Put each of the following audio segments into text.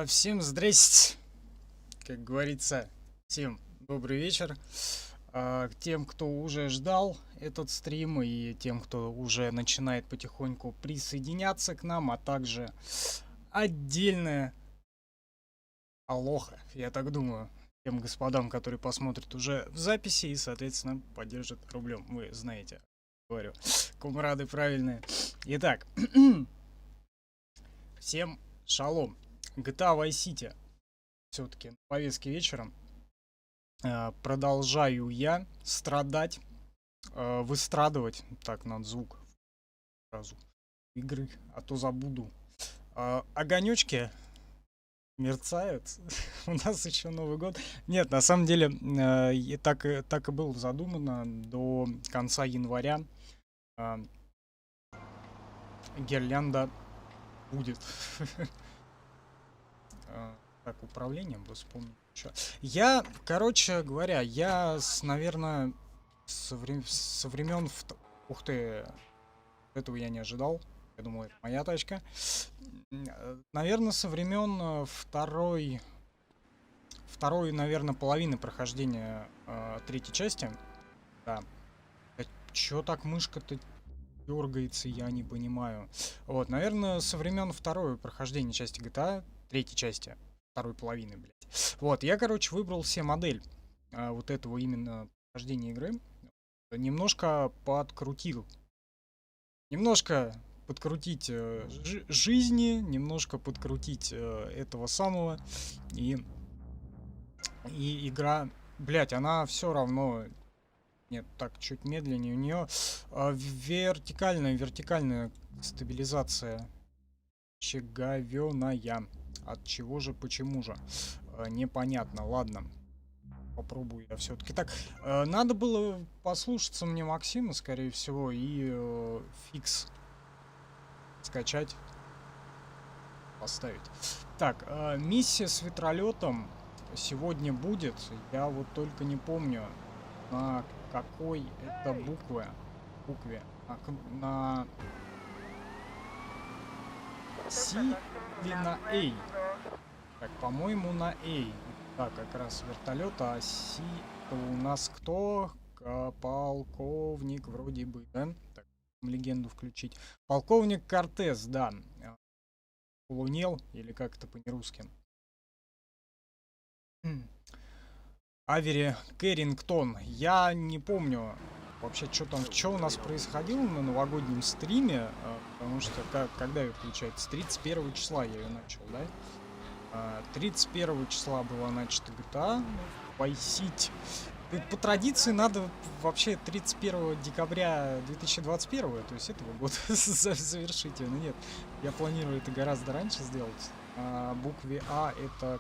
Всем здрасте, как говорится, всем добрый вечер. Тем, кто уже ждал этот стрим, и тем, кто уже начинает потихоньку присоединяться к нам, а также отдельное алоха, я так думаю, тем господам, которые посмотрят уже в записи и, соответственно, поддержат рублем. Вы знаете, говорю, кумрады правильные. Итак, всем шалом. GTA Vice City все-таки на повестке вечером. Продолжаю я страдать, выстрадывать. Так, надо звук сразу игры, а то забуду. Огонечки мерцают. У нас еще Новый год. Нет, на самом деле, так и было задумано до конца января. Гирлянда будет. Так, управлением бы вспомнить. Я, короче говоря, наверное, со времен... Ух ты, этого я не ожидал. Я думал, это моя тачка. Наверное, со времен второй, наверное, половины прохождения третьей части. Да. Чё так мышка-то дергается, я не понимаю. Вот, наверное, со времен второй прохождения части GTA, третьей части, второй половины, блядь. Вот, я, короче, выбрал себе модель вот этого именно прохождения игры. Немножко подкрутил. Немножко подкрутить жизни, немножко подкрутить этого самого. И игра, блядь, она все равно... Нет, так, чуть медленнее. У нее вертикальная стабилизация. Чеговёная. От чего же, почему же? Непонятно. Ладно. Попробую я все-таки. Так, надо было послушаться мне Максима, скорее всего, и фикс скачать, поставить. Так, миссия с ветролетом сегодня будет. Я вот только не помню, на какой это букве. На С или на А? Так, по-моему, на А. Так, как раз вертолет, а С это у нас кто? Полковник вроде бы, да? Так, легенду включить. Полковник Кортес, да. Полунел, или как это по-нерусски. Авери Кэррингтон. Я не помню вообще, что у нас происходило на новогоднем стриме, потому что, когда ее получается, 31 числа я ее начал, да? 31 числа была начата GTA Vice City. По традиции надо вообще 31 декабря 2021, то есть этого года, завершить ее. Но нет, я планирую это гораздо раньше сделать. Букве А это...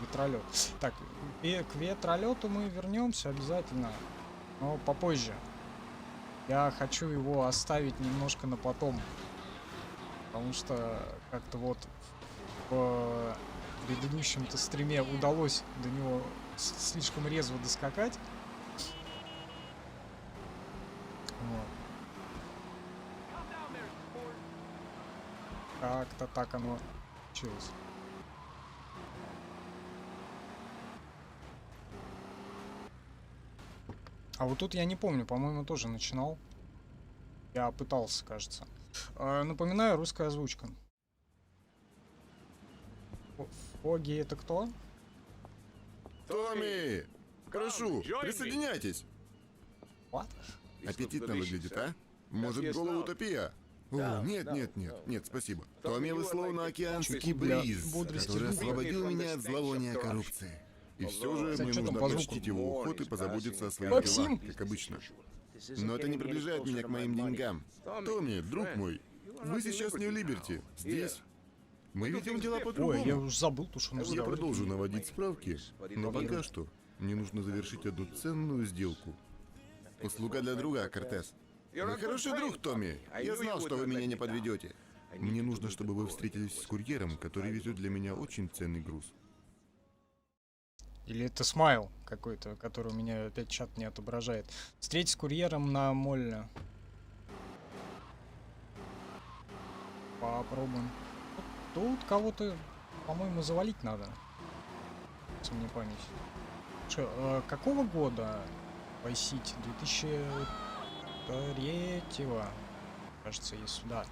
ветролет. Так, к ветролету мы вернемся обязательно, но попозже. Я хочу его оставить немножко на потом, потому что как-то вот в предыдущем-то стриме удалось до него слишком резво доскакать. Вот. Как-то так оно получилось. А вот тут я не помню, по-моему, тоже начинал. Я пытался, кажется. Напоминаю, русская озвучка. Фоги это кто? Томми! Прошу, присоединяйтесь. What? Аппетитно выглядит, а? Может, голоутопия? О, нет, спасибо. Томми, вы словно океанский бриз, который освободил меня от зловония коррупции. И все же Кстати, мне что там нужно по звуку? почтить его уход и позаботиться о своих Максим! делах, как обычно. Но это не приближает меня к моим деньгам. Томми, друг мой, вы сейчас не в Либерти. Здесь мы ведем дела Ой, я по-другому. уже забыл, то, что он Я разговаривает. продолжу наводить справки, но пока что мне нужно завершить одну ценную сделку. Услуга для друга, Кортес. Вы хороший друг, Томми. Я знал, что вы меня не подведете. Мне нужно, чтобы вы встретились с курьером, который везет для меня очень ценный груз. Или это смайл какой-то, который у меня опять чат не отображает. Встретить с курьером на молле. Попробуем. Тут кого-то, по-моему, завалить надо. Если мне память. Какого года Vice City? 2003-го. Кажется, если да.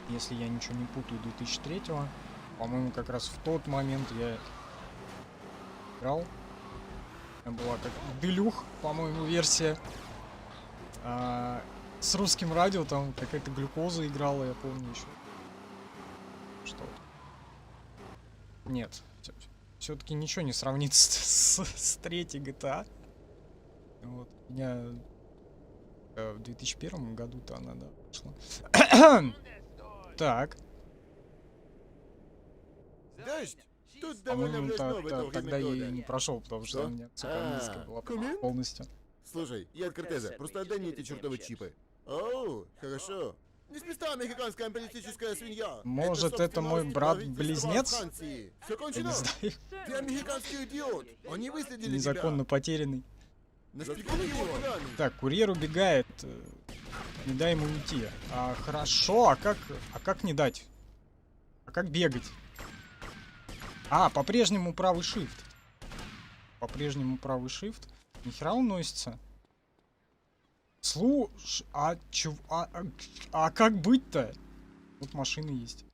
Если я ничего не путаю, 2003-го. По-моему, как раз в тот момент я играл. Была как Делюх, по-моему, версия. С русским радио там какая-то глюкоза играла, я помню еще. Что? Нет. Все-таки ничего не сравнится с третьей GTA. Вот. У меня в 2001 году-то она, да, вышла. Так. Дождь! Тут довольно По-моему, влажно в это тогда время я ее года. не прошел, потому что Что? у меня цифра английская была Кумин? полностью. Слушай, я от Кортеза, просто отдай мне эти чертовы чипы. Оу, хорошо. Не спеста американская империалистическая свинья. Может, это мой брат-близнец? Все Я кончено? не знаю. Ты американский идиот. Они выследили Незаконно потерянный. тебя. Нашпиговали его пулями. Так, курьер убегает. Не дай ему уйти. Хорошо, а как не дать? А как бегать? По-прежнему правый shift. По-прежнему правый shift. Нихера он носится. Слушай, как быть-то? Вот машины есть.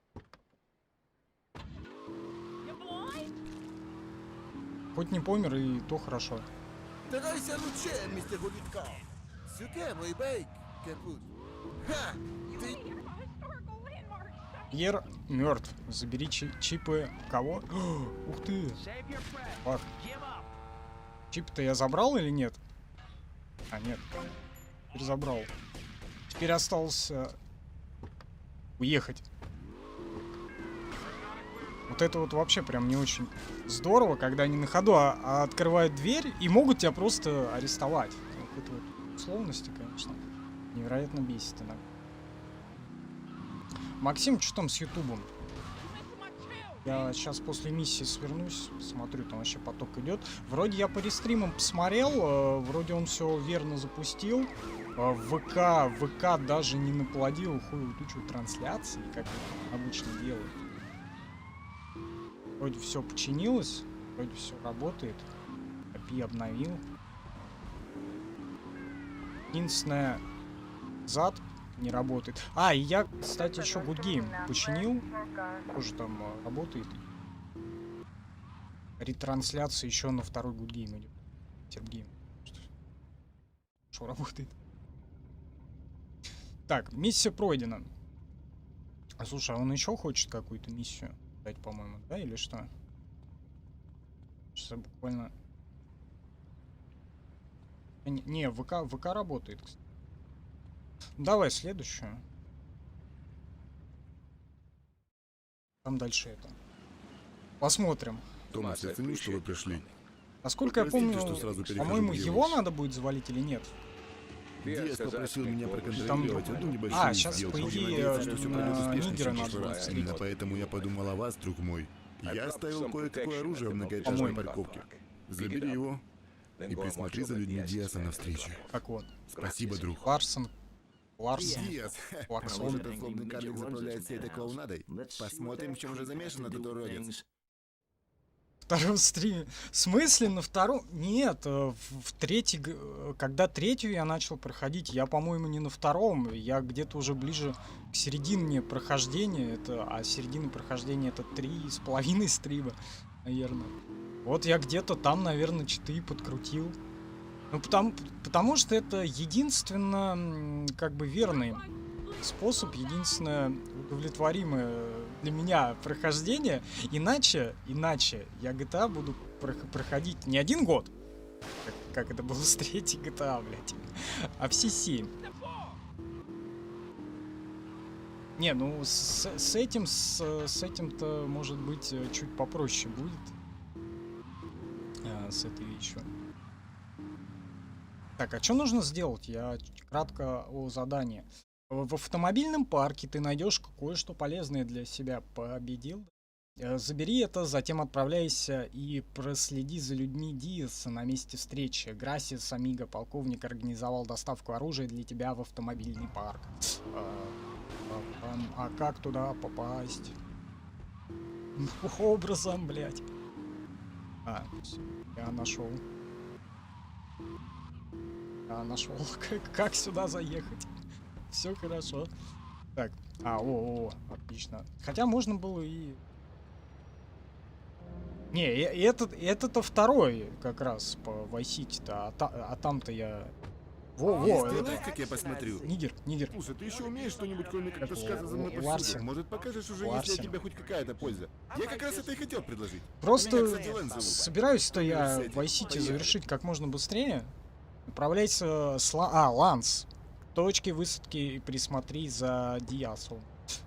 Хоть не помер, и то хорошо. Старайся лучше, мистер Улитка. Сюда, мой байк, капут. Ха! Ты... Пьер мертв. Забери чипы. Кого? Ух ты. Фак. Чип-то я забрал или нет? Нет. Теперь забрал. Теперь осталось уехать. Вот это вот вообще прям не очень здорово, когда они на ходу открывают дверь и могут тебя просто арестовать. Вот это вот условности, конечно, невероятно бесит иногда. Максим, что там с Ютубом? Я сейчас после миссии свернусь, смотрю, там вообще поток идет. Вроде я по рестримам посмотрел, вроде он все верно запустил. ВК даже не наплодил хуевую тучу трансляций, как это обычно делают. Вроде все починилось, вроде все работает. API обновил. Единственное, зад не работает. И я, кстати, еще Good Game починил. Тоже там работает. Ретрансляция еще на второй Good Game идет. Тергейм. Что работает? Так, миссия пройдена. Слушай, он еще хочет какую-то миссию дать, по-моему, да, или что? Сейчас буквально... Не, ВК работает, кстати. Давай следующую. Там дальше это. Посмотрим. Томас, я ценю, что вы пришли. Насколько я Простите, помню, что сразу перехожу по-моему, к делу. его надо будет завалить или нет? Диас попросил меня Там... проконтролировать одну небольшую сейчас, сделку. по идее, Надеюсь, что все пройдет успешно, Нигера чем надо прошлый будет раз. встретить. Именно поэтому я подумал о вас, друг мой. Я оставил кое-какое оружие в многоэтажной По-моему. парковке. Забери его и присмотри за людьми Диаса навстречу. Как он? Спасибо, друг. Ларсон. Диас, Ларсон. похоже, этот злобный карлик заправляет всей этой клоунадой. Посмотрим, в чем же замешан этот уродец. Втором стриме. В смысле на втором? Нет, в третий, когда третью я начал проходить, я, по-моему, не на втором, я где-то уже ближе к середине прохождения, а середина прохождения это 3,5 стрима, наверное. Вот я где-то там, наверное, 4 подкрутил. Ну, потому что это единственно, как бы, верный способ, единственное удовлетворимое для меня прохождение. Иначе я GTA буду проходить не 1 год, как это было с третьей GTA, блядь, а все 7. Не, ну с этим-то, может быть, чуть попроще будет. С этой вещью. Так, а что нужно сделать? Я кратко о задании. В автомобильном парке ты найдешь кое-что полезное для себя. Победил? Забери это, затем отправляйся и проследи за людьми Диаса на месте встречи. Грасис Амиго, полковник, организовал доставку оружия для тебя в автомобильный парк. А как туда попасть? Образом, блядь. Всё, я нашел. Я нашел, как сюда заехать. Все хорошо. Так, отлично. Хотя можно было и... Не, это-то второй как раз по Vice City-то, а там-то я... Сделай, как я посмотрю. Нигер. Слушай, ты еще умеешь что-нибудь, кроме как Как таскаться за мной повсюду? Ларсен. Может, покажешь уже, Ларсен. если от тебя хоть какая-то польза? Я как раз это и хотел предложить. Просто Меня, кстати, Лэнс зовут. собираюсь-то я Университет. Vice City Поехали. завершить как можно быстрее. Отправляйся с Ланс. К точке высадки и присмотри за Диасом.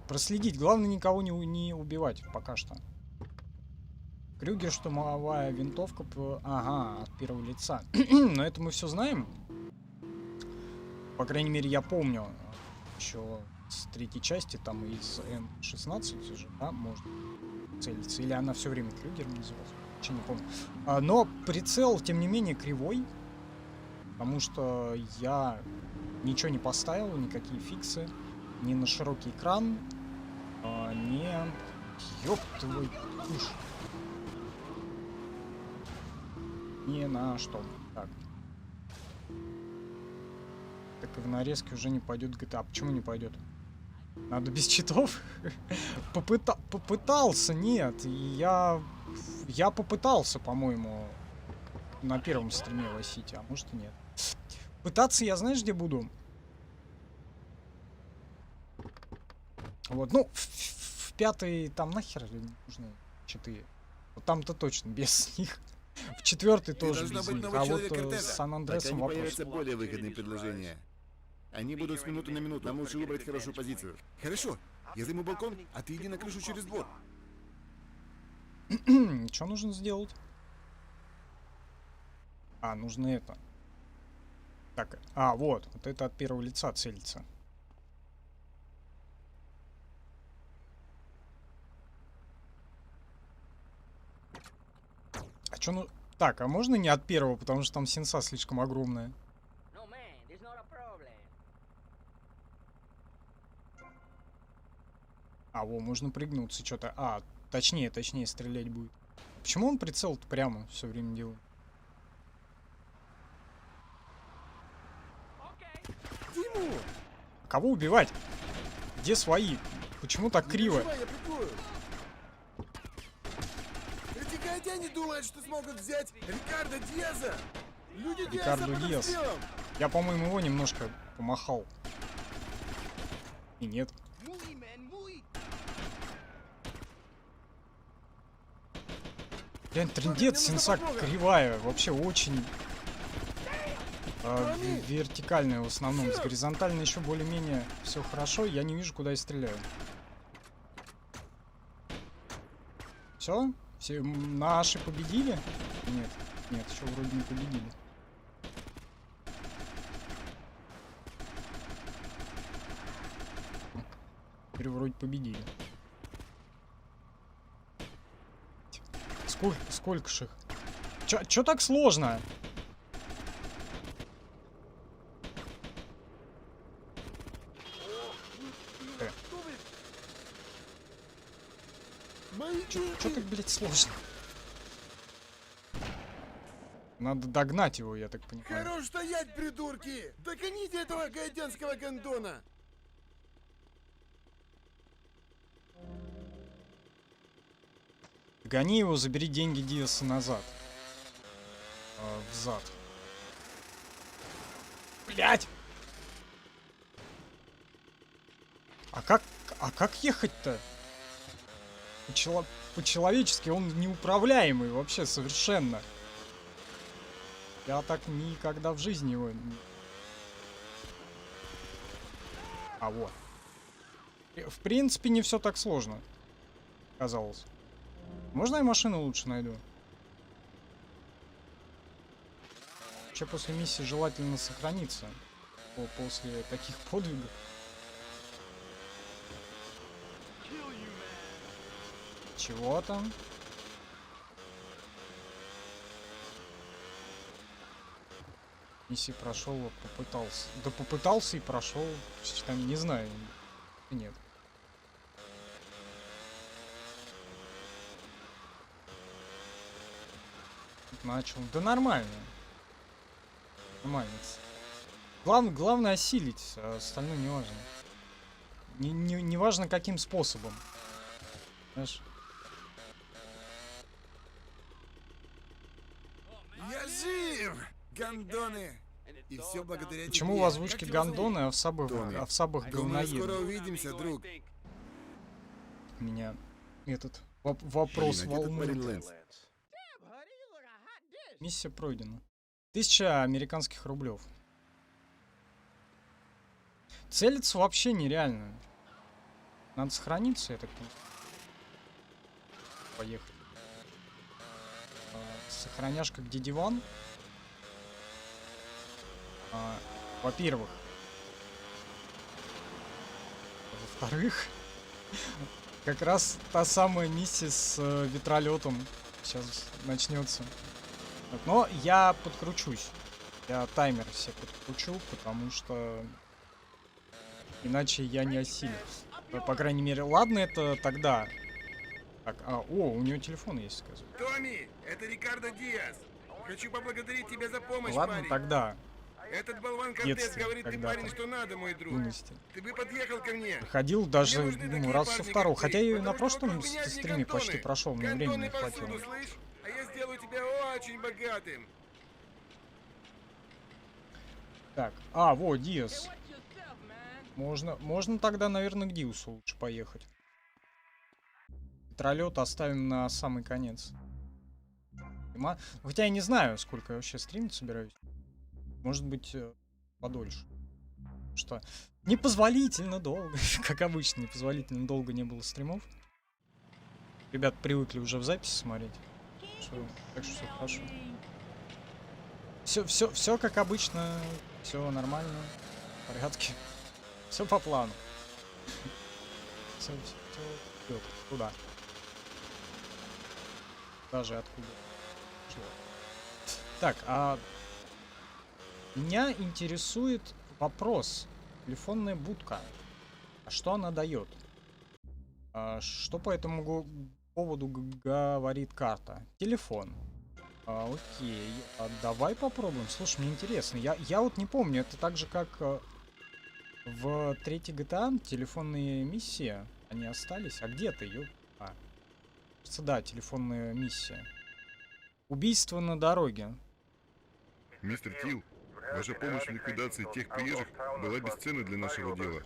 Проследить. Главное никого не убивать пока что. Крюгер, штурмовая винтовка. Ага, от первого лица. Но это мы все знаем. По крайней мере, я помню еще с третьей части, там из М16 уже, да, можно целиться. Или она все время Крюгером называлась. Вообще не помню. Но прицел, тем не менее, кривой. Потому что я ничего не поставил, никакие фиксы. Ни на широкий экран, ни... Ёб твой уж. Ни на что. Так. Так и в нарезке уже не пойдет GTA. А почему не пойдет? Надо без читов? Попытался, нет. Я попытался, по-моему, на первом стриме Vice City, а может и нет. Пытаться я, знаешь, где буду? Вот, ну, в пятый там нахер не нужны читы. Вот там-то точно без них. В четвертый тоже должна без быть них. новый А вот человек с Кортеса. Сан-Андресом они вопрос. появятся более выгодные предложения. Они будут с минуты на минуту. Нам лучше выбрать хорошую позицию. Хорошо. Я займу балкон, а ты иди на крышу через двор. Что нужно сделать? Нужно это. Так, вот это от первого лица целится. Что ну... Так, а можно не от первого, потому что там сенса слишком огромная. Можно прыгнуться что-то. Точнее стрелять будет. Почему он прицел-то прямо все время делает? Кого убивать? Где свои? Почему так криво? Эти гадяне думают, что смогут взять Рикардо Диаза. Люди Рикардо Диаза под Диаз. обстрелом. Я, по-моему, его немножко помахал. И нет. Блин, трындец, сенса кривая. Вообще очень... вертикальная в основном. С горизонтальной еще более-менее все хорошо. Я не вижу, куда я стреляю. Все? Все наши победили? Нет, еще вроде не победили. Теперь вроде победили. Сколько ж их? Чё так сложно? Чё так, блядь, сложно? Надо догнать его, я так понимаю. Хорош стоять, придурки! Догоните этого гайдянского гондона! Гони его, забери деньги Диаса назад. Взад. Блять! А как ехать-то? По-человечески он неуправляемый вообще совершенно. Я так никогда в жизни его... Вот. В принципе, не все так сложно. Казалось. Можно я машину лучше найду? Вообще после миссии желательно сохраниться. После таких подвигов. Чего там? Миссии прошел, попытался. Да попытался и прошел. Там, не знаю. Нет. Начал. Да нормально. Нормально. Главное осилить, а остальное не важно. Не важно каким способом. Знаешь? Я жив! Гандоны! И все благодаря Почему тебе. в озвучке Как тебя зовут? гандоны, а в сабах Думаю, говноеды? скоро увидимся, друг. Меня этот вопрос Блин, а где тот парень волнует. Лэнс? Миссия пройдена. 1000 американских рублев. Целиться вообще нереально. Надо сохраниться, я так понимаю. Поехали. Сохраняшка, где диван? Во-первых. Во-вторых, как раз та самая миссия с ветролетом сейчас начнется. Но я подкручусь. Я таймер все подкручу, потому что иначе я не осилю. По крайней мере, ладно, это тогда. Так, у него телефон есть, сказать. Томми, это Рикардо Диас. Хочу поблагодарить тебя за помощь, Ладно, парень. тогда. Этот болван Кортес Детстве говорит, ты когда-то. парень, что надо, мой друг. Юности. Ты бы подъехал ко мне. Ходил даже, Мне нужны думаю, такие раз со парни, второго. как Хотя ты, я и на потому что прошлом вокруг меня одни стриме почти гандоны. прошел, мне времени не Гандоны хватило. повсюду, слышь? А я сделаю тебя очень богатым. Так, вот, Диас. Можно тогда, наверное, к Диусу лучше поехать. Ветролет оставим на самый конец. Хотя я не знаю, сколько я вообще стримить собираюсь. Может быть, подольше. Что непозволительно долго, как обычно, непозволительно долго не было стримов. Ребят привыкли уже в записи смотреть. Так что все хорошо. Все как обычно, все нормально, в порядке. Все по плану. Все идет туда. Даже откуда. Шло. Так, меня интересует вопрос. Телефонная будка. А что она дает? Что по этому поводу говорит карта? Телефон. Окей. Давай попробуем. Слушай, мне интересно. Я вот не помню. Это так же, как в третьей GTA телефонные миссии. Они остались. А где ты? Кажется, да, телефонная миссия. Убийство на дороге. Мистер Тил, ваша помощь в ликвидации тех приезжих была бесценна для нашего дела.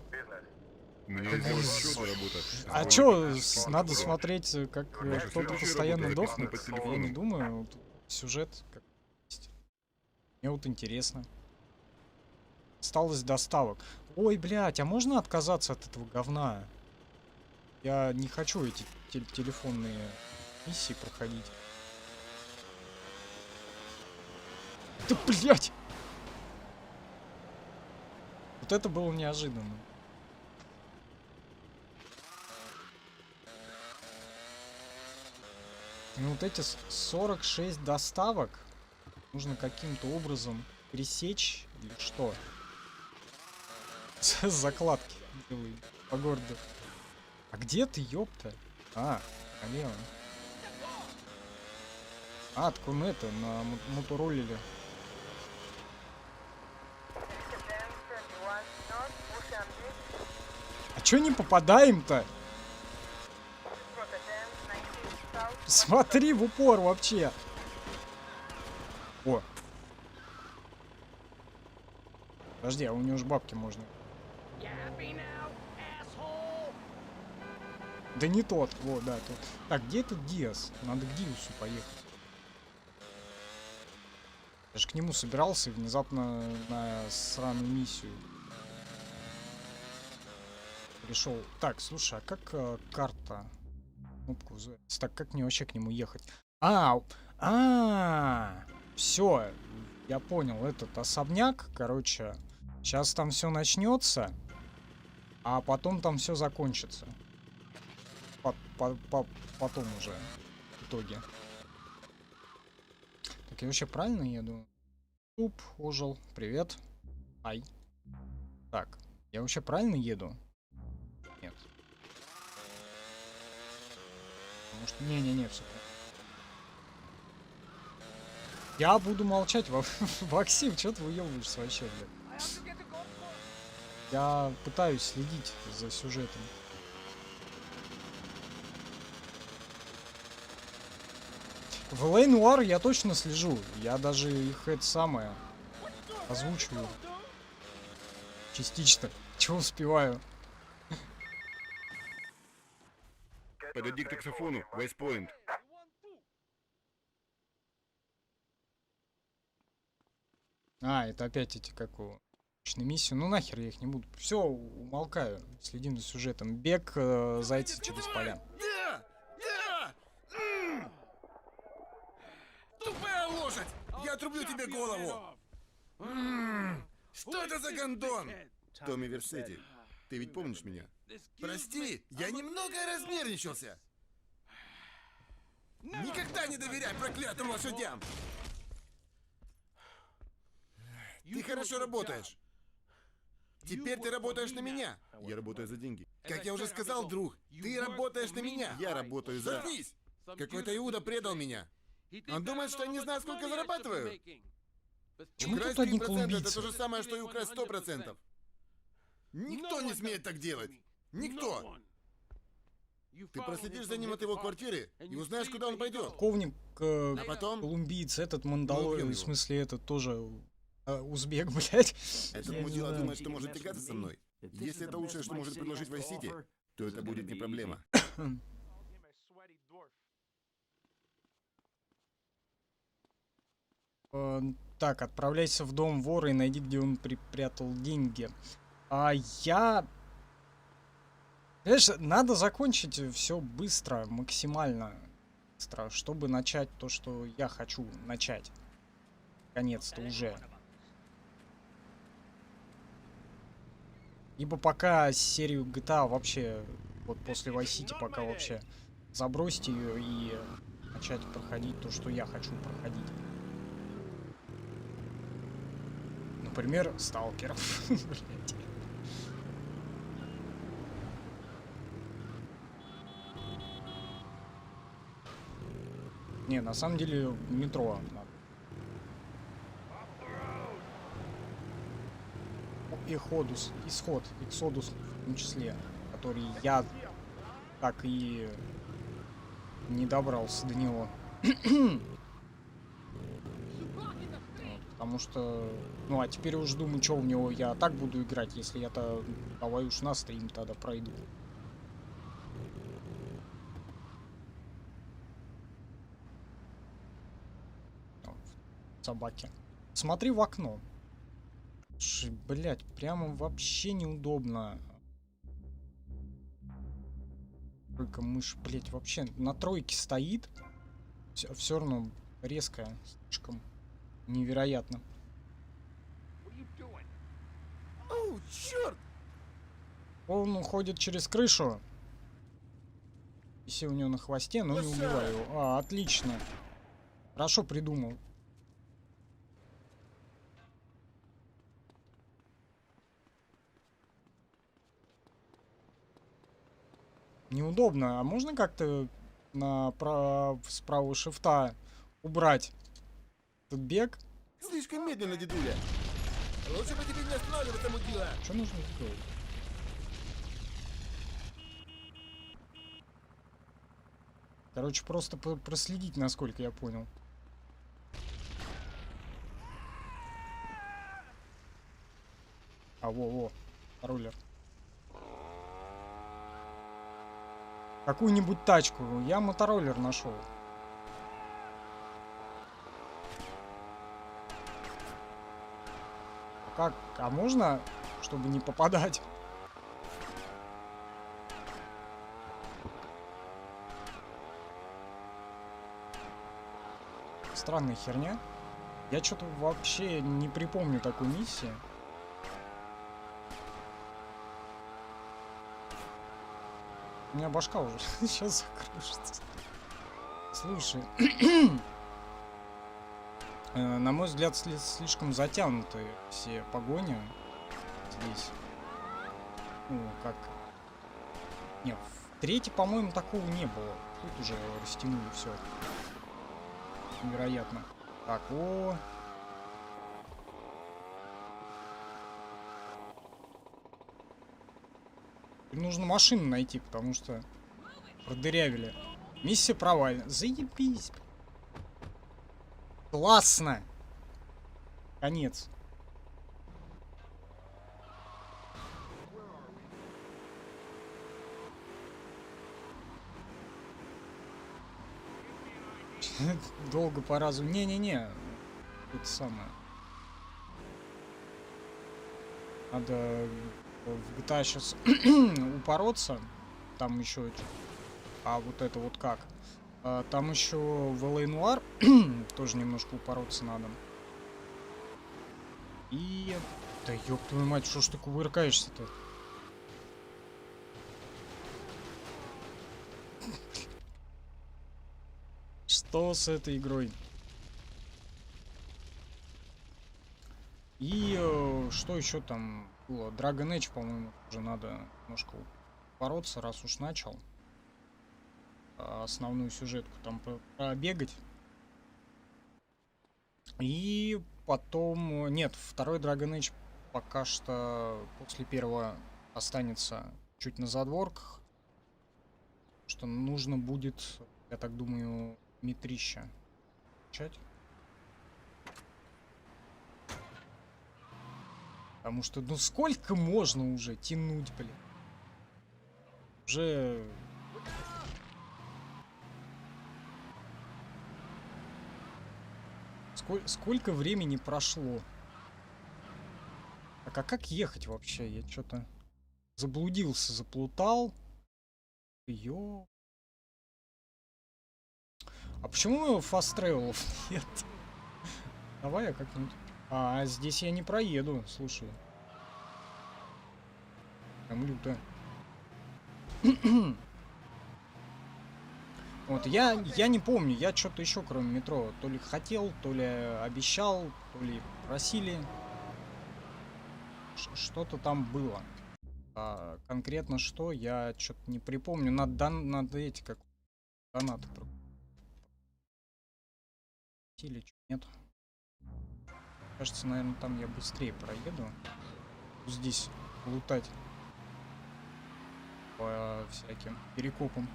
У меня есть еще одна работа. А чё, надо смотреть, как Ваша кто-то следующая постоянно работа дохнет? написана по Я не телефону. думаю. Тут сюжет как есть. Мне вот интересно. Осталось доставок. Ой, блядь, а можно отказаться от этого говна? Я не хочу эти телефонные миссии проходить. Да, блядь! Вот это было неожиданно. Ну вот эти 46 доставок нужно каким-то образом пресечь или что? Закладки делаю по городу. А где ты, ёпта? Налево. Так он это, на мотороллере. А чё не попадаем-то? Смотри в упор вообще. О. Подожди, а у него же бабки можно. Да не тот. Вот, да, тот. Так, где этот Диас? Надо к Диусу поехать. Я же к нему собирался и внезапно на сраную миссию пришел. Так, слушай, а как карта? Кнопку вызывается. Так, как мне вообще к нему ехать? Все, я понял, этот особняк, короче, сейчас там все начнется, а потом там все закончится. потом уже в итоге. Так, я вообще правильно еду? Туп ожил. Привет. Ай. Так, я вообще правильно еду? Нет. Потому что... Не-не-не, все. Я буду молчать, Максим, что ты выебываешься вообще, блядь? Я пытаюсь следить за сюжетом. В L.A. Noire я точно слежу. Я даже их это самое озвучиваю. Частично. Чего успеваю? Подойди к таксофону, Вестпойнт. А, это опять эти, как у... миссии. Ну нахер я их не буду. Все, умолкаю. Следим за сюжетом. Бег зайца через поля. Да! Да! Тупая лошадь! Я отрублю тебе голову! Что это за гондон? Томми Версетти, ты ведь помнишь меня? Прости, я немного разнервничался. Никогда не доверяй проклятым лошадям! Ты хорошо работаешь. Теперь ты работаешь на меня. Я работаю за деньги. Как я уже сказал, друг, ты работаешь на меня. Я работаю за... Заткнись! Какой-то Иуда предал меня. Он думает, что я не знаю, сколько зарабатываю. Почему Украсть тут одни 3% это колумбийцы? то же самое, что и украсть 100%. Никто не смеет так делать. Никто. Ты проследишь за ним от его квартиры и узнаешь, куда он пойдет. Полковник А потом... колумбиец, этот Мы Мандалорин, убьем в его. смысле, этот тоже узбек, блядь. Этот Я не мудила знаю. думает, что может тягаться со мной. Если это лучшее, что может предложить Vice City, то это будет не проблема. Так, отправляйся в дом вора и найди, где он припрятал деньги. Я... Знаешь, надо закончить все быстро, максимально быстро, чтобы начать то, что я хочу начать. Наконец-то уже. Ибо пока серию GTA вообще, вот после Vice City, пока вообще забросить ее и начать проходить то, что я хочу проходить. Например, сталкеров. Блядь. Не, на самом деле метро надо. И Исходус в том числе, который я так и не добрался до него. Вот, потому что, ну а теперь уж думаю, что в него я так буду играть, если я-то давай уж на стрим тогда пройду. Собаки. Смотри в окно. Блять, прямо вообще неудобно. Только мышь, блять, вообще на тройке стоит. Все равно резко, слишком невероятно. Оу, черт! Он уходит через крышу. Виси у него на хвосте, но не убиваю его. А, отлично. Хорошо придумал. Неудобно. А можно как-то с правого шифта убрать этот бег? Слишком медленно, дедуля. Лучше бы тебе не останавливаться, мудила. Что нужно сделать? Короче, просто проследить, насколько я понял. А, во, рулер. Какую-нибудь тачку. Я мотороллер нашел. Как? А можно, чтобы не попадать? Странная херня. Я что-то вообще не припомню такой миссии. У меня башка уже сейчас закружится. Слушай. На мой взгляд, слишком затянуты все погони здесь. Ну, как... Нет, в третьей, по-моему, такого не было. Тут уже растянули все. Невероятно. Так, о... Нужно машину найти, потому что продырявили. Миссия провальна. Заебись. Классно. Конец. Долго по разу. Не-не-не. Это самое. Надо в GTA сейчас упороться. Там еще... А вот это вот как? Там еще в LA Noire тоже немножко упороться надо. И... Да ёб твою мать, что ж ты кувыркаешься-то? Что с этой игрой? И что еще там было? Dragon Age, по-моему, уже надо немножко бороться, раз уж начал. Основную сюжетку там пробегать. И потом... Нет, второй Dragon Age пока что после первого останется чуть на задворках. Что нужно будет, я так думаю, метрища начать. Потому что, ну сколько можно уже тянуть, блин? Уже... Сколько времени прошло? Так, а как ехать вообще? Я что-то заблудился, заплутал. Ё. А почему fast travel нет? Давай я как-нибудь... А, здесь я не проеду, слушай. Там люто. Вот, я не помню, я что-то еще кроме метро то ли хотел, то ли обещал, то ли просили. Что-то там было. А конкретно что, я что-то не припомню. Надо эти как донаты или что, нет? Кажется, наверное, там я быстрее проеду. Здесь лутать по всяким перекопам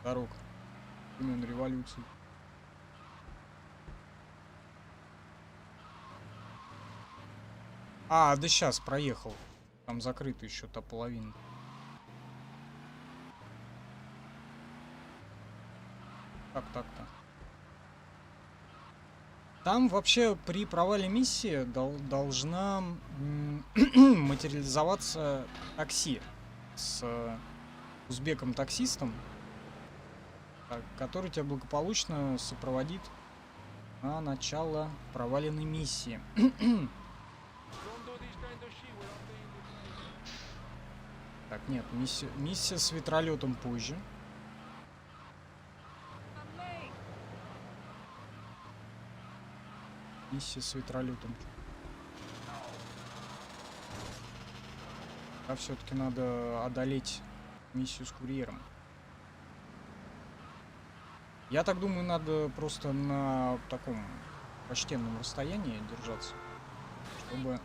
дорог времен революции. А, да сейчас проехал. Там закрыта еще та половина. Как так-то? Там вообще при провале миссии должна материализоваться такси с узбеком-таксистом, который тебя благополучно сопроводит на начало проваленной миссии. Так, нет, миссия с ветролетом позже. Миссия с ветролетом. А все-таки надо одолеть миссию с курьером. Я так думаю, надо просто на таком почтенном расстоянии держаться, чтобы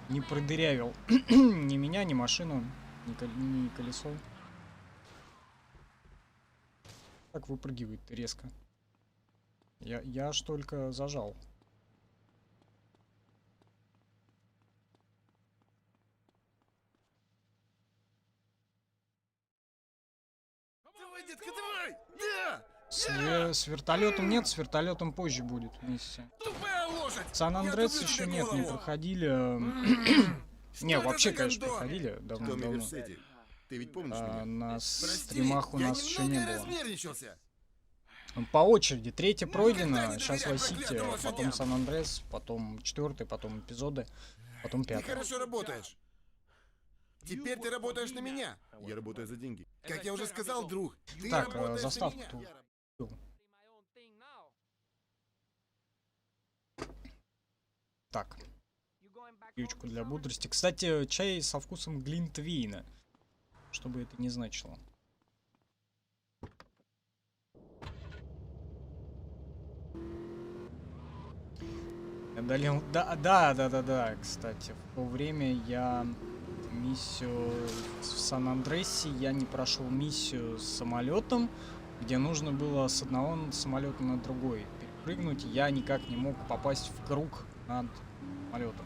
не продырявил ни меня, ни машину, ни колесо. Так выпрыгивает резко. Я аж только зажал. Давай, детка, давай! Да! С вертолетом нет, с вертолетом позже будет миссия. Тупая лошадь! Сан-Андреас еще нет, не проходили. Не, вообще, конечно, проходили давно-давно. Версети, ты ведь помнишь меня? На Прости, стримах у я нас еще не немного было. размерничался. По очереди. Третья пройдена, Никогда не сейчас доверяй Vice City, проклятым потом лошадям. Сан-Андреас, потом четвертый, потом эпизоды, потом Ты пятый. хорошо работаешь. Теперь ты работаешь на меня. Я работаю за деньги. Как я уже сказал, друг, ты Так, работаешь на заставку меня. тут. Так, ключку для бодрости. Кстати, чай со вкусом глинтвейна. Что бы это ни значило. Одолел... Да, кстати. В то время я миссию в Сан-Андресе, я не прошел миссию с самолетом, где нужно было с одного самолета на другой перепрыгнуть. Я никак не мог попасть в круг над самолетом.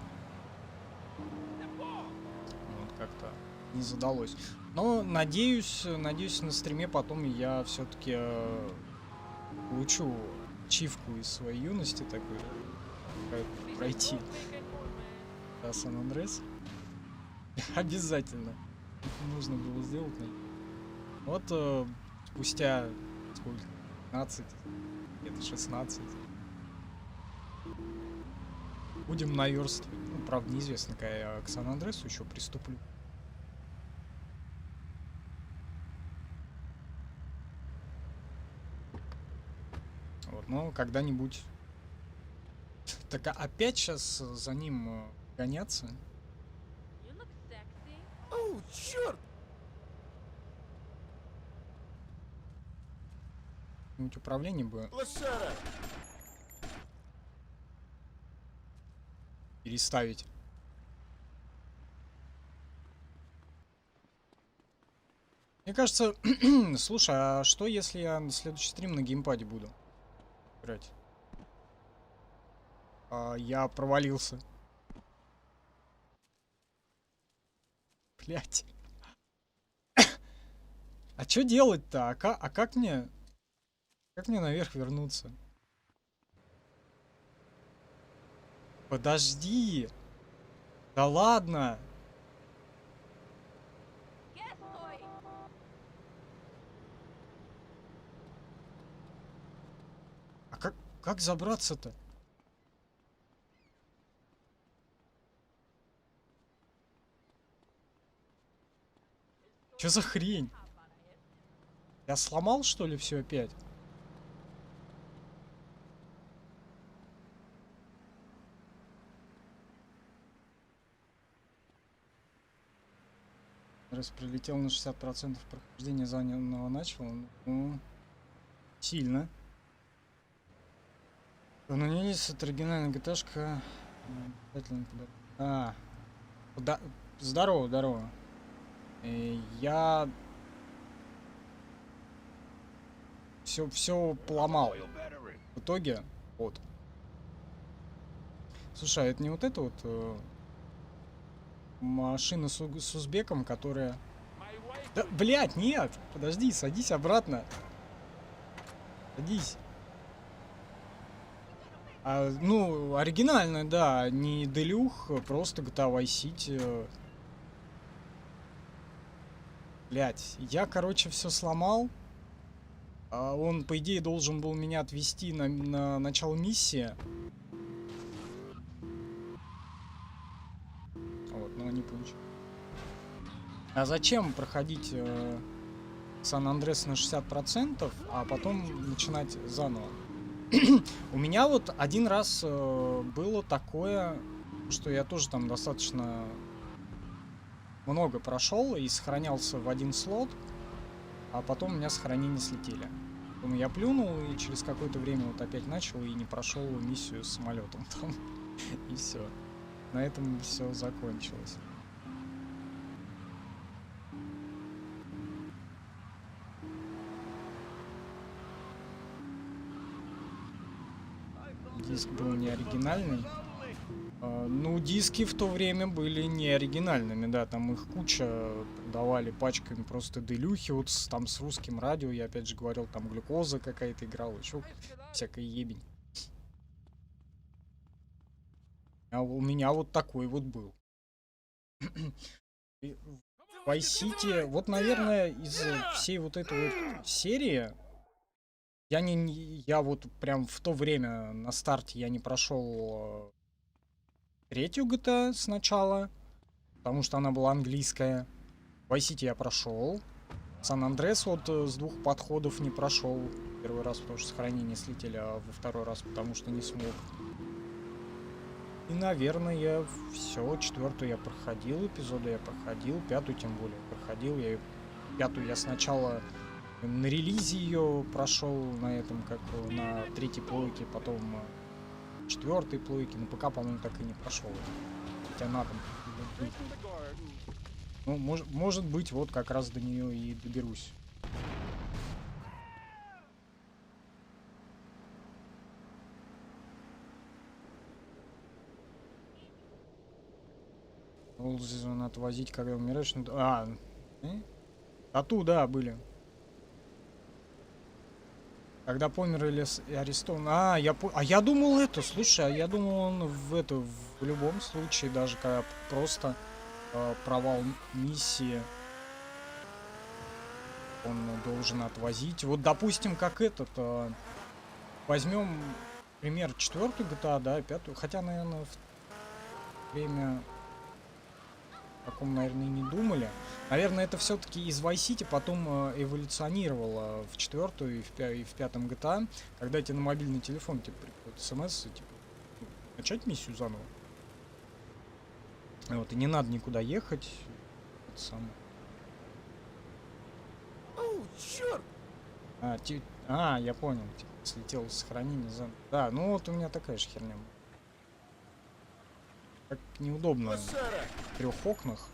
Вот как-то не задалось. Но надеюсь на стриме потом я все-таки получу ачивку из своей юности такой, пройти Сан-Андрес. Обязательно. Это нужно было сделать. Вот спустя сколько? 15, где-то 16. Будем наверстывать. Ну, правда, неизвестно, когда я к Сан-Андресу еще приступлю. Вот, но когда-нибудь. Так опять сейчас за ним гоняться? Оу, черт! Какое-нибудь управление бы Лошара! переставить. Мне кажется, слушай, а что если я на следующий стрим на геймпаде буду играть? Я провалился. Блять. А что делать-то? А как мне... Как мне наверх вернуться? Подожди. Да ладно. А как забраться-то? Что за хрень? Я сломал, что ли, все опять? Раз прилетел на 60% прохождения занял начала. Ну, сильно. Уклонились от оригинальной GTA-шка. Здорово. Я все поломал. В итоге, вот. Слушай, а это не вот это вот машина с узбеком, которая... Да, блядь, нет! Подожди, садись обратно. Садись. Ну, оригинальная, да, не Делюх, просто GTA Vice City. Блядь, я, короче, все сломал. Он, по идее, должен был меня отвезти на начало миссии. Вот, но не получилось. А зачем проходить Сан-Андрес на 60%, а потом начинать заново? У меня вот один раз было такое, что я тоже там достаточно много прошел и сохранялся в один слот, а потом у меня сохранения слетели. Потом я плюнул и через какое-то время вот опять начал и не прошел миссию с самолетом там. И все. На этом все закончилось. Диск был не оригинальный. Ну, диски в то время были не оригинальными, да, там их куча продавали пачками просто делюхи, вот там с русским радио, я опять же говорил, там глюкоза какая-то играла, еще всякая ебень. А у меня вот такой вот был. В Vice City, вот, наверное, из всей вот этой вот серии я вот прям в то время на старте я не прошел третью GTA сначала, потому что она была английская. Vice City я прошел. Сан-Андреас вот с 2 подходов не прошел. Первый раз, потому что сохранения слетели, а во второй раз, потому что не смог. И, наверное, все. 4-ю я проходил, эпизоды я проходил, 5-ю тем более проходил. 5-ю я сначала на релизе ее прошел на этом, как на 3-й плойке, потом 4-й плойке. На ПК, по-моему, так и не прошел. Хотя на там. Ну, может быть, вот как раз до нее и доберусь. Должен отвозить, когда умираешь. Тату, да, были. Когда помер или арестован. Я думал это, слушай, я думал он в любом случае, даже когда просто провал миссии, он должен отвозить. Вот, допустим, как этот, возьмем пример 4-ю GTA, да, 5-ю, хотя, наверное, в время о таком, наверное, и не думали. Наверное, это все-таки из Vice City потом эволюционировало в 4-ю и в 5-м GTA, когда тебе на мобильный телефон типа приходит смс, типа, начать миссию заново. Вот, и не надо никуда ехать. Это самое. Оу, черт! Я понял. Типа, слетел с сохранения заново. Да, ну вот у меня такая же херня. Как неудобно в 3 окнах.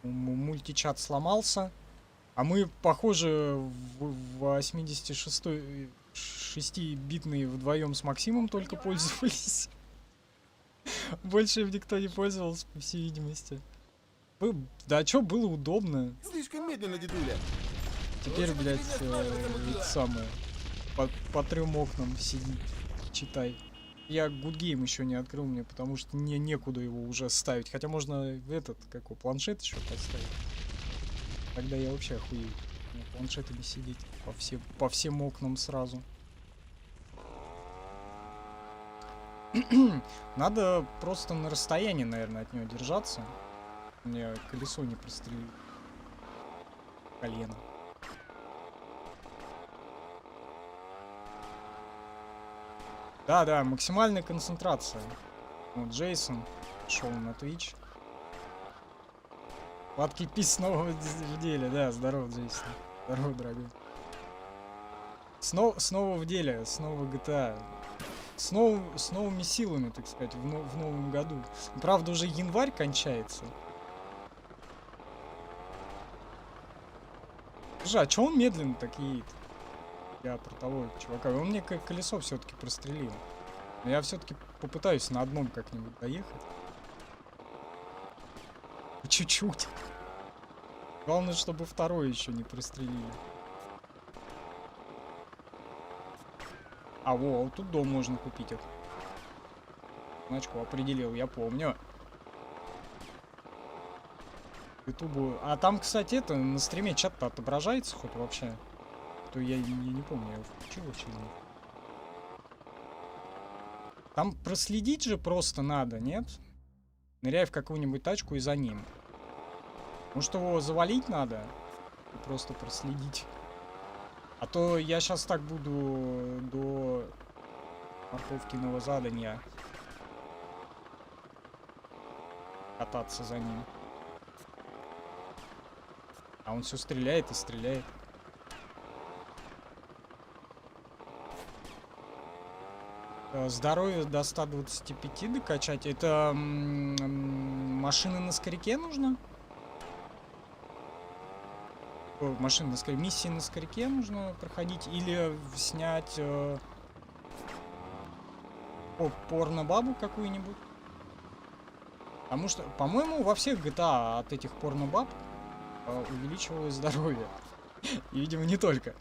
Мультичат сломался. А мы, похоже, в 86-й 6-битные вдвоем с Максимом только пользовались. Больше им никто не пользовался, по всей видимости. Да чё, было удобно. Слишком медленно, дедуля. Теперь, блядь, это самое. По 3 окнам сиди, читай. Я Good Game еще не открыл мне, потому что мне некуда его уже ставить. Хотя можно планшет еще поставить. Тогда я вообще охуею. Планшетами сидеть по всем окнам сразу. Надо просто на расстоянии, наверное, от нее держаться. У меня колесо не прострелит. Колено. Да, максимальная концентрация. Вот Джейсон шел на Twitch. Сладкий пис снова в деле, да, здорово, Джейсон. Здорово, дорогой. Снова в деле, снова GTA. С новыми силами, так сказать, в новом году. Правда, уже январь кончается. Слушай, а чё он медленно так едет? Я про того чувака. Он мне как колесо все-таки прострелил. Но я все-таки попытаюсь на одном как-нибудь доехать. Чуть-чуть. Главное, чтобы второй еще не прострелили. Вот тут дом можно купить. Значку определил, я помню. Ютубу. А там, кстати, на стриме чат-то отображается хоть вообще? То я не помню, я его включил вообще. Там проследить же просто надо, нет? Ныряй в какую-нибудь тачку и за ним. Может, его завалить надо? И просто проследить. А то я сейчас так буду до морковкиного задания кататься за ним. А он все стреляет и стреляет. Здоровье до 125 докачать. Это машины на скоряке нужно? Машины на скоряке. Миссии на скоряке нужно проходить. Или снять порно-бабу какую-нибудь. Потому что, по-моему, во всех GTA от этих порно-баб увеличивалось здоровье. И, видимо, не только.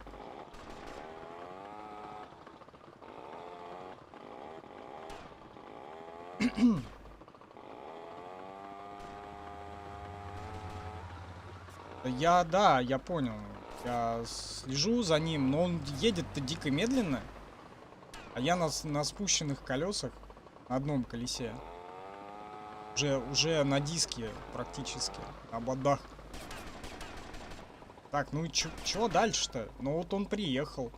Я понял. Я слежу за ним, но он едет-то дико медленно. А я на спущенных колесах, на одном колесе. Уже на диске практически, на бодах. Так, ну и чё дальше-то? Ну вот он приехал.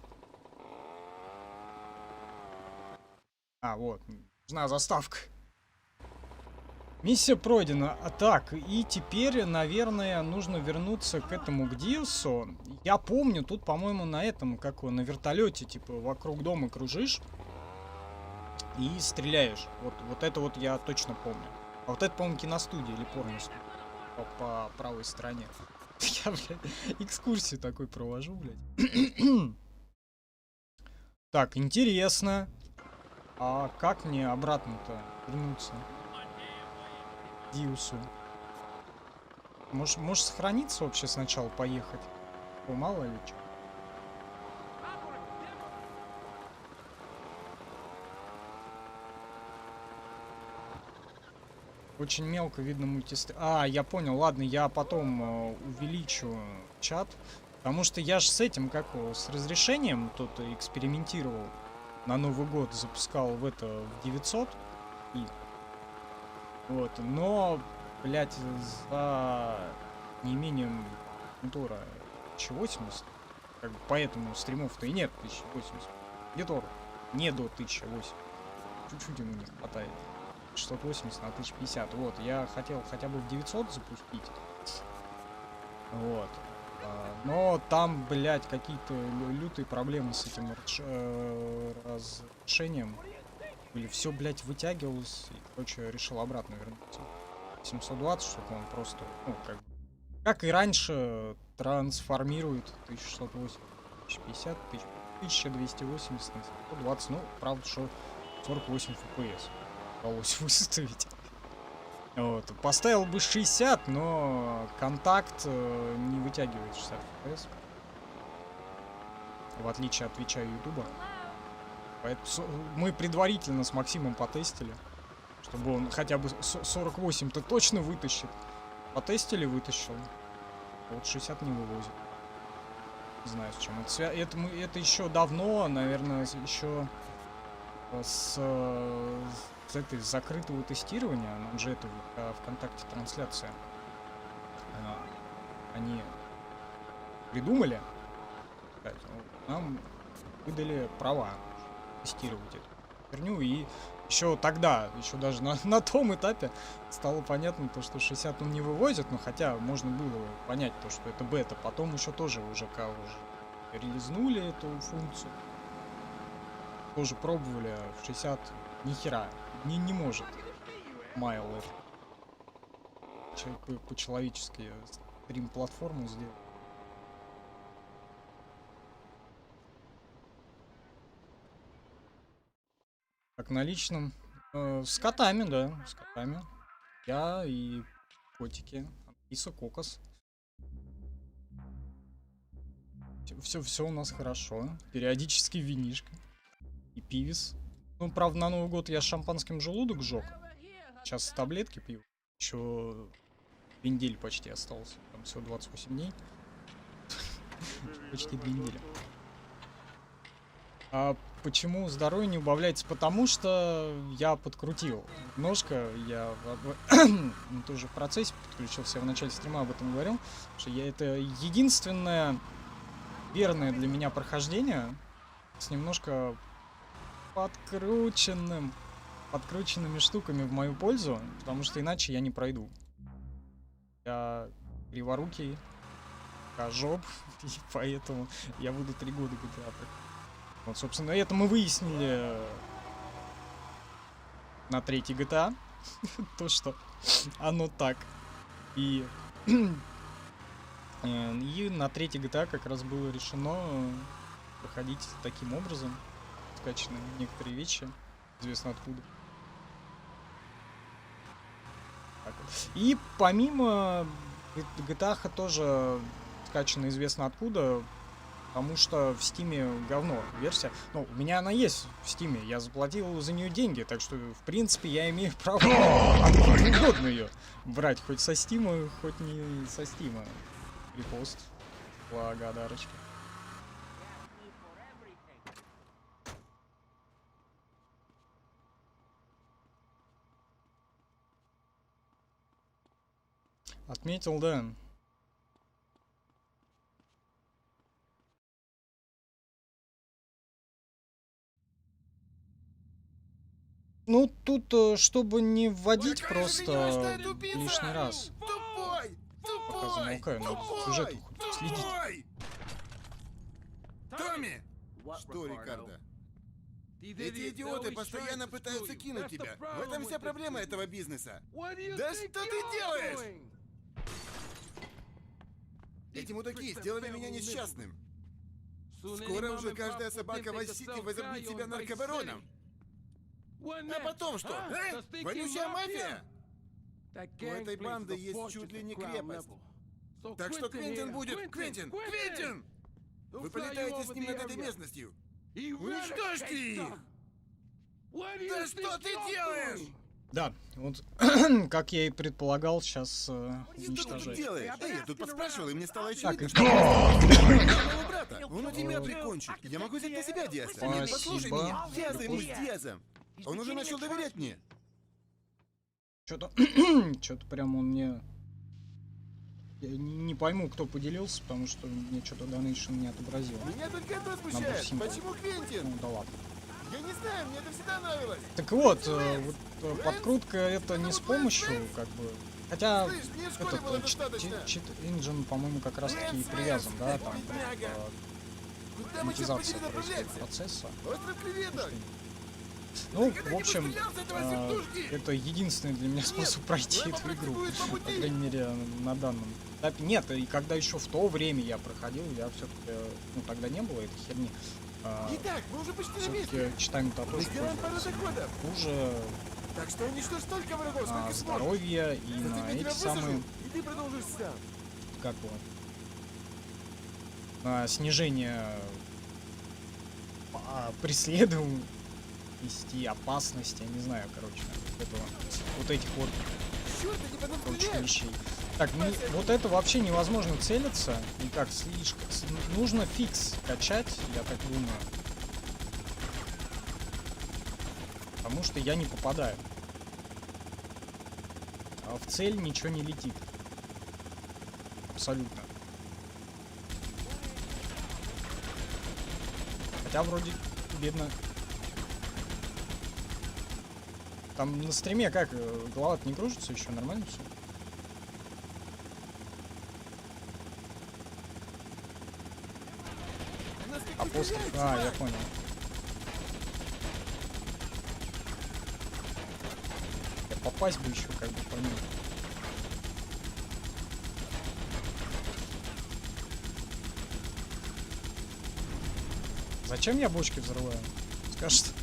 А, вот, нужна заставка. Миссия пройдена. А так, и теперь, наверное, нужно вернуться к этому, к Диусу. Я помню, тут, по-моему, на этом, как он, на вертолете, типа, вокруг дома кружишь и стреляешь. Вот это вот я точно помню. А вот это, по-моему, киностудия или порностудия по правой стороне. Я, блядь, экскурсию такой провожу, блядь. Так, интересно. А как мне обратно-то вернуться? Диусу. Может сохраниться вообще сначала поехать? О, мало ли что. Очень мелко видно мультистрим. А, я понял, ладно, я потом увеличу чат. Потому что я же с этим, как его, с разрешением тут экспериментировал. На Новый год запускал в 900. И вот, но, блять, за неимением монитора 1080, как бы поэтому стримов-то и нет 1080. Монитор не до 1080. Чуть-чуть ему не хватает. 680 на 1050. Вот, я хотел хотя бы в 900 запустить. Вот. Но там, блядь, какие-то лютые проблемы с этим разрешением. Или все, блядь, вытягивалось. И, короче, решил обратно вернуться. 720, чтобы он просто, ну, как и раньше, трансформирует 1680, 1050, 1280 на 720. Ну, правда, что 48 FPS удалось выставить. Вот. Поставил бы 60, но контакт не вытягивает 60 FPS. В отличие от Твича и Ютуба. Поэтому мы предварительно с Максимом потестили, чтобы он хотя бы 48-то точно вытащит. Потестили, вытащил. Вот 60 не вывозит. Не знаю, с чем это связано. Это еще давно, наверное, еще с этой закрытого тестирования. Нам же это ВКонтакте трансляция. Они придумали. Нам выдали права тестировать эту херню, и еще тогда, еще даже на том этапе стало понятно то, что 60 он не вывозит, но хотя можно было понять то, что это бета. Потом еще тоже уже релизнули эту функцию, тоже пробовали в 60, ни хера не может Майл по-человечески стрим-платформу сделать. Как на личном. С котами, да, с котами. Я и котики. Иса, Кокос. Все у нас хорошо. Периодически винишко. И пивис. Ну, правда, на Новый год я шампанским желудок сжег. Сейчас таблетки пью. Еще недель почти остался. Там всего 28 дней. Почти 2 недели. А почему здоровье не убавляется? Потому что я подкрутил немножко. Я тоже в процессе подключился. Я в начале стрима об этом говорил. Что это единственное верное для меня прохождение с немножко подкрученными штуками в мою пользу. Потому что иначе я не пройду. Я криворукий, кожоп, и поэтому я буду 3 года GTA проходить. Вот, собственно, это мы выяснили на 3-й GTA. То, что оно так. И на 3-й GTA как раз было решено проходить таким образом. Скачаны некоторые вещи. Известно откуда. Так вот. И помимо GTA тоже скачано известно откуда. Потому что в Стиме говно версия. Ну, у меня она есть в Стиме. Я заплатил за нее деньги. Так что, в принципе, я имею право откуда угодно ее брать. Хоть со Стима, хоть не со Стима. Репост. Благодарочки. Отметил, да. Ну, тут, чтобы не вводить Какая же ты просто неважная тупица! лишний раз. Тупой! Пока Тупой! замолкаю, надо за сюжетом хоть следить. Тупой! Томми! Что, Рикардо? Эти идиоты постоянно пытаются кинуть тебя. В этом вся проблема этого бизнеса. Да что ты делаешь? Эти мудаки сделали меня несчастным. Скоро уже каждая собака в Айс-Сити возомнит себя наркобароном. А потом что? Вонючая мафия? У этой банды есть чуть ли не крепость. Так что Квентин будет... Квентин! Квентин! Вы полетаете с ним над этой местностью. Уничтожьте их! Да что ты делаешь? Да, вот как я и предполагал, сейчас Что ты тут уничтожать. делаешь? Я тут поспрашивал, и мне стало Так, очевидно, и что моего брата. Он у тебя прикончит. Я могу взять на себя Диаса. Спасибо. Послушай меня. Я займусь Диасом. Он уже начал доверять мне. Что-то что-то прям он мне... Я не пойму, кто поделился, потому что мне что-то донейшн не отобразил. Меня только одно Набор смущает. символов. Почему Квентин? Ну да ладно. Я не знаю, мне это всегда нравилось. Так вот, подкрутка это не с помощью, как бы... Хотя Слышь, мне в школе этот было достаточно. чит engine, по-моему, как раз таки и привязан, да, там, Куда мы сейчас автоматизация будем происходит направляться? процесса. Остров креветок. Ну, Ты в общем, когда-нибудь стрелял с этого вертушки? это единственный для меня способ пройти давай эту игру. попрактикуем по По пути. крайней мере, на данном этапе. Нет, и когда еще в то время я проходил, я все-таки, ну, тогда не было этой херни. Итак, мы уже почти на месте. Все-таки читаем Мы татушку сделаем пару доходов. хуже Так что уничтожь столько врагов, на сколько сможешь. здоровье и Затем на я эти тебя самые, высажу, и ты продолжишь сам. как его, на снижение преследуемости, опасности, я не знаю, короче, этого, вот этих вот Черт, они по нам прочих стреляют. вещей. Так, вот это вообще невозможно целиться, никак, слишком. Нужно фикс качать, я так думаю. Потому что я не попадаю. А в цель ничего не летит. Абсолютно. Хотя вроде бедно. Там на стриме как, голова-то не кружится еще, нормально все? Нас А таки после... стреляют, А, я чувак. понял. Я попасть бы еще как бы по ним. Зачем я бочки взрываю? Скажет.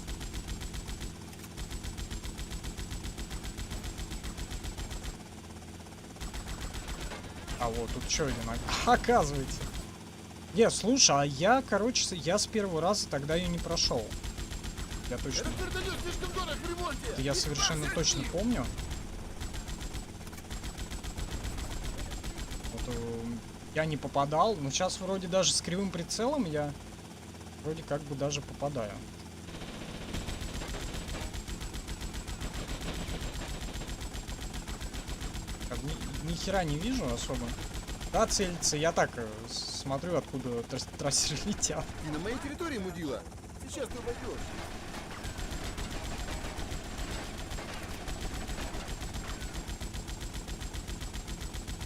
А вот тут что один, оказывается. Не, слушай, а я, короче, я с первого раза тогда ее не прошел. Я точно. Этот вертолет слишком дорог в ремонте. Это я совершенно точно помню. Вот, я не попадал, но сейчас вроде даже с кривым прицелом я вроде как бы даже попадаю. Как, ни хера не вижу особо. Да, целится, я так смотрю, откуда трассеры летят. Ты на моей территории, мудила. Сейчас ты упадешь.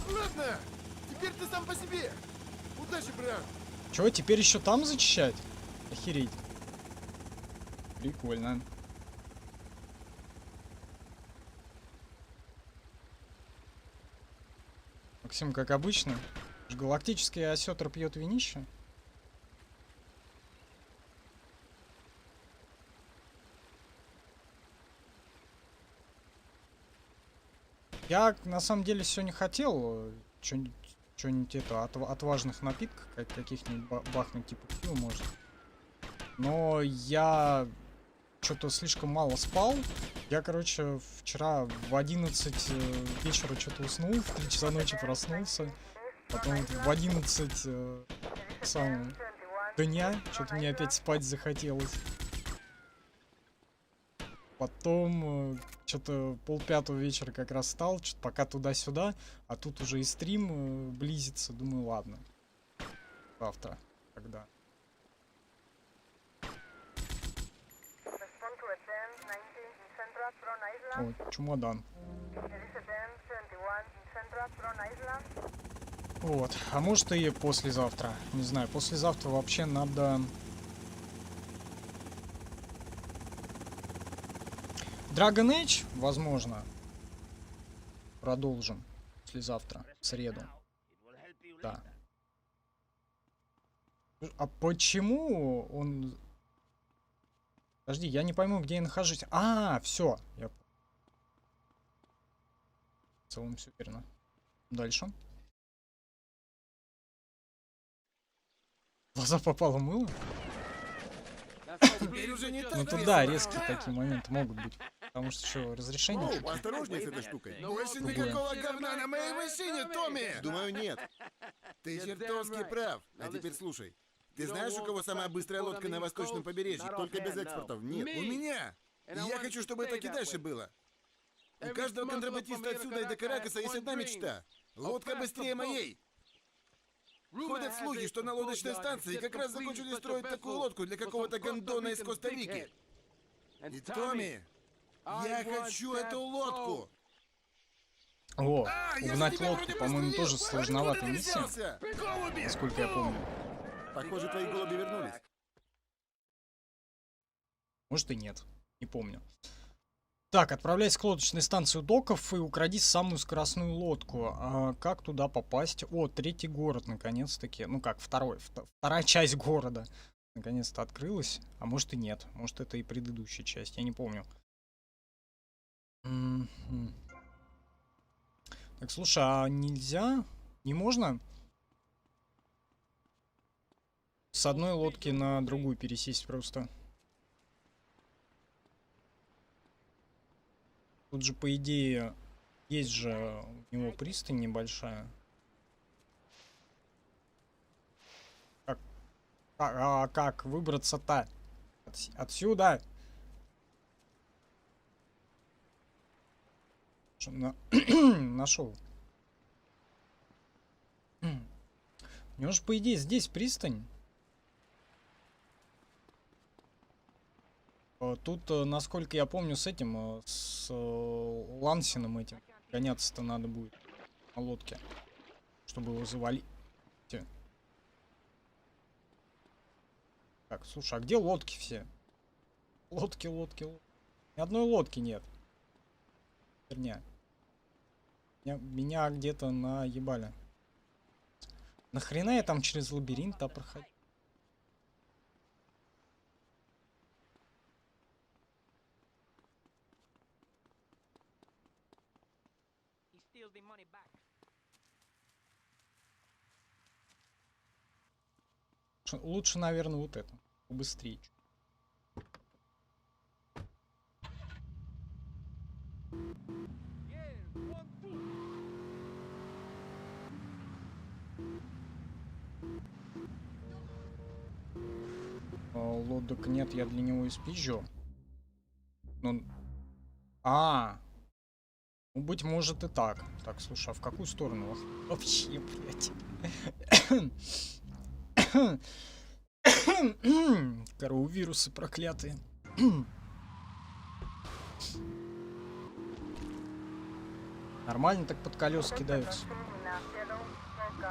Ладно, теперь ты сам по себе. Удачи, брат. Чего, теперь еще там зачищать? Охереть. Прикольно. Максим, как обычно, галактический осетр пьет винище. Я на самом деле сегодня хотел что-нибудь это от важных напитков, каких-нибудь бахнуть, типа пива, может. Но я что-то слишком мало спал. Я, короче, вчера в 11 вечера что-то уснул, в 3 часа ночи проснулся. Потом вот в 11 дня что-то мне опять спать захотелось. Потом что-то 4:30 вечера как раз встал, что-то пока туда-сюда, а тут уже и стрим близится. Думаю, ладно. Завтра. Тогда. О, чемодан. Вот. А может и послезавтра. Не знаю, послезавтра вообще надо... Dragon Age, возможно. Продолжим. Послезавтра, в среду. Да. А почему он... Подожди, я не пойму, где я нахожусь. А, все. Я... В целом все верно. Дальше. В глаза попало мыло? Теперь уже не Ну так то да, весело. резкие такие моменты могут быть. Потому что что, разрешение? Оу, чуть-чуть? осторожней с этой штукой. Больше Другое. никакого говна на моей машине, Томми! Думаю, нет. Ты чертовски прав. А теперь слушай. Ты знаешь, у кого самая быстрая лодка на восточном побережье? Только без экспортов нет. У меня! И я хочу, чтобы так и дальше было. У каждого контрабандиста отсюда и до Каракаса есть одна мечта. Лодка быстрее моей. Ходят слухи, что на лодочной станции как раз закончили строить такую лодку для какого-то гондона из Коста-Рики. И, Томми, я хочу эту лодку. О, Я за угнать тебя лодку, вроде по-моему, пострелил. тоже сложноватая Откуда ты миссия, взялся? Голуби! насколько я помню. Похоже, твои голуби вернулись. Может и нет, не помню. Так, отправляйся к лодочной станции у доков и укради самую скоростную лодку. А как туда попасть? О, 3-й город, наконец-таки. Ну как, вторая часть города. Наконец-то открылась. А может и нет. Может это и предыдущая часть, я не помню. Мгм. Так, слушай, а нельзя? Не можно? С одной лодки на другую пересесть просто. Тут же, по идее, есть же у него пристань небольшая. Как выбраться-то? Отсюда! Нашел. У него же, по идее, здесь пристань. Тут, насколько я помню, с этим, с Лансином этим гоняться-то надо будет на лодке, чтобы его завалить. Так, слушай, а где лодки все? Лодки. Ни одной лодки нет. Херня. Меня где-то наебали. Нахрена я там через лабиринт проходил? Лучше, наверное, вот это. Побыстрее. Лодок нет, я для него испизжу. Ну... Ну, быть может и так. Так, слушай, а в какую сторону? Вообще, блядь. Коровирусы проклятые. Нормально так под колеса кидаются.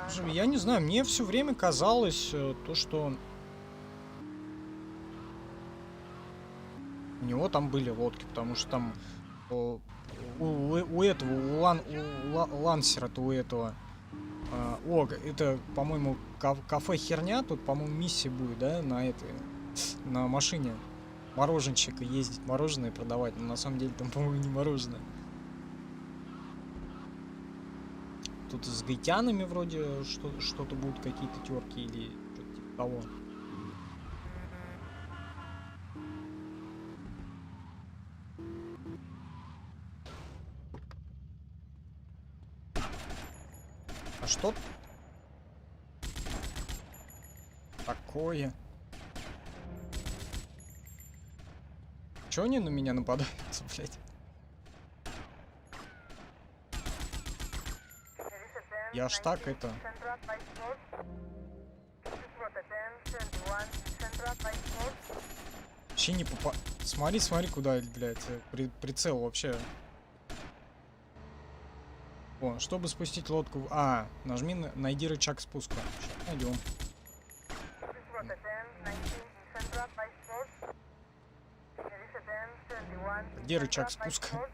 Слушай, я не знаю, мне все время казалось то, что у него там были лодки, потому что там у этого, у Лансера-то у этого. Это, по-моему, кафе херня. Тут, по-моему, миссия будет, да, на машине мороженщика ездить, мороженое продавать. Но на самом деле там, по-моему, не мороженое. Тут с гаитянами вроде что-то будут, какие-то терки или что-то типа того. А что такое? Чё они на меня нападаются, блядь? Я ж так это... Вообще не попа... Смотри, смотри, куда, блядь, прицел вообще. О, чтобы спустить лодку... А, нажми, найди рычаг спуска. Сейчас найдем. Где рычаг спуска?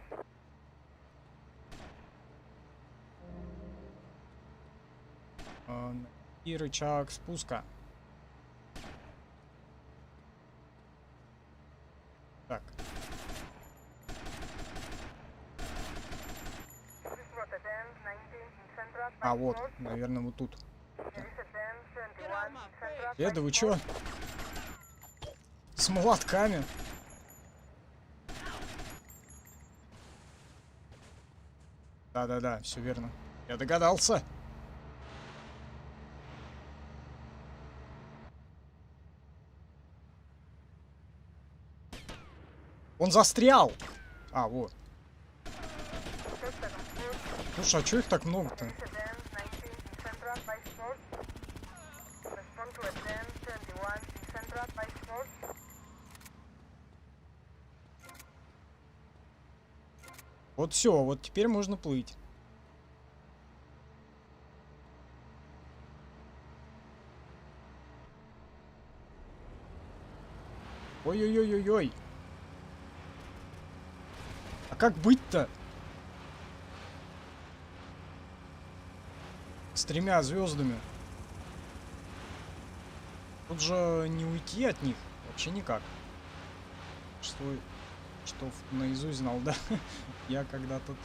И рычаг спуска. Так. А, вот, наверное, вот тут. Да вы чё? С молотками? Да-да-да, все верно. Я догадался. Он застрял! А, вот. Слушай, а чё их так много-то? Вот все, вот теперь можно плыть. Ой-ой-ой-ой-ой. А как быть-то? С 3 звездами. Тут же не уйти от них. Вообще никак. Что наизусть знал, да? Я когда-то тут...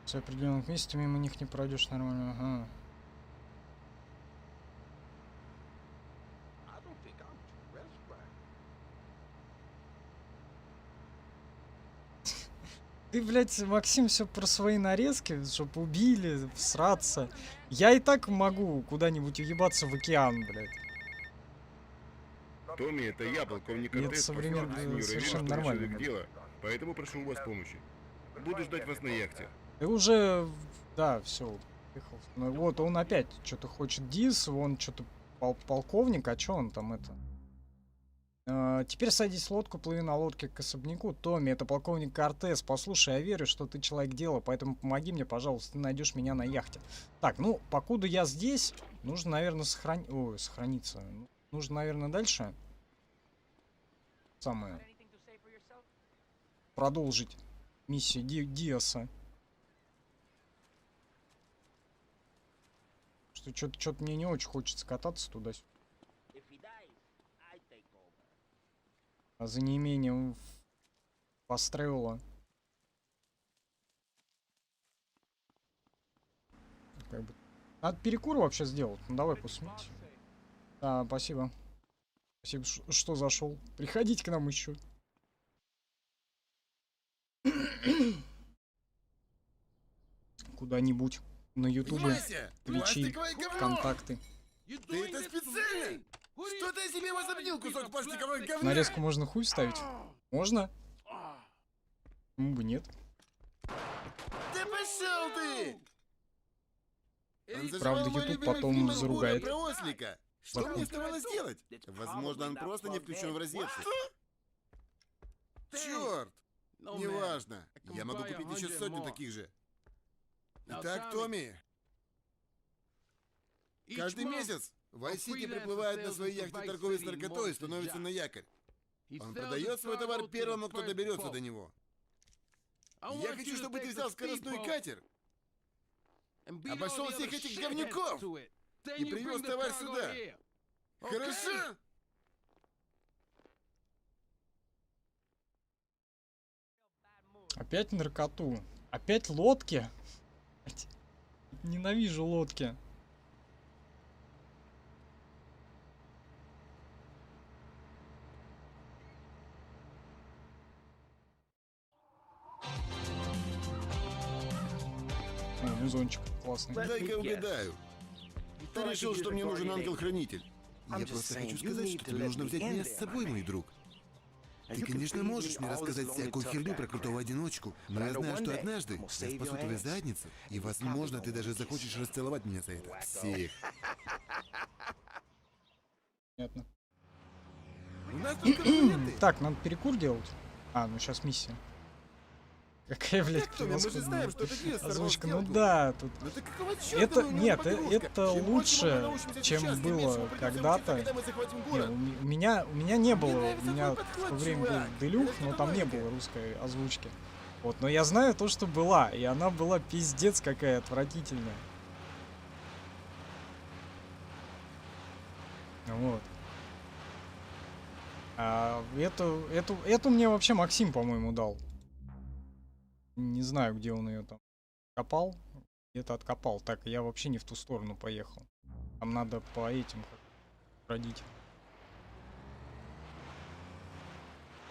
С определенных мест мимо них не пройдешь нормально. Ага. Ты, блядь, Максим, все про свои нарезки, чтоб убили, всраться. Я и так могу куда-нибудь уебаться в океан, блядь. Томми, это я, полковник И это Кортес, современно посланник сеньора совершенно Ривера, что нормально. решили дело, поэтому прошу у вас помощи. Буду ждать вас на яхте. Ты уже... Да, все. Ну вот, он опять что-то хочет дис, он что-то полковник, а что он там это... Теперь садись в лодку, плыви на лодке к особняку. Томми, это полковник Кортес. Послушай, я верю, что ты человек дела, поэтому помоги мне, пожалуйста, ты найдешь меня на яхте. Так, ну, покуда я здесь, нужно, наверное, сохраниться. Нужно, наверное, дальше продолжить миссию Диаса. Что-то мне не очень хочется кататься туда-сюда. А за неимением пострела. Как бы... Надо перекур вообще сделать. Ну давай посмотрим. Да, спасибо. Спасибо, что зашел. Приходите к нам еще. Куда-нибудь. На ютубе. Твичи. Контакты. Ты это специально? Что ты себе возомнил, кусок пластикового говна? Нарезку можно хуй вставить? Можно? Почему бы нет? Да пошел ты! Он Правда, зажимал мой YouTube любимый потом фильм заругает. про ослика. Что мне оставалось делать? Возможно, он просто не включен в розетку. Черт! Неважно. Я могу купить еще сотню таких же. Итак, Томми. Каждый месяц Вайс-Сити приплывает на своей яхте торговец наркотой и становится на якорь. Он продает свой товар первому, кто доберется до него. Я хочу, чтобы ты взял скоростной катер, обошел всех этих говнюков и привез товар сюда. Хорошо? Опять наркоту. Опять лодки. Ненавижу лодки. О, музончик классный. Дай-ка угадаю. Ты решил, что мне нужен ангел-хранитель. Я просто хочу сказать, что тебе нужно взять меня с собой, мой друг. Ты, конечно, можешь мне рассказать всякую херню про крутого одиночку, но я знаю, что однажды я спасу твою задницу, и, возможно, ты даже захочешь расцеловать меня за это. Псих. Понятно. У нас тут конкуренты. Так, надо перекур делать. А, ну сейчас миссия. Какая, блядь, Так, Томми, мы же знаем, что ты не сорвал озвучка. Ну сделку. да, тут... Ну ты какого чёрта Это, вы у него нет, подружка? это Чем больше лучше, мы научимся чем сейчас, тем было меньше мы придёмся когда-то. учиться, когда мы захватим Не, город. у меня не было, нравится у меня твой подход, в то время был чувак. Делюх, Это но там не новенькое. было русской озвучки. Вот, но я знаю то, что была, и она была пиздец какая отвратительная. Вот. А эту мне вообще Максим, по-моему, дал. Не знаю, где он ее там копал. Где-то откопал. Так, я вообще не в ту сторону поехал. Там надо по этим бродить.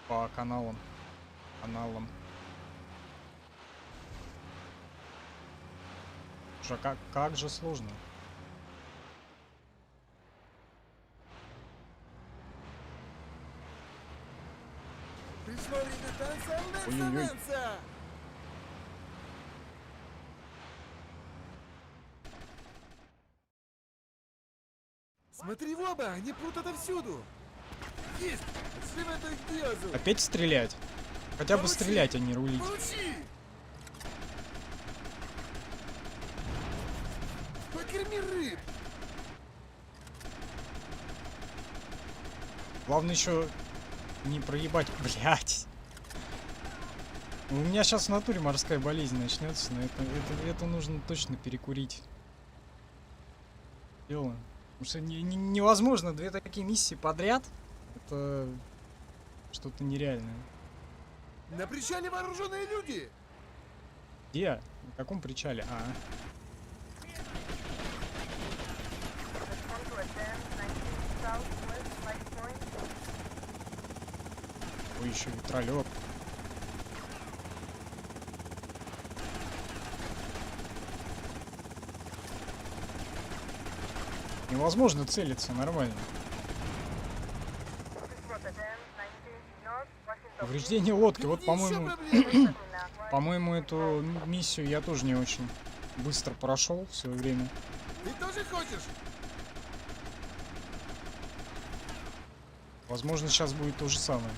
По каналам. Уже как же сложно. Пришло время танца Ой-ой-ой. Лэнса. Смотри в оба, они прут отовсюду. Есть! Живо эту грязу! Опять стрелять? Хотя бы Получи! стрелять, а не рулить. Получи! Покорми рыб! Главное еще не проебать, блять. У меня сейчас в натуре морская болезнь начнется, но это нужно точно перекурить. Дело. Потому что невозможно две такие миссии подряд. Это что-то нереальное. На причале вооруженные люди! Где? На каком причале? А. Ой, еще ветролет. Невозможно целиться нормально. Повреждение лодки. Вот, Впереди еще по-моему, проблемы. по-моему, эту миссию я тоже не очень быстро прошел в свое время. Ты тоже хочешь? Возможно, сейчас будет то же самое.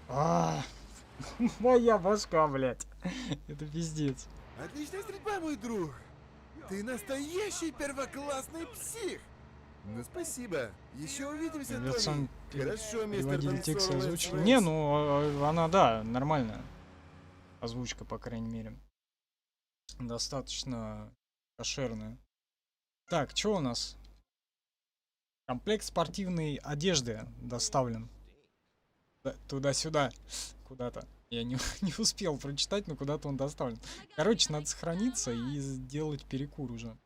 А, моя башка, блядь. Это пиздец. Отличная стрельба, мой друг. Ты настоящий первоклассный псих. Ну спасибо. Еще увидимся, Ребят, Томми. сам Хорошо, мистер переводили текст и Танцовый озвучили. Лэнс. Не, ну она, да, нормальная. Озвучка, по крайней мере. Достаточно кошерная. Так, что у нас? Комплект спортивной одежды доставлен. Туда-сюда. Куда-то. Я не успел прочитать, но куда-то он доставлен. Короче, надо сохраниться и сделать перекур уже.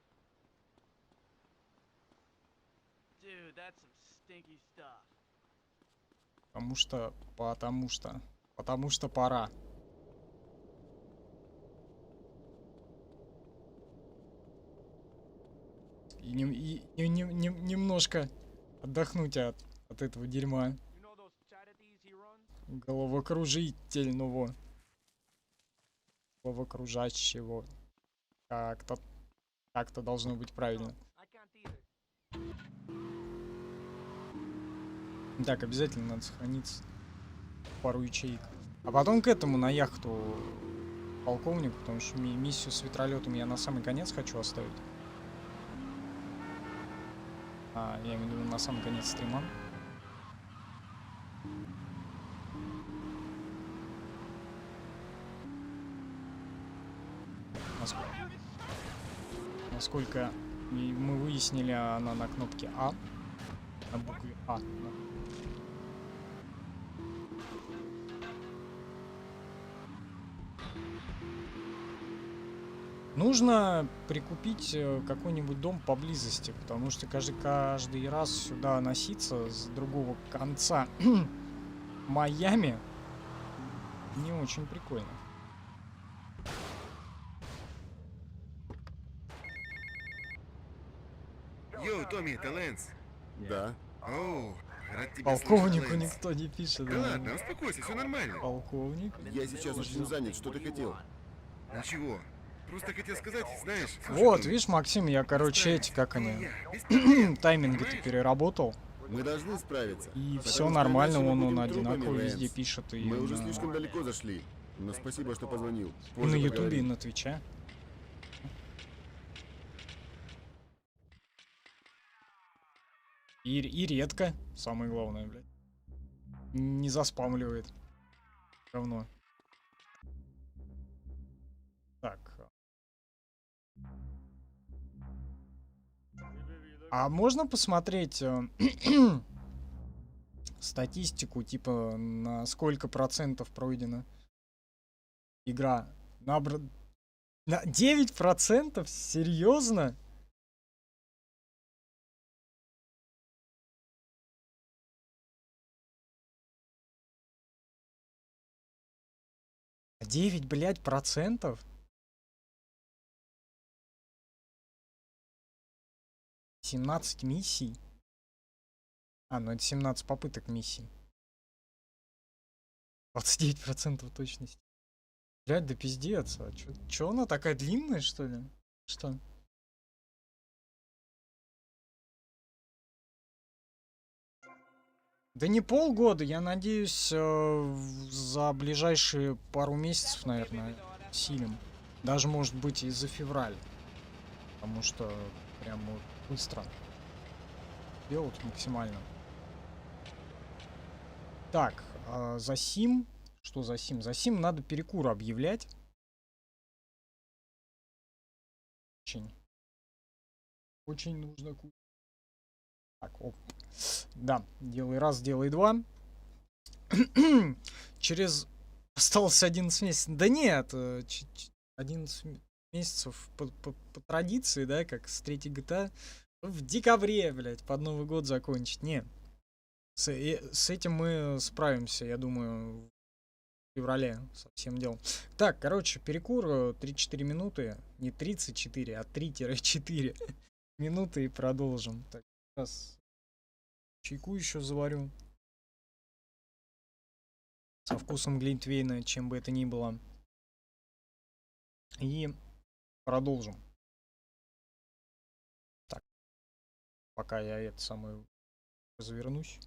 Потому что пора. И немножко отдохнуть от этого дерьма. Головокружительного. Головокружащего. Как-то должно быть правильно. Так, обязательно надо сохраниться. Пару ячеек. А потом к этому на яхту полковнику, потому что миссию с ветролетом я на самый конец хочу оставить. Я имею в виду на самый конец стрима. Насколько мы выяснили, она на кнопке А. На букве А. Нужно прикупить какой-нибудь дом поблизости, потому что каждый раз сюда носиться с другого конца Майами не очень прикольно. Йоу, Томми, это Лэнс. Да. Оу, рад тебя Полковнику слышать, Лэнс. никто не пишет. Да ладно, успокойся, все нормально. Полковник. Я сейчас очень занят, что ты хотел? Ничего. Просто хотел сказать, знаешь... слушай, Вот, Томми, видишь, Максим, я, короче, эти, как ты и они, я, без проблем, тайминги-то понимаешь? переработал. Мы должны справиться. И Потому все что нормально, иначе мы он будем одинаково трупами, везде Лэнс. пишет. И Мы уже на, слишком далеко зашли. Но спасибо, что позвонил. и на Позже Ютубе, и поговорим. на Твиче. И редко, самое главное, блядь. Не заспамливает. Говно. Так. А можно посмотреть статистику, типа, на сколько процентов пройдена игра? На 9%? Серьезно? Девять, блядь, процентов? 17 миссий? А, ну это 17 попыток миссий. 29% точности. Блядь, да пиздец. А чё она такая длинная, что ли? Что? Да не полгода, я надеюсь, за ближайшие пару месяцев, наверное, силим. Даже, может быть, и за февраль. Потому что прям вот быстро делать максимально. Так, за сим. Что за сим? За сим надо перекур объявлять. Очень. Очень нужно. Так, оп. Да, делай раз, делай два. Через... Осталось 11 месяцев. Да нет, 11 месяцев по традиции, да, как с 3-й GTA. В декабре, блядь, под Новый год закончить. Не. С этим мы справимся, я думаю, в феврале со всем делом. Так, короче, перекур 3-4 минуты. Не 34, а 3-4 минуты и продолжим. Так, сейчас чайку еще заварю. Со вкусом глинтвейна, чем бы это ни было. И продолжим. Так, пока я это самое развернусь.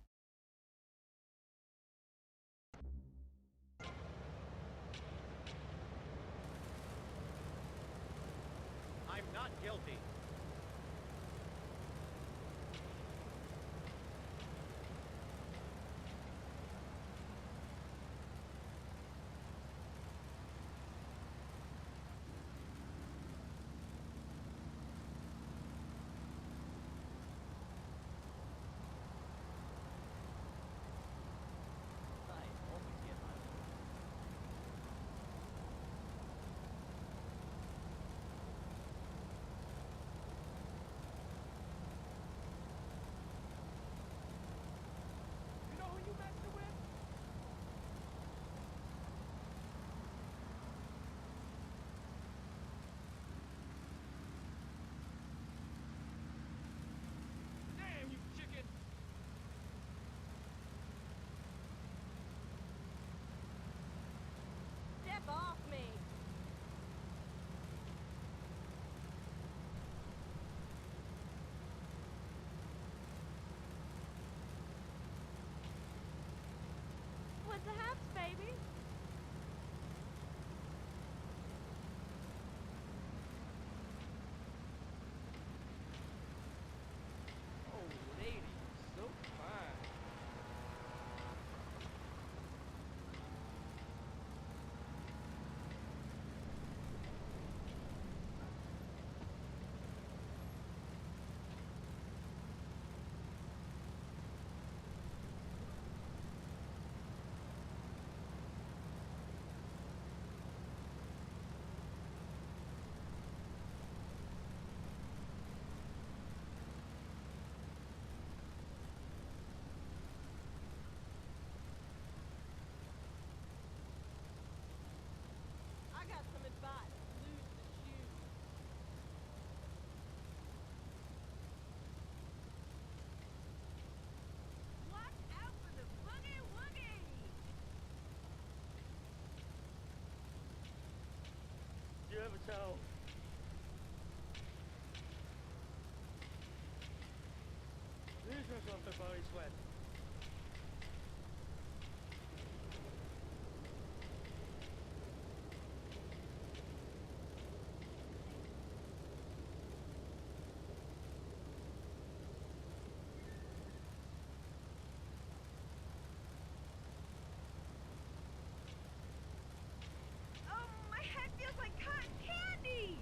Oh, my head feels like cotton candy!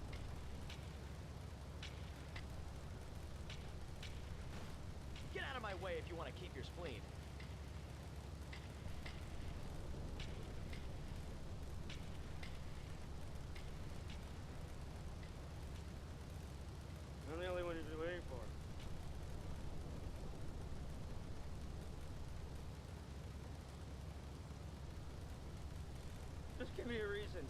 Get out of my way if you want to keep your spleen. I'm the only one you've been waiting for. Just give me a reason.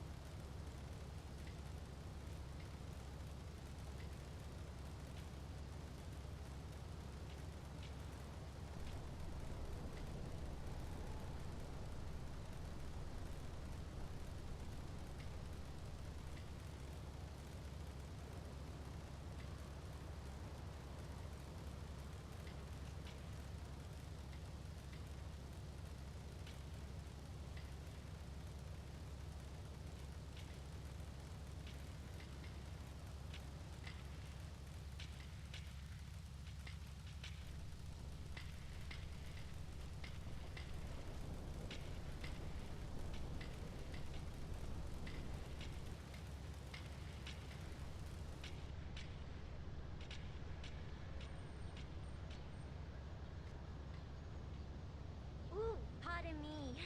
Ooh, pardon me.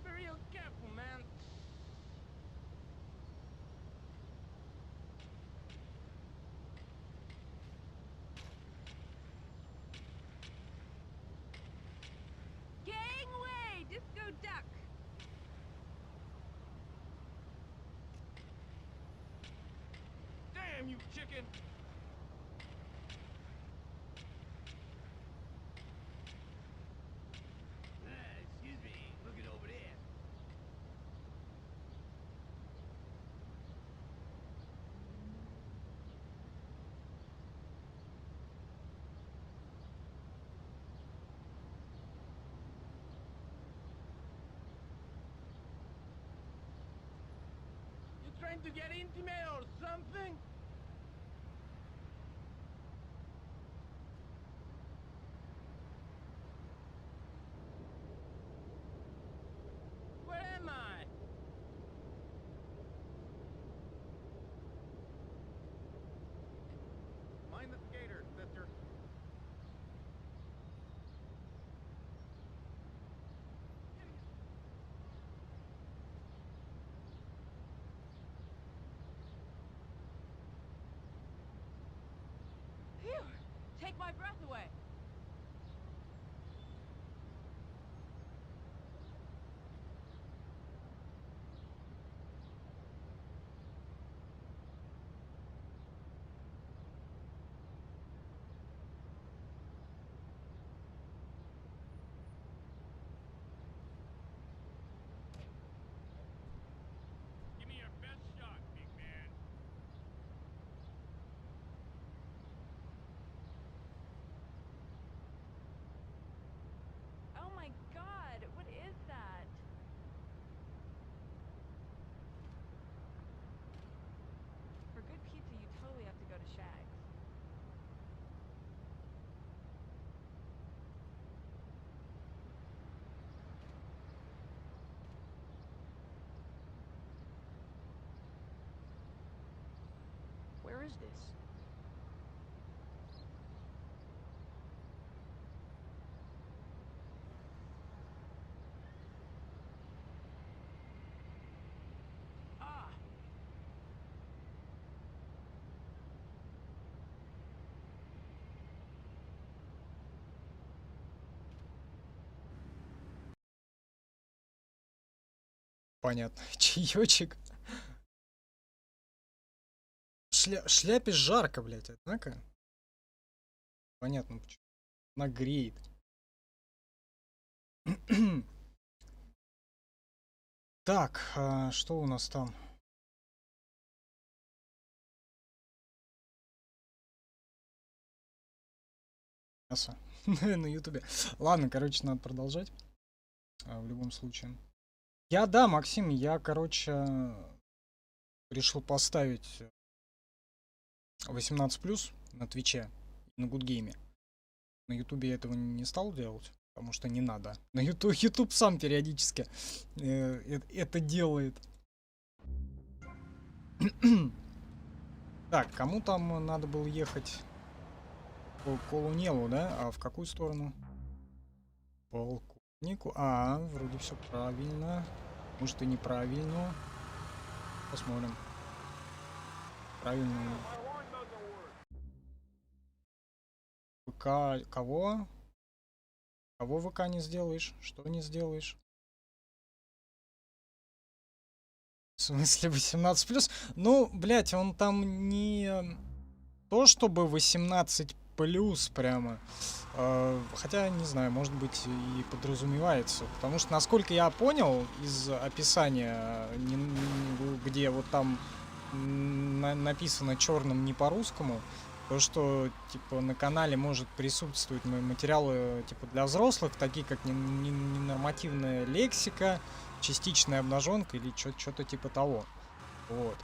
Be real careful, man. Gangway! Disco duck! Damn you, chicken! Excuse me, looking over there. You trying to get into me or something? Where am I? Mind the skater, sister. Phew! Take my breath away. Give me your best shot, big man. Oh my god, what is that? For good pizza, you totally have to go to Shag's. Where is this? Ah! Понятно. Чаечек. шляпе жарко, блядь, однако. Понятно, почему. Она греет. Так, что у нас там? Мясо. На ютубе. Ладно, короче, надо продолжать. В любом случае. Да, Максим, я, короче, решил поставить 18+ на Твиче, на Гудгейме. На Ютубе я этого не стал делать, потому что не надо. На YouTube сам периодически это делает. Так, кому там надо было ехать? По Колунелу, да? А в какую сторону? Полковнику. Вроде все правильно. Может и неправильно. Посмотрим. Правильно. ВК... Кого? Кого ВК не сделаешь? Что не сделаешь? В смысле 18+? Ну, блять, он там не то чтобы 18+ прямо. Хотя, не знаю, может быть и подразумевается. Потому что, насколько я понял из описания, где вот там написано черным не по-русскому, то, что, типа, на канале может присутствовать материалы, типа, для взрослых, такие как ненормативная лексика, частичная обнаженка или что-то типа того. Вот.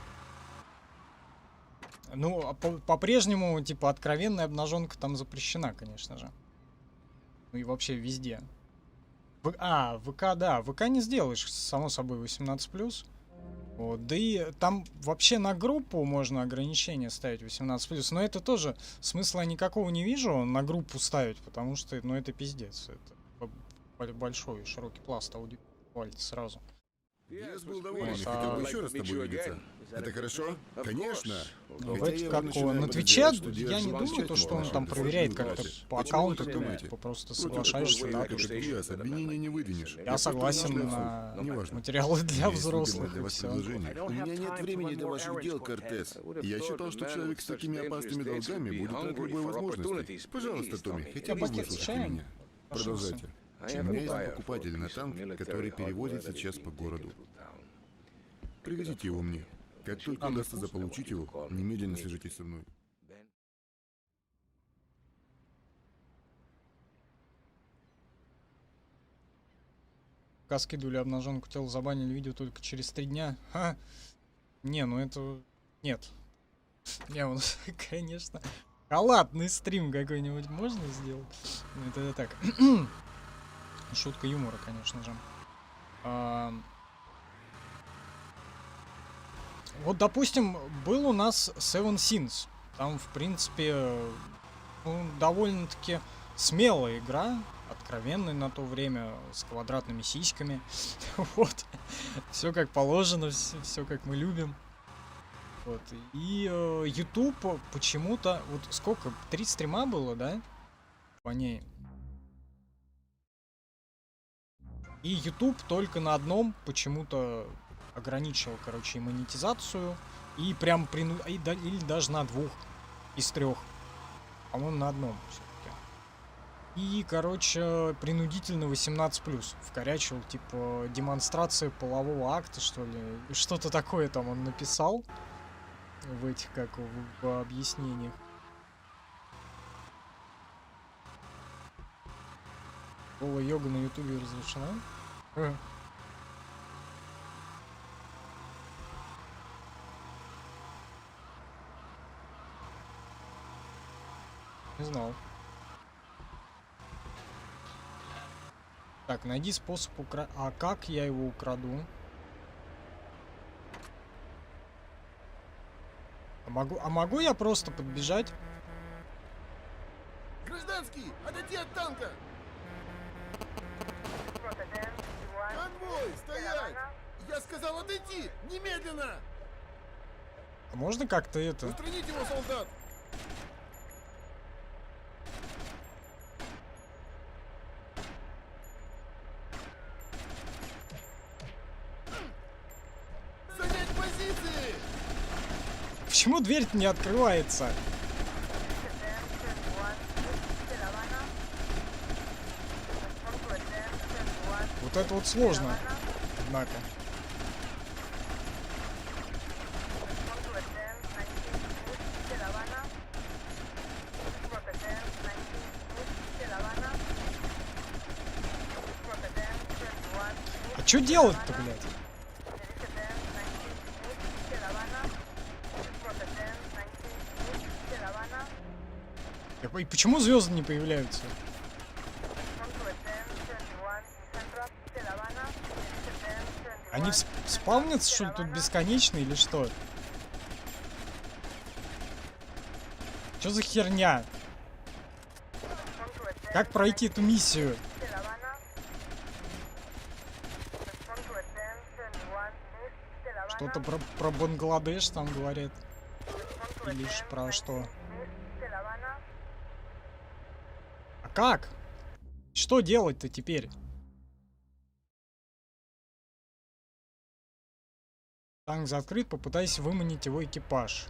Ну, по-прежнему, типа, откровенная обнаженка там запрещена, конечно же. Ну и вообще везде. ВК, да. ВК не сделаешь, само собой, 18+. Вот. Да и там вообще на группу можно ограничение ставить 18+. Но это тоже смысла никакого не вижу на группу ставить, потому что, ну, это пиздец. Это большой, широкий пласт аудитории валит сразу. Ես был доволен, хотел бы еще раз с тобой увидеться. Это хорошо? Конечно. Ну, Хотя я как уже начинаю на Твиче подозревать, что я держит не думаю, молчать то, что он можно. там проверяет Почему как-то вы по думаете? аккаунту, Почему ты вы думаете? просто Против соглашаешься, такого да, человека, как я, с обвинения не выдвинешь. я согласен просто на Неважно. материалы для Есть взрослых для и вас все. предложение. У меня нет времени для ваших дел, Кортес. Я считал, что человек с такими опасными долгами будет рад любой возможности. Пожалуйста, Томми, хотя бы пакет с выслушайте чаем? меня. Продолжайте. У меня есть покупатель на танк, который перевозит сейчас по городу. Привезите его мне. Как только удастся заполучить его, немедленно свяжитесь со мной. Пока скидывали обнаженку тела, забанили видео только через 3 дня. Ха! Не, ну это... Нет. Не, он, конечно... Халатный стрим какой-нибудь можно сделать? Ну, это так. Шутка юмора, конечно же. Вот, допустим, был у нас Seven Sins. Там, в принципе, ну, довольно-таки смелая игра, откровенная на то время, с квадратными сиськами. Вот. Все как положено, все как мы любим. Вот. И YouTube почему-то... Вот сколько? 3 стрима было, да? По ней. И YouTube только на одном почему-то ограничил, короче, и монетизацию. И прям или даже на 2 из 3. По-моему, на одном все-таки. И, короче, принудительно 18+. Вкорячил, типа, демонстрация полового акта, что ли. Что-то такое там он написал. В этих, как в объяснениях. Голая йога на ютубе разрешена? Не знал. Так, найди способ А как я его украду? Могу я просто подбежать? Гражданский, отойди от танка! Конвой, стоять! Я сказал отойти! Немедленно! А можно как-то это... Устранить его, солдат! Занять позиции! почему дверь-то не открывается? Вот это вот сложно. Однако. А что делать-то, блядь? И почему звезды не появляются? Они спавнятся, что ли, тут бесконечно или что? Что за херня? Как пройти эту миссию? Что-то про Бангладеш там говорят. Или про что? А как? Что делать-то теперь? Танк закрыт, попытайся выманить его экипаж.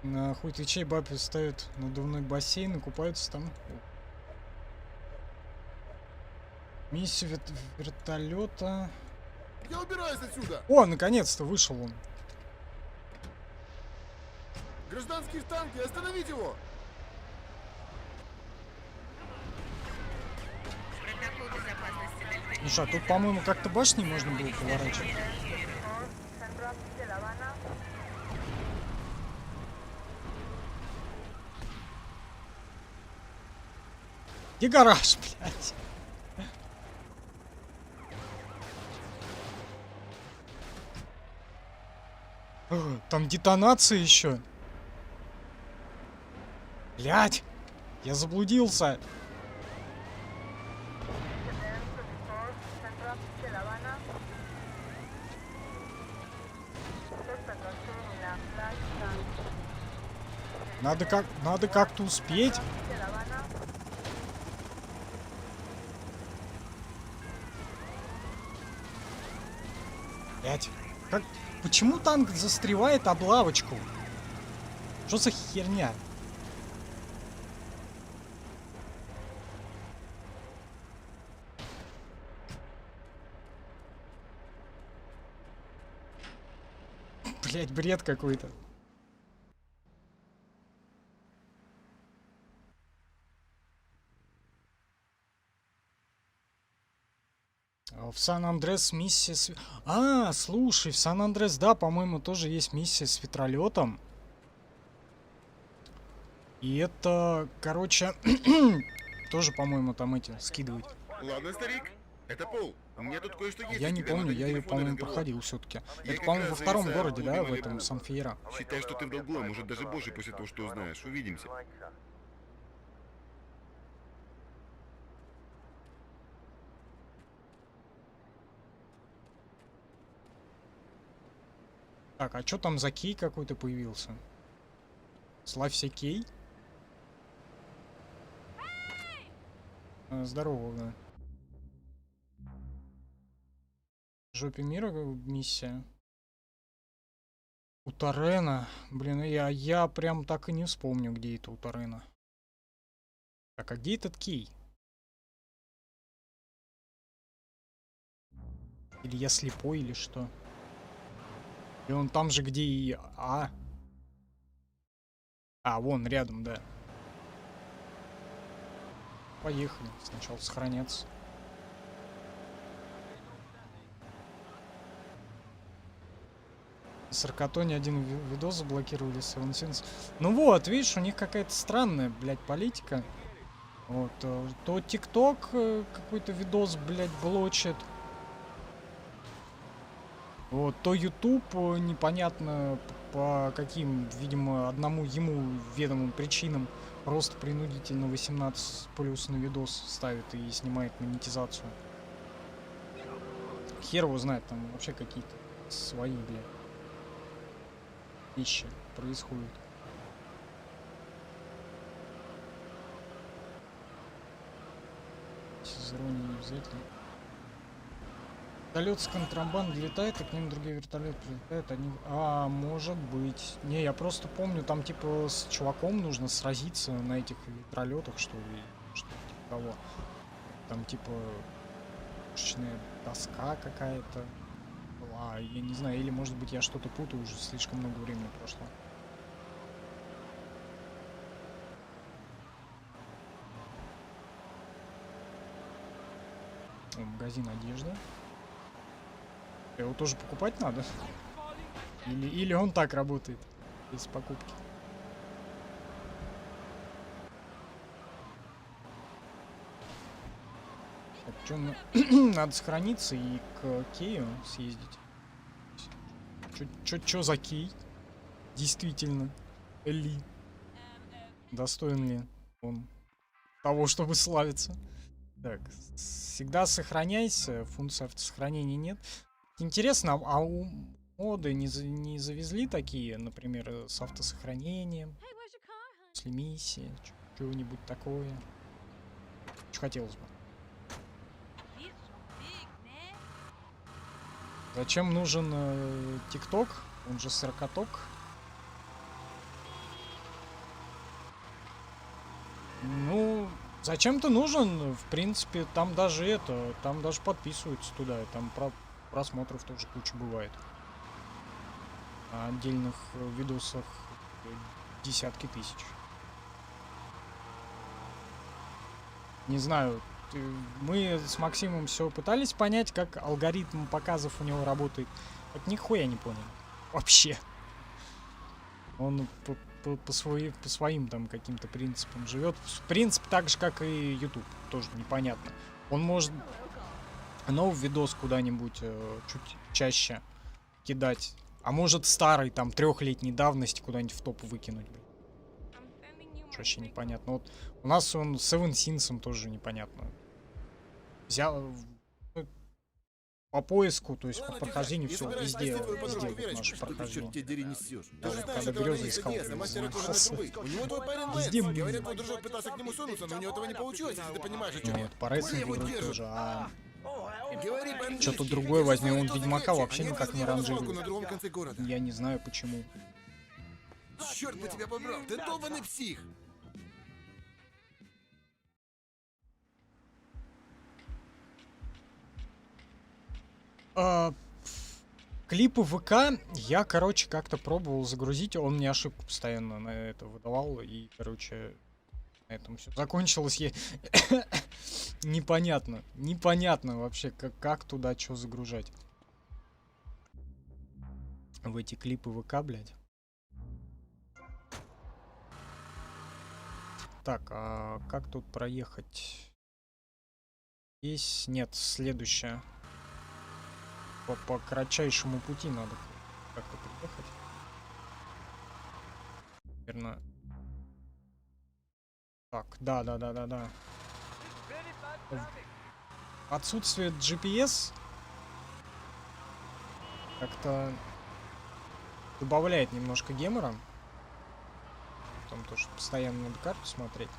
Нахуй ты чей бабе ставят надувной бассейн и купаются там? Миссию вертолета. Я убираюсь отсюда! О, наконец-то вышел он. Гражданский в танке, остановить его! Ну что, тут, по-моему, как-то башни можно было поворачивать. Где гараж, блядь? Там детонация еще. Блядь, я заблудился. Надо как-то успеть. Блядь, как... Почему танк застревает об лавочку? Что за херня? Блять, бред какой-то. В Сан-Андрес миссия с... А, слушай, в Сан-Андрес, да, по-моему, тоже есть миссия с ветролетом. И это, короче, тоже, по-моему, там эти скидывать. Ладно, старик, это Пол. У меня тут кое-что есть. Я не помню, я ее, по-моему, проходил все-таки. Это, по-моему, во втором городе, да, в этом Сан-Фьера. Считай, что ты в долгу, может даже больше после того, что узнаешь. Увидимся. Так, а что там за кей какой-то появился? Славься кей? Здорово, да. В жопе мира миссия. У Торрена. Блин, я прям так и не вспомню, где это у Торрена. Так, а где этот кей? Или я слепой, или что? И он там же, где и... А, вон, рядом, да. Поехали. Сначала сохраняться. Саркатоне один видос заблокировали, Seven Sins. Ну вот, видишь, у них какая-то странная, блядь, политика. Вот, то ТикТок какой-то видос, блядь, блочит. Вот, то YouTube непонятно по каким, видимо, одному ему ведомым причинам просто принудительно 18+ на видос ставит и снимает монетизацию. Хер его знает, там вообще какие-то свои, бля, вещи происходят. С иронией не обязательно. Вертолет с контрабандой летает, и к ним другие вертолеты прилетают, они... А, может быть. Не, я просто помню, там типа с чуваком нужно сразиться на этих вертолетах, что ли, что типа того. Там типа пушечная доска какая-то была, я не знаю, или может быть я что-то путаю, уже слишком много времени прошло. О, магазин одежды. Его тоже покупать надо? Или он так работает, без покупки? Так, чё, надо сохраниться и к Кею съездить. Чё за Кей? Действительно. Ли. Достоин ли он того, чтобы славиться? Так, всегда сохраняйся. Функции автосохранения нет. Интересно, а у моды не завезли такие, например, с автосохранением, после миссии, чего-нибудь такое? Что хотелось бы. Зачем нужен ТикТок? Он же сорокоток. Ну, зачем-то нужен, в принципе, там даже там даже подписываются туда, там просмотров тоже куча бывает. На отдельных видосах десятки тысяч. Не знаю, мы с Максимом все пытались понять, как алгоритм показов у него работает. Вот нихуя не понял. Вообще. Он по своим там каким-то принципам живет. В принципе, так же, как и YouTube. Тоже непонятно. Он может новый видос куда-нибудь чуть чаще кидать. А может старый, там, 3-летней давности куда-нибудь в топ выкинуть. Вообще непонятно. Вот у нас он с Seven Sins тоже непонятно. Взял по поиску, то есть по прохождению, все везде вот наше прохождение. Даже когда грезы искал, У него твой парень везде Лэнс. Говорят, твой дружок пытался к нему сунуться, но у него этого не получилось, если ты понимаешь, о чем я. вот, по рейтингу тоже, а Говори по-английски. что-то другое возьмем, он Что за Ведьмака фигня? вообще Они никак не разделали свалку ранжирует. на другом конце города. Я не знаю почему. Черт бы тебя побрал, ты долбаный псих! Клипы ВК я, короче, как-то пробовал загрузить, он мне ошибку постоянно на это выдавал, и, короче, на этом все закончилось. Непонятно вообще, как туда что загружать. В эти клипы ВК, блядь. Так, а как тут проехать? Здесь нет, следующее. По кратчайшему пути надо как-то приехать. Наверное. Так, да. Отсутствие GPS как-то добавляет немножко гемора. Там тоже постоянно надо карту смотреть.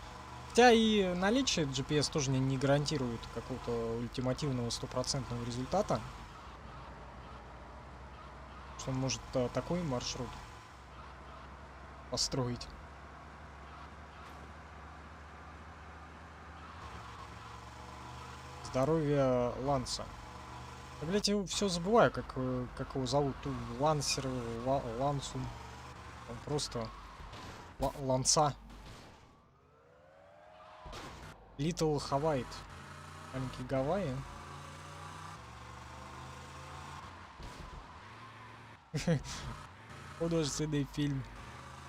Хотя и наличие GPS тоже не гарантирует какого-то ультимативного стопроцентного результата. Что он может такой маршрут построить. Здоровье Ланса. Я, блядь, я все забываю, как его зовут. Лансер, Лансу. Он просто Ланса. Little Hawaii. Маленький Гавайи. Художественный фильм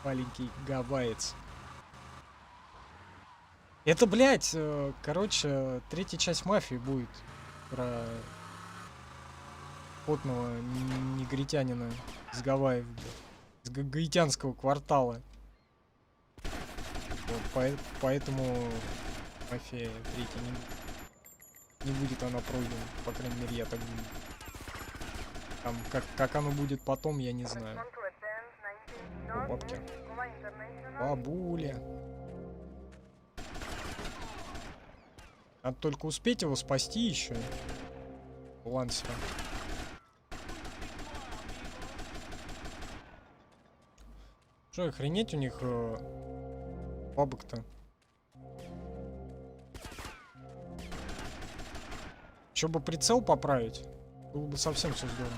«Маленький гавайец». Это, блядь, короче, третья часть «Мафии» будет про потного негритянина из Гавайев, из гаитянского квартала. Вот, поэтому «Мафия» третья не будет она пройдена, по крайней мере, я так думаю. Там, как оно будет потом, я не знаю. О, бабки. Бабуля. Надо только успеть его спасти еще. Лансера. Что, охренеть у них бабок-то? Еще бы прицел поправить, было бы совсем все здорово.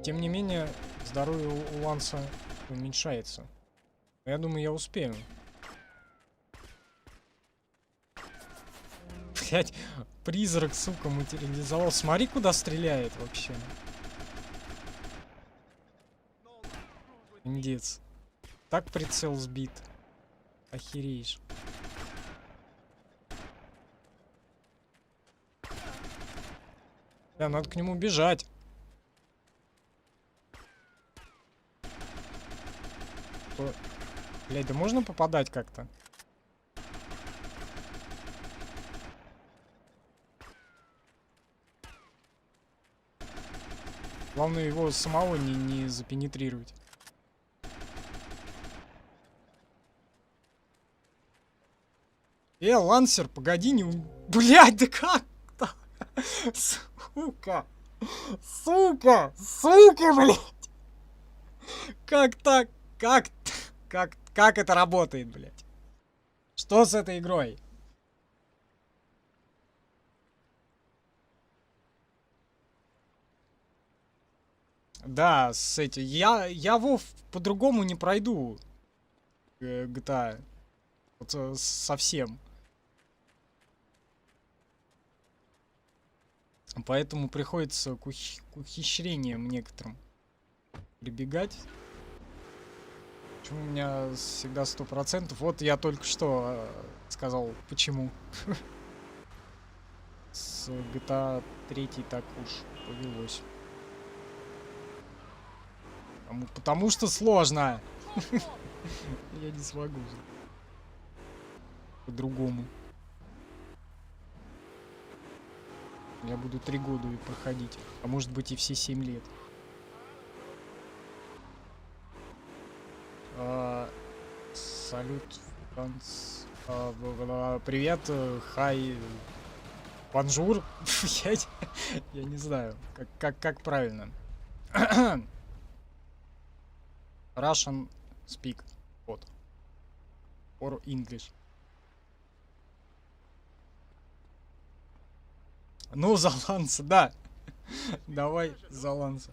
Тем не менее, здоровье у Ланса уменьшается. Я думаю, я успею. Блять, призрак, сука, материализовал. Смотри, куда стреляет вообще. Индец. Так прицел сбит. Охереешь. Да, надо к нему бежать. Блядь, да можно попадать как-то? Главное его самого не запенетрировать. Лансер, погоди, не... Блядь, да как так? Сука! Сука! Сука, блядь! Как так? Как это работает, блядь? Что с этой игрой? Да, с этим. Я Вов по-другому не пройду. GTA. Вот совсем. Поэтому приходится к ухищрениям некоторым прибегать. Почему у меня всегда 100%? Вот я только что сказал, почему. С GTA 3 так уж повелось. Потому что сложно. Я не смогу. По-другому. Я буду 3 года и проходить. А может быть и все 7 лет. Салют, Франц. Привет, хай. Бонжур. Я не знаю, как правильно. Russian speak. Вот. Or English. Ну, за Ланса, да. Давай за Ланса.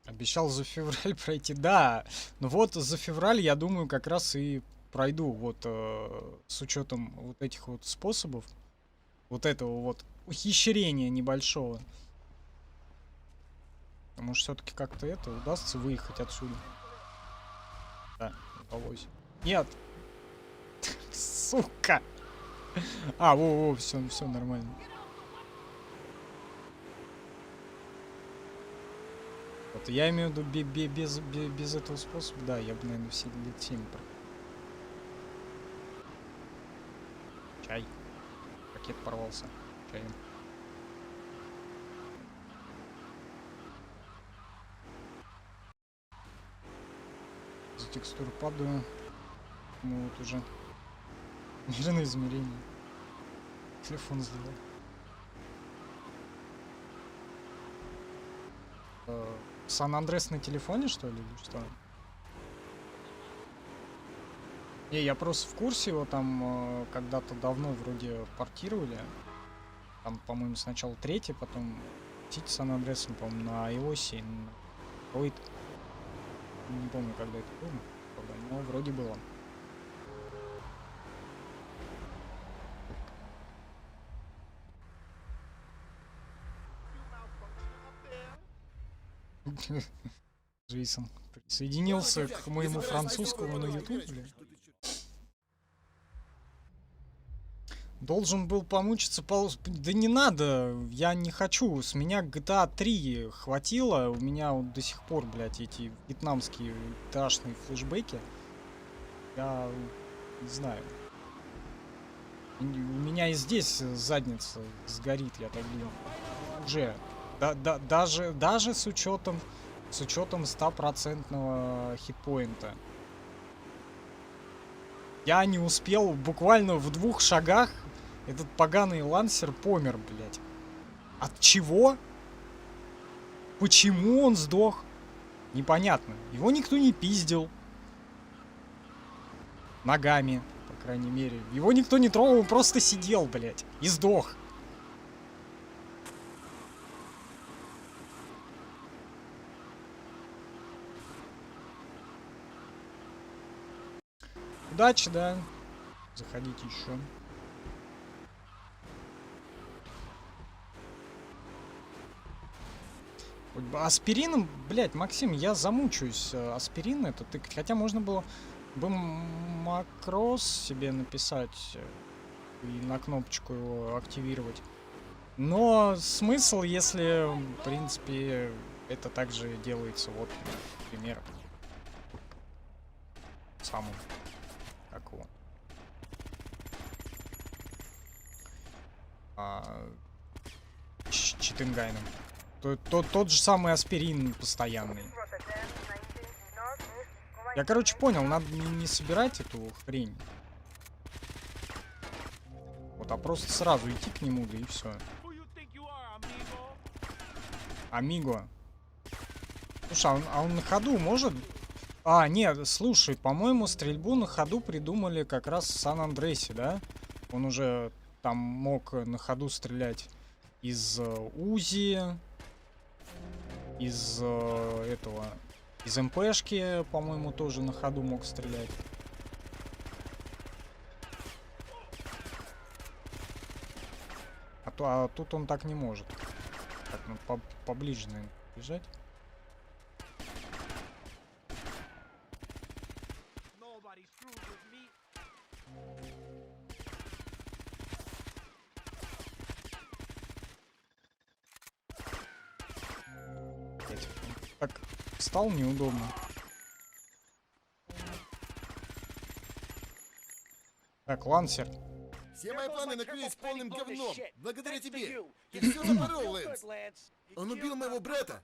Обещал за февраль пройти, да. Ну вот за февраль, я думаю, как раз и пройду. Вот с учетом вот этих вот способов. Вот этого вот ухищрения небольшого. Потому что все-таки как-то это удастся выехать отсюда. Да, удалось. Нет. Сука. Во, все нормально. Вот я имею в виду без этого способа, да, я бы, наверное, все лет 7 Чай. Пакет порвался. Чаем. За текстуру падаю. Ну вот уже. Мирное измерение. Телефон сделал. Сан-Андрес на телефоне, что ли, или что? Не, я просто в курсе, его там когда-то давно вроде портировали. Там, по-моему, сначала 3, потом Сити Сан-Андрес, по-моему, на iOS и на Android. Не помню, когда это было, но вроде было. Джейсон присоединился к моему французскому на YouTube. Должен был помучиться Да не надо, я не хочу. С меня GTA 3 хватило. У меня вот до сих пор, блядь, эти вьетнамские GTA-шные флешбеки. Я не знаю. У меня и здесь задница сгорит, я так думаю. Уже. Даже с учетом 100% хитпоинта. Я не успел, буквально в 2 шагах этот поганый лансер помер, блядь. От чего? Почему он сдох? Непонятно. Его никто не пиздил. Ногами, по крайней мере. Его никто не трогал, он просто сидел, блядь. И сдох. Удачи, да. Заходите еще. Аспирином, блядь, Максим, я замучаюсь. Аспирин это ты, хотя можно было бы макрос себе написать и на кнопочку его активировать. Но смысл, если, в принципе, это также делается, вот, например, самым, как его, Читингайном. Тот же самый аспирин постоянный. Я, короче, понял, надо не собирать эту хрень. Вот, а просто сразу идти к нему, да и все. Амиго. Слушай, а он на ходу может? А, нет, слушай, по-моему, стрельбу на ходу придумали как раз в Сан-Андреасе, да? Он уже там мог на ходу стрелять из УЗИ, из этого, из МПшки, по-моему, тоже на ходу мог стрелять. А тут он так не может. Так, ну поближе, наверное, бежать. Так, встал неудобно. Так, лансер. Все мои планы накрылись полным говном. Благодаря тебе. Ты все запорол, Лэнс. Он убил моего брата.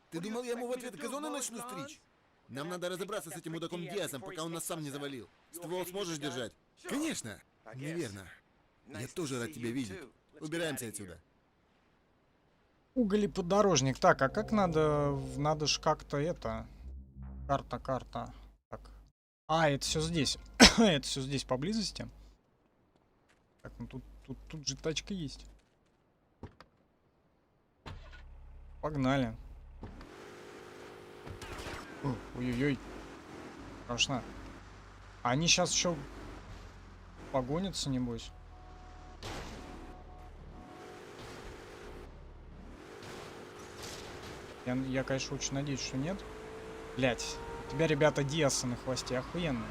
Ты думал, я ему в ответ газоны начну стричь? Нам надо разобраться с этим мудаком Диасом, пока он нас сам не завалил. Ствол сможешь держать? Конечно. Неверно. Я тоже рад тебя видеть. Убираемся отсюда. Уголеподорожник. Так, а как надо... Надо ж как-то это... Карта. Так. А, это все здесь. Это все здесь поблизости. Так, ну тут же тачка есть. Погнали. Ой-ой-ой. Страшно. Они сейчас еще погонятся, небось. Я, конечно, очень надеюсь, что нет. Блять, у тебя, ребята, Диаса на хвосте, охуенно.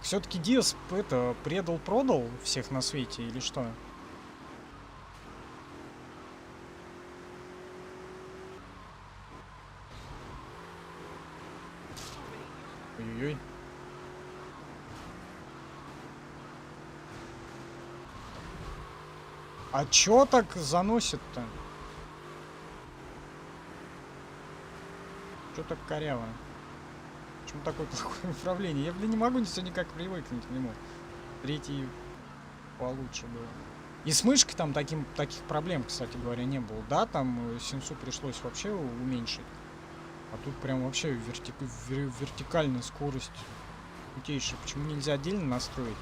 Все-таки Диас это продал всех на свете или что? Ой-ой-ой. А чё так заносит-то? Чё так коряво? Почему такое плохое управление? Я, блин, не могу все никак привыкнуть к нему. Третий получше был. И с мышкой там таких проблем, кстати говоря, не было. Да, там сенсу пришлось вообще уменьшить. А тут прям вообще вертикальная скорость крутейшая. Почему нельзя отдельно настроить?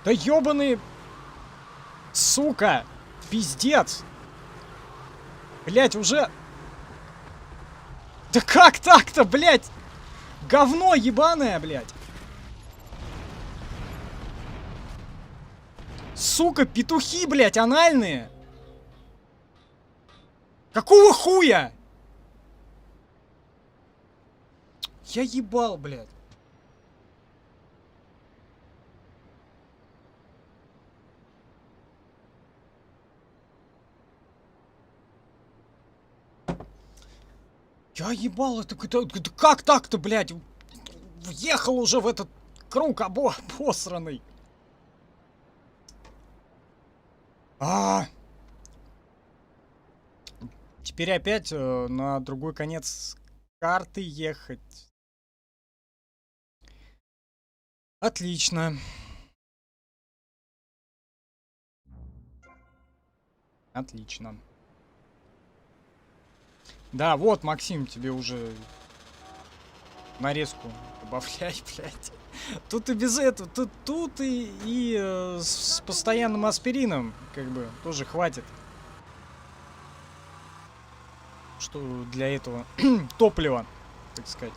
Да ёбаные... Сука! Пиздец! Блять, уже... Да как так-то, блять? Говно ебаное, блять! Сука, петухи, блять, анальные! Какого хуя? Я ебал, блядь. Я ебал, это как так-то, блядь? Въехал уже в этот круг обосранный. Теперь опять на другой конец карты ехать. Отлично. Отлично. Да, вот, Максим, тебе уже нарезку добавляй, блядь. Тут и без этого, тут и с постоянным аспирином, как бы, тоже хватит. Что для этого топлива, так сказать.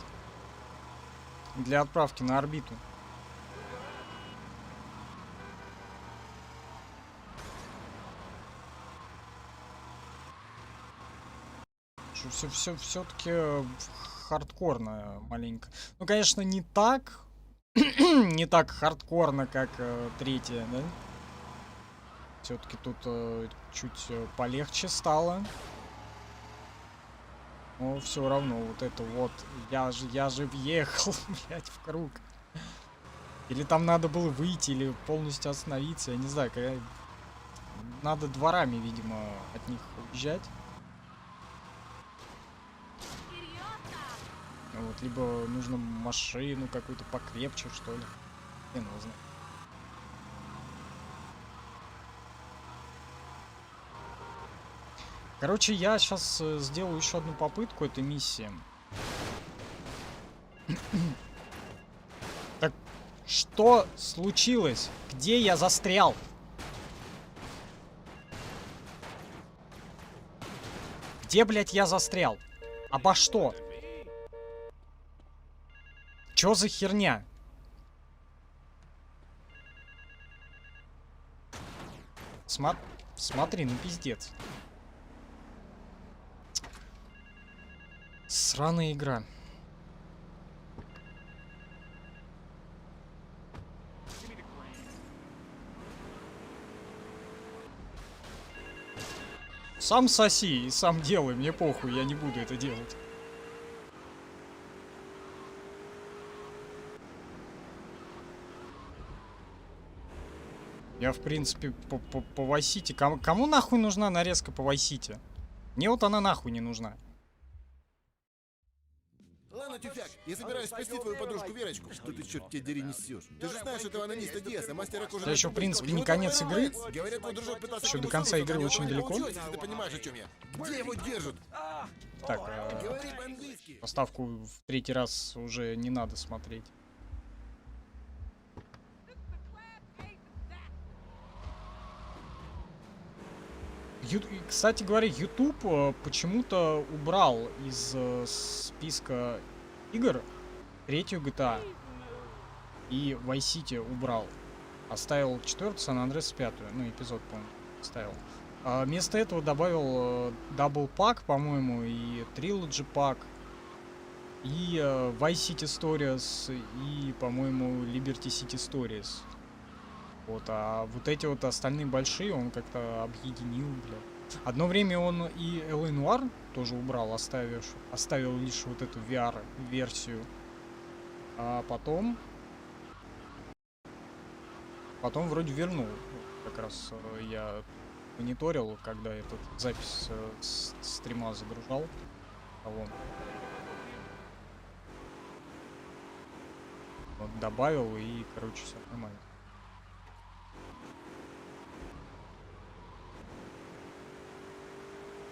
Для отправки на орбиту. Все-таки хардкорно маленько. Ну, конечно, не так. Не так хардкорно, как третья, да? Все-таки тут чуть полегче стало. Но все равно вот это вот. Я же въехал, блядь, в круг. Или там надо было выйти, или полностью остановиться. Я не знаю, надо дворами, видимо, от них уезжать. Вот, либо нужно машину какую-то покрепче, что ли. Не нужно. Короче, я сейчас сделаю еще одну попытку этой миссии. Так, что случилось? Где я застрял? Где, блядь, я застрял? Обо что? Чё за херня? Смотри, ну пиздец. Сраная игра. Сам соси и сам делай, мне похуй, я не буду это делать. Я, в принципе, по Vice City... Кому нахуй нужна нарезка по Vice City? Мне вот она нахуй не нужна. Ладно, тюфяк, я собираюсь спасти твою подружку Верочку. Что ты, черт тебя дери, несешь? Ты же знаешь этого анониста Диаса, мастера кожи. Да еще, в принципе, не конец игры. Говорят, твой дружок пытался... Еще до конца игры очень далеко. Если ты понимаешь, о чем я. Где его держат? Так, Говори по-английски. поставку в третий раз уже не надо смотреть. Кстати говоря, YouTube почему-то убрал из списка игр третью GTA. И Vice City убрал. Оставил 4-ю, San Andreas 5-ю. Ну, эпизод, по-моему, оставил. А вместо этого добавил Double Pack, по-моему, и Trilogy Pack. И Vice City Stories, и, по-моему, Liberty City Stories. Вот, а вот эти вот остальные большие он как-то объединил, бля. Одно время он и L.A. Noire тоже убрал, оставил лишь вот эту VR-версию. А потом вроде вернул. Как раз я мониторил, когда этот запись стрима загружал. А вон. Вот добавил и, короче, все нормально.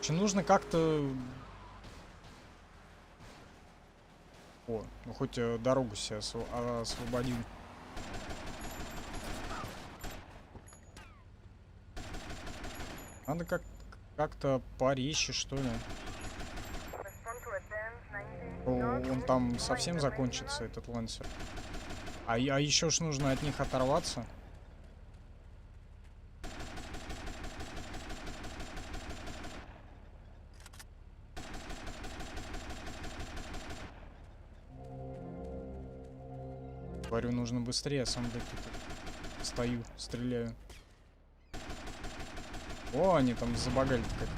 Нужно как-то... О, ну хоть дорогу себе освободил. Надо как-то порезче, что ли. Он там совсем закончится, этот лансер. А еще ж нужно от них оторваться. Говорю, нужно быстрее, а сам тут стою, стреляю. О, они там забагали-то как.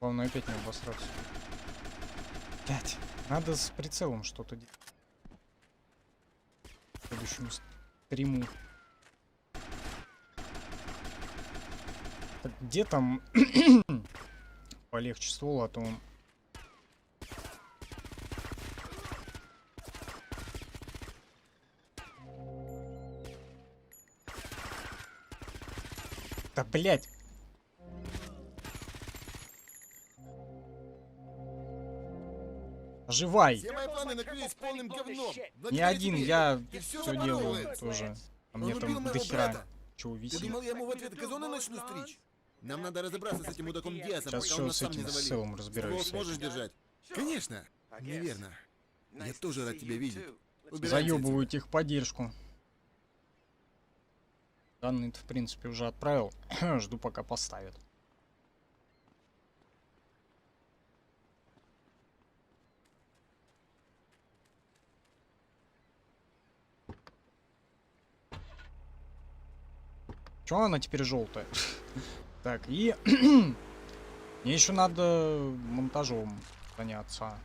Главное опять не обосраться. 5. Надо с прицелом что-то делать. К следующему стриму. Так, где там полегче ствол, а то он... Да, блядь! Оживай! Все мои планы накрылись полным говном. Не Благодаря один, тебе. я Ты всё все запорол, делаю Лэнс. тоже. А Он мне убил там моего дохера брата. чего Ты висит. думал, я ему в ответ газоны начну стричь? Нам надо разобраться с этим мудаком Диасом, Сейчас пока все он нас с сам не этим завалил. целым Ствол разбираюсь. сможешь держать? Конечно. Неверно. Я тоже рад тебя видеть. Убираемся Заебываю отсюда. техподдержку. Данные-то, в принципе, уже отправил. Жду, пока поставят. Чё она теперь желтая? Так, и... Мне еще надо монтажом заняться.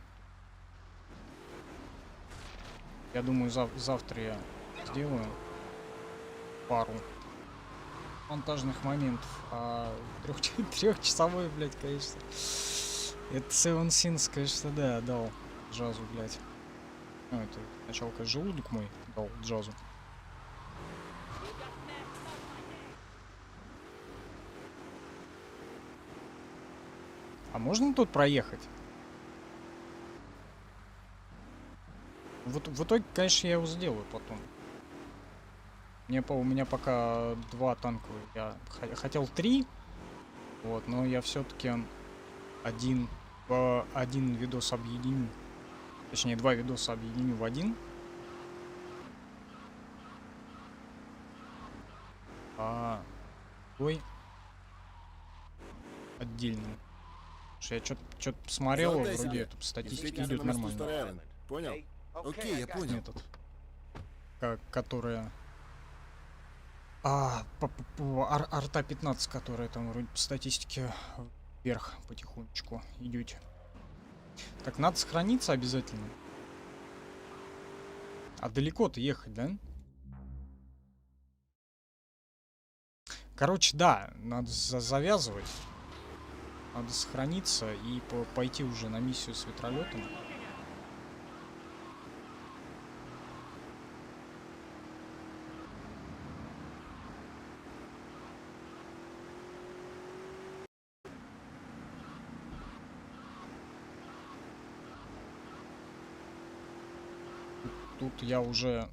Я думаю, завтра я сделаю пару монтажных моментов. А трехчасовой, блядь, конечно. Это Seven Sins, конечно, да, дал джазу, блядь. Ну, это сначала, конечно, желудок мой дал джазу. А можно тут проехать? Вот в итоге, конечно, я его сделаю потом. У меня пока 2 танковых. Я хотел 3. Вот, но я все-таки один видос объединю. Точнее, 2 видоса объединю в один. А ой. Отдельно. Я что-то посмотрел, Золотая вроде себе. это статистика Действительно, идет на мосту нормально. Старый Айленд. Понял? Окей, я понял. Метод. Которая... арта 15, которая там вроде по статистике вверх потихонечку идет. Так, надо сохраниться обязательно. А далеко-то ехать, да? Короче, да, надо завязывать. Надо сохраниться и пойти уже на миссию с ветролетом. Тут я уже...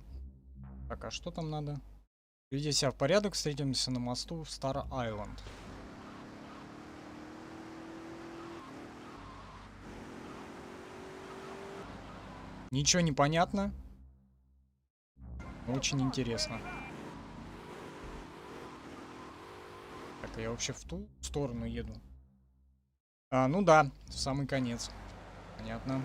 Так, а что там надо? Приведи себя в порядок, встретимся на мосту в Стар-Айленд. Ничего не понятно. Очень интересно. Так, а я вообще в ту сторону еду? Ну да, в самый конец. Понятно.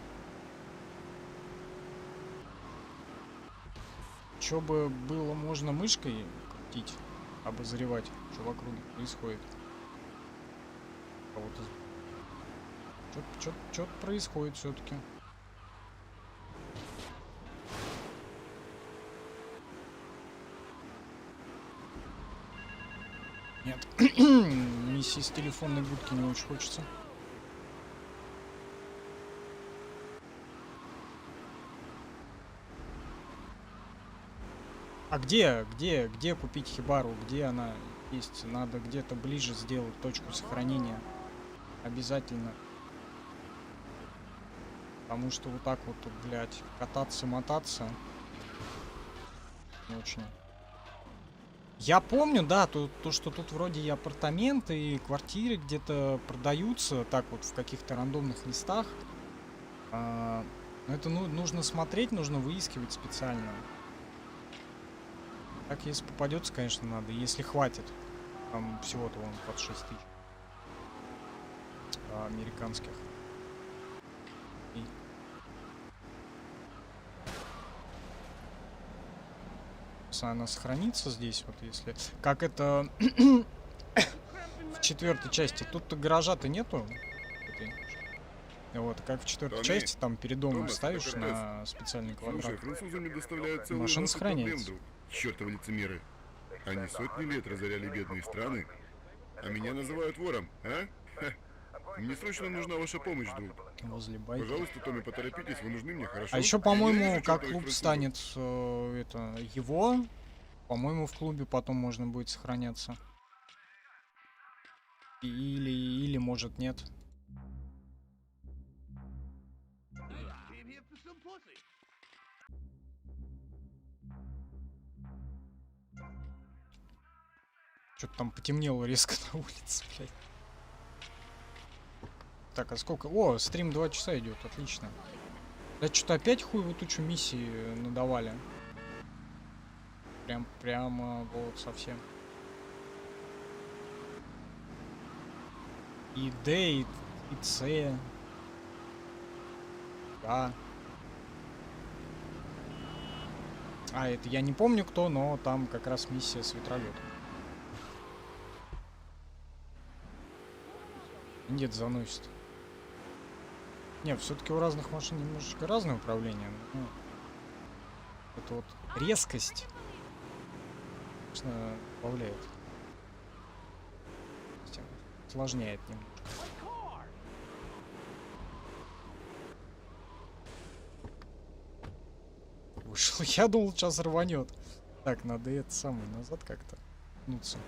Чё бы было можно мышкой крутить, обозревать, что вокруг происходит. Кого-то... Что-то происходит все-таки. Нет, миссии с телефонной будки не очень хочется. А где купить хибару? Где она есть? Надо где-то ближе сделать точку сохранения. Обязательно. Потому что вот так вот тут, блядь, кататься-мотаться. Не очень. Я помню, да, то, что тут вроде и апартаменты, и квартиры где-то продаются, так вот, в каких-то рандомных местах. Но это нужно смотреть, нужно выискивать специально. Так, если попадется, конечно, надо, если хватит. Там всего-то вон под 6 тысяч американских. И... Она сохранится здесь, вот если... Как это... в 4-й части. Тут-то гаража-то нету. ты. Вот, как в четвертой Томми, части, там перед домом Томас, ставишь это на специальный Слушай, квадрат. французы мне доставляют целую Машина массу проблем, сохраняется. друг. Чёртовы лицемеры. Они сотни лет разоряли бедные страны, а меня называют вором, а? Ха. Мне срочно нужна ваша помощь, друг. Возле байка. Пожалуйста, Томми, поторопитесь, вы нужны мне, хорошо? А еще, Я по-моему, ненавижу как чёртовых клуб французов. станет это его, по-моему, в клубе потом можно будет сохраняться. Или может нет. Came here for some pussy. Что-то там потемнело резко на улице, блядь. Так, а сколько? О, стрим 2 часа идет, отлично. Да что-то опять хуевую тучу миссии надавали. Прямо вот совсем. И Д, и С. Да. А, это я не помню кто, но там как раз миссия с вертолетом. Нет, заносит. Нет, все-таки у разных машин немножечко разное управление. Ну, это вот резкость, конечно, добавляет. Усложняет немножко. Вышел. Я думал, сейчас рванет. Так, надо это самое назад как-то пнуться.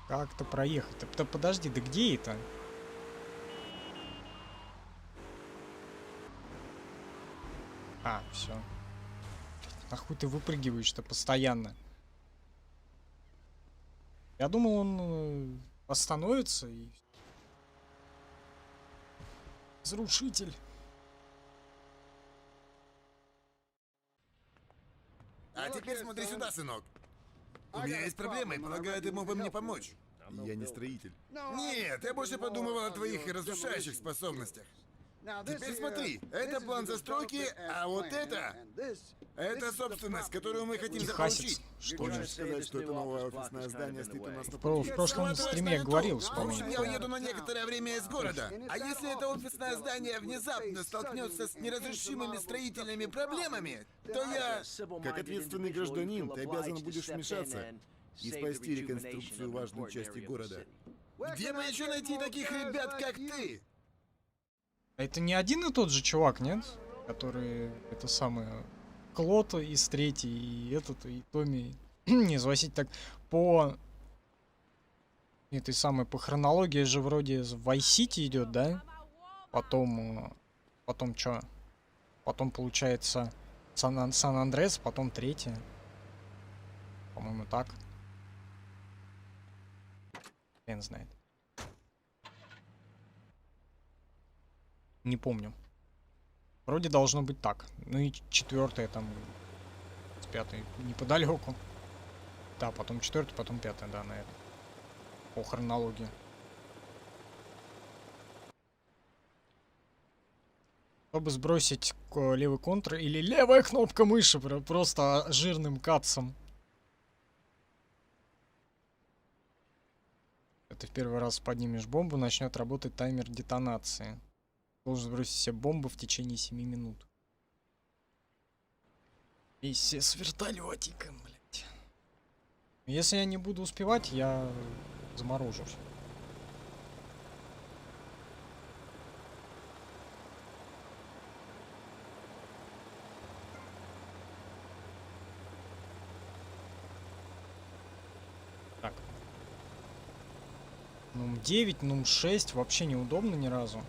Как-то проехать. Да подожди, да где это? А, все. Нахуй ты выпрыгиваешь-то постоянно? Я думал, он остановится и... Разрушитель. А теперь смотри сюда, сынок. У меня есть проблема, и полагаю, ты мог бы мне помочь. Я не строитель. Нет, я больше подумывал о твоих разрушающих способностях. Теперь смотри, это план застройки, а вот это собственность, которую мы хотим Техасец, заполучить. что ли? Хочешь сказать, что это новое офисное здание стоит у нас на В прошлом стриме я говорил, В общем, я по-моему. уеду на некоторое время из города. А если это офисное здание внезапно столкнется с неразрешимыми строительными проблемами, то я... Как ответственный гражданин, ты обязан будешь вмешаться и спасти реконструкцию важной части города. Где мне еще найти таких ребят, как ты? А это не один и тот же чувак, нет? Который, это самое, Клод из третьей, и этот, и Томми. Не звосить так. По этой самой, по хронологии же вроде в Vice City идет, да? Потом что? Потом получается Сан-Андрес, потом третья. По-моему, так. Хрен знает. Не помню. Вроде должно быть так. Ну и четвертая там с пятой неподалеку. Да, потом четвертая, потом пятая, да, на это. По хронологии. Чтобы сбросить левый контр или левая кнопка мыши, просто жирным капсом. Ты в первый раз поднимешь бомбу, начнет работать таймер детонации. Должен сбросить все бомбы в течение 7 минут. И все с вертолетиком, блядь. Если я не буду успевать, я заморожусь. Так. Нум 9, Нум 6 вообще неудобно ни разу.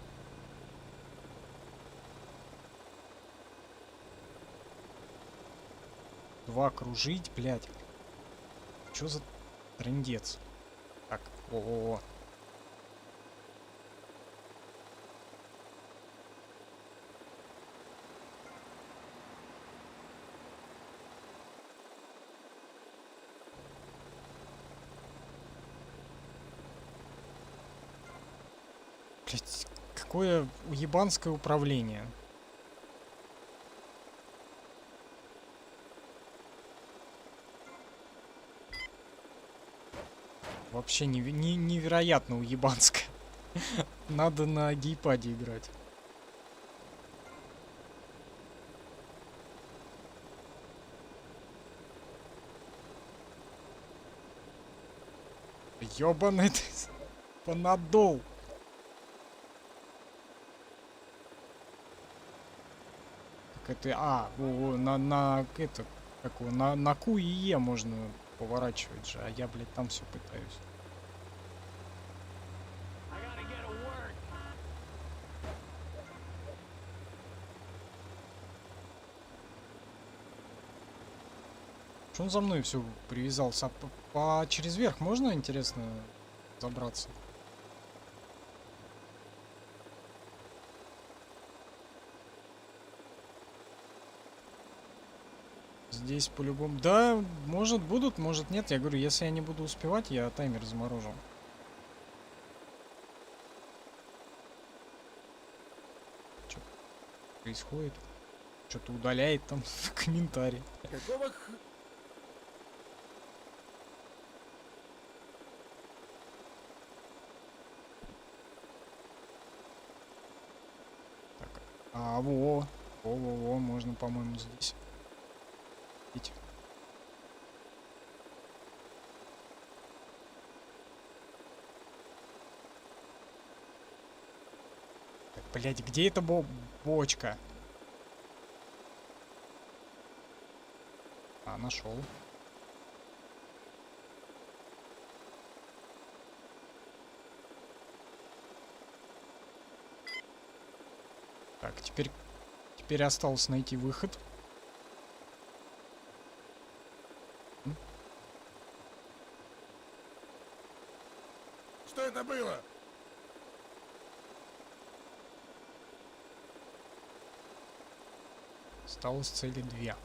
Два кружить, блядь. Чё за трындец? Так, о-о-о. Блядь, какое уебанское управление. Вообще невероятно уебанская. Надо на гейпаде играть. Ёбаный ты понадол. Так это, на это, как его, на Q и Е можно поворачивать же, а я, блядь, там все пытаюсь. I gotta get to work. Что он за мной все привязался? Через верх можно, интересно, забраться? Здесь по-любому... Да, может будут, может нет. Я говорю, если я не буду успевать, я таймер заморожу. Что происходит? Что-то удаляет там комментарий. Какого Во, можно, по-моему, здесь. Видите? Так, блядь, где эта бочка? А, нашел. Так, теперь осталось найти выход. Что это было? Осталось цели 2.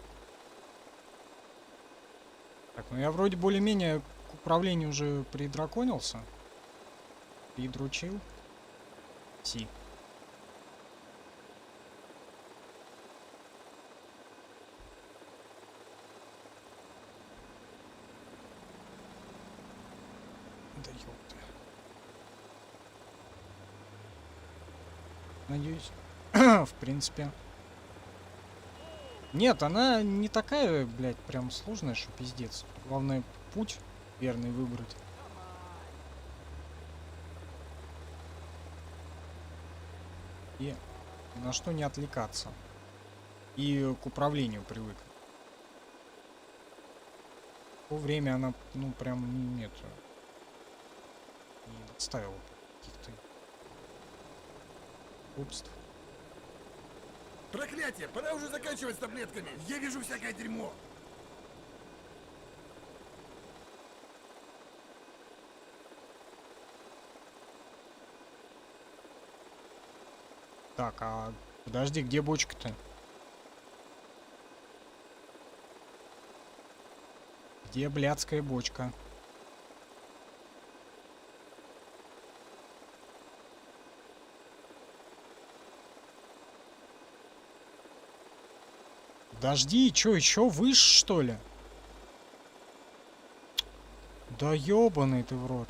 Так, ну я вроде более-менее к управлению уже придраконился. Придручил. Си. Да ёпта. Надеюсь. В принципе. Нет, она не такая, блядь, прям сложная, что пиздец. Главное, путь верный выбрать. И на что не отвлекаться. И к управлению привыкнуть. В то время она, ну, прям, нет, не доставила каких-то удобств. Проклятие! Пора уже заканчивать с таблетками! Я вижу всякое дерьмо! Так, а подожди, где бочка-то? Где блядская бочка? Подожди, чё, еще выше, что ли? Да ёбаный ты в рот.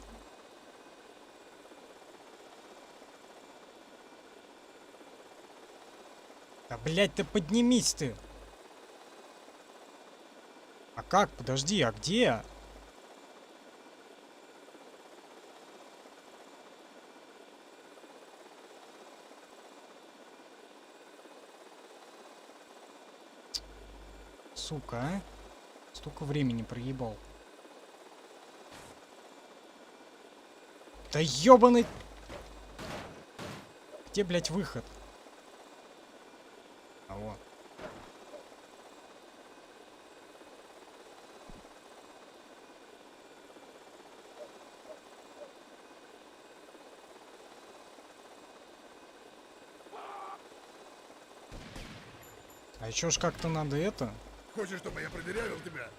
Да, блядь, ты поднимись ты. А как? Подожди, а где? Сука, а? Столько времени проебал. Да ёбаный... Где, блядь, выход? А вот. А еще ж как-то надо это... Хочешь, чтобы я продырявил тебя?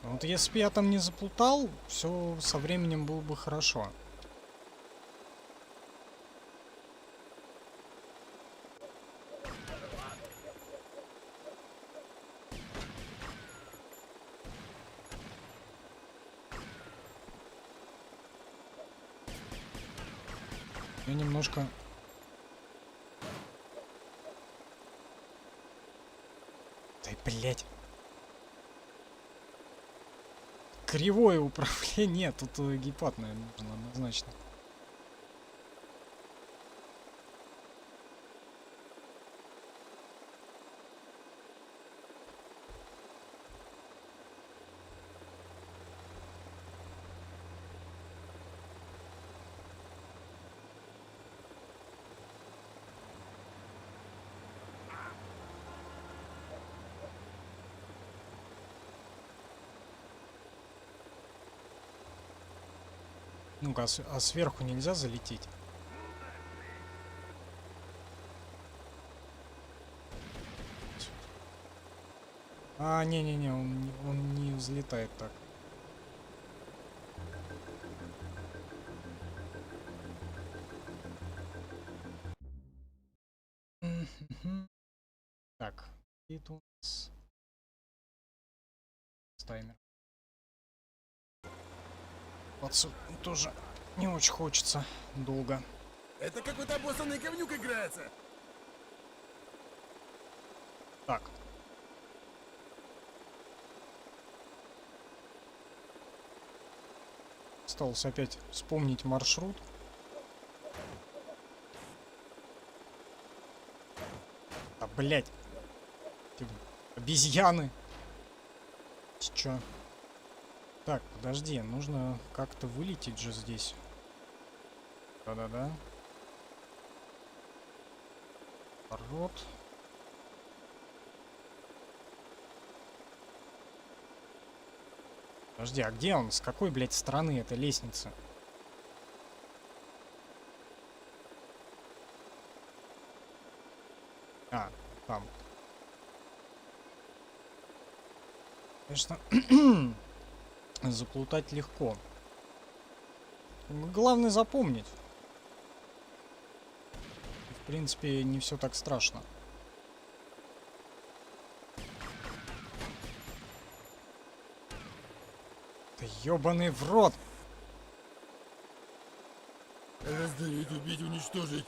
Вот если бы я там не заплутал, все со временем было бы хорошо. Я немножко... Да, блять. Кривое управление. Тут гейпад, наверное, нужен однозначно. Ну-ка, а сверху нельзя залететь? А, не-не-не, он не взлетает так. Так, и тут у нас таймер. Тоже не очень хочется долго. Это какой-то обоссанный говнюк играется. Так. Осталось опять вспомнить маршрут. А, блять. Обезьяны. Чё? Так, подожди, нужно как-то вылететь же здесь. Да-да-да. Рот. Подожди, а где он? С какой, блядь, стороны эта лестница? А, там. Конечно, заплутать легко. Главное запомнить. В принципе, не все так страшно. Да ёбаный в рот! Раздавить, убить, уничтожить.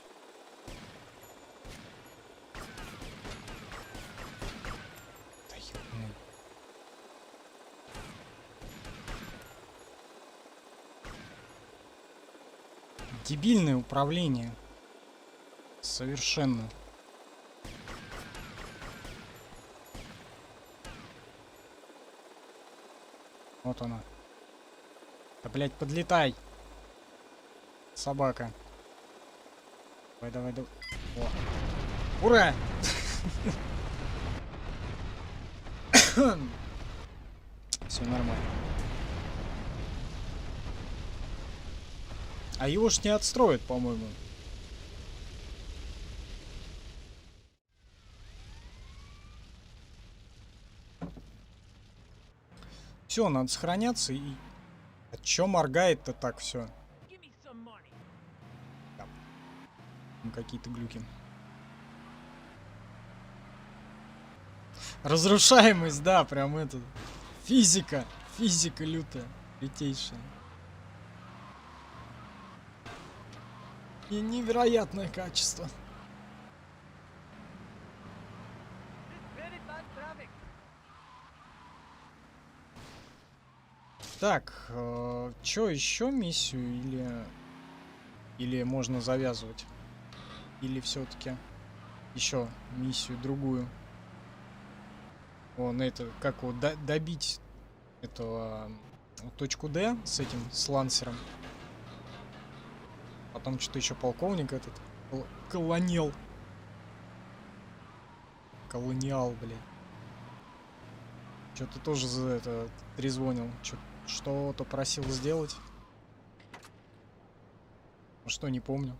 Да ёбаный. Дебильное управление. Совершенно. Вот она. Да, блядь, подлетай. Собака. Давай, давай, давай. О. Ура! Все нормально. А его ж не отстроят, по-моему. Все, надо сохраняться и... А чё моргает-то так все? Give me some money. Какие-то глюки. Разрушаемость, да, прям это. Физика. Физика лютая. Лютейшая. И невероятное качество. Very bad traffic. Так, чё еще миссию или можно завязывать? Или все-таки еще миссию другую? Вон это, как вот добить этого точку Д с этим, с лансером. Потом что-то еще полковник этот колониал. Колониал, блядь. Что-то тоже за это трезвонил. Что-то просил сделать. Что, не помню.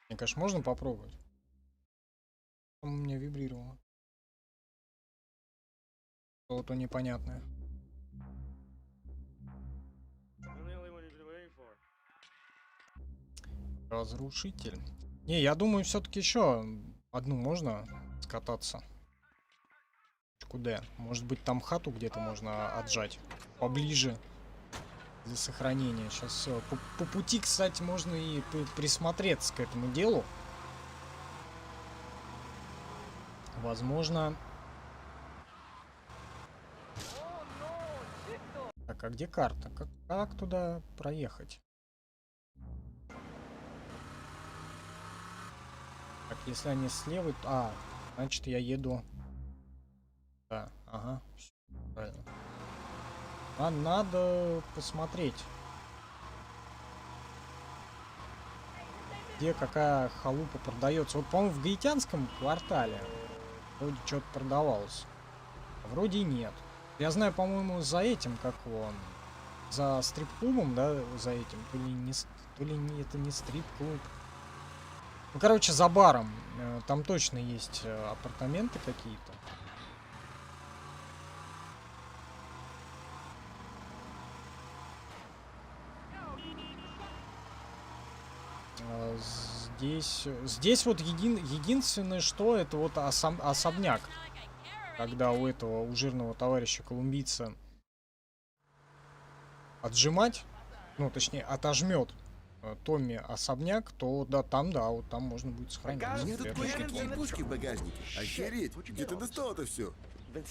Мне, конечно, можно попробовать. Там у меня вибрировало. Что-то непонятное. Разрушитель. Не, я думаю, все-таки еще одну можно скататься. Куда? Может быть, там хату где-то можно отжать. Поближе. для сохранения. Сейчас по пути, кстати, можно и присмотреться к этому делу. Возможно... Так, а где карта? Как туда проехать? Так, если они слева... А, значит, я еду... Да, ага, всё, правильно. Надо посмотреть, где какая халупа продается. Вот, по-моему, в гаитянском квартале вроде что-то продавалось. А вроде и нет. Я знаю, по-моему, за этим, как он, за стрип-клубом, да, за этим, то ли не, это не стрип-клуб. Ну, короче, за баром. Там точно есть апартаменты какие-то. Здесь вот единственное, что это вот особняк. Когда у жирного товарища колумбийца отжимать, ну точнее отожмет Томми особняк, то да, вот там можно будет сохранить. У меня тут кое-какие пушки в багажнике. Охереть, где ты достал это все?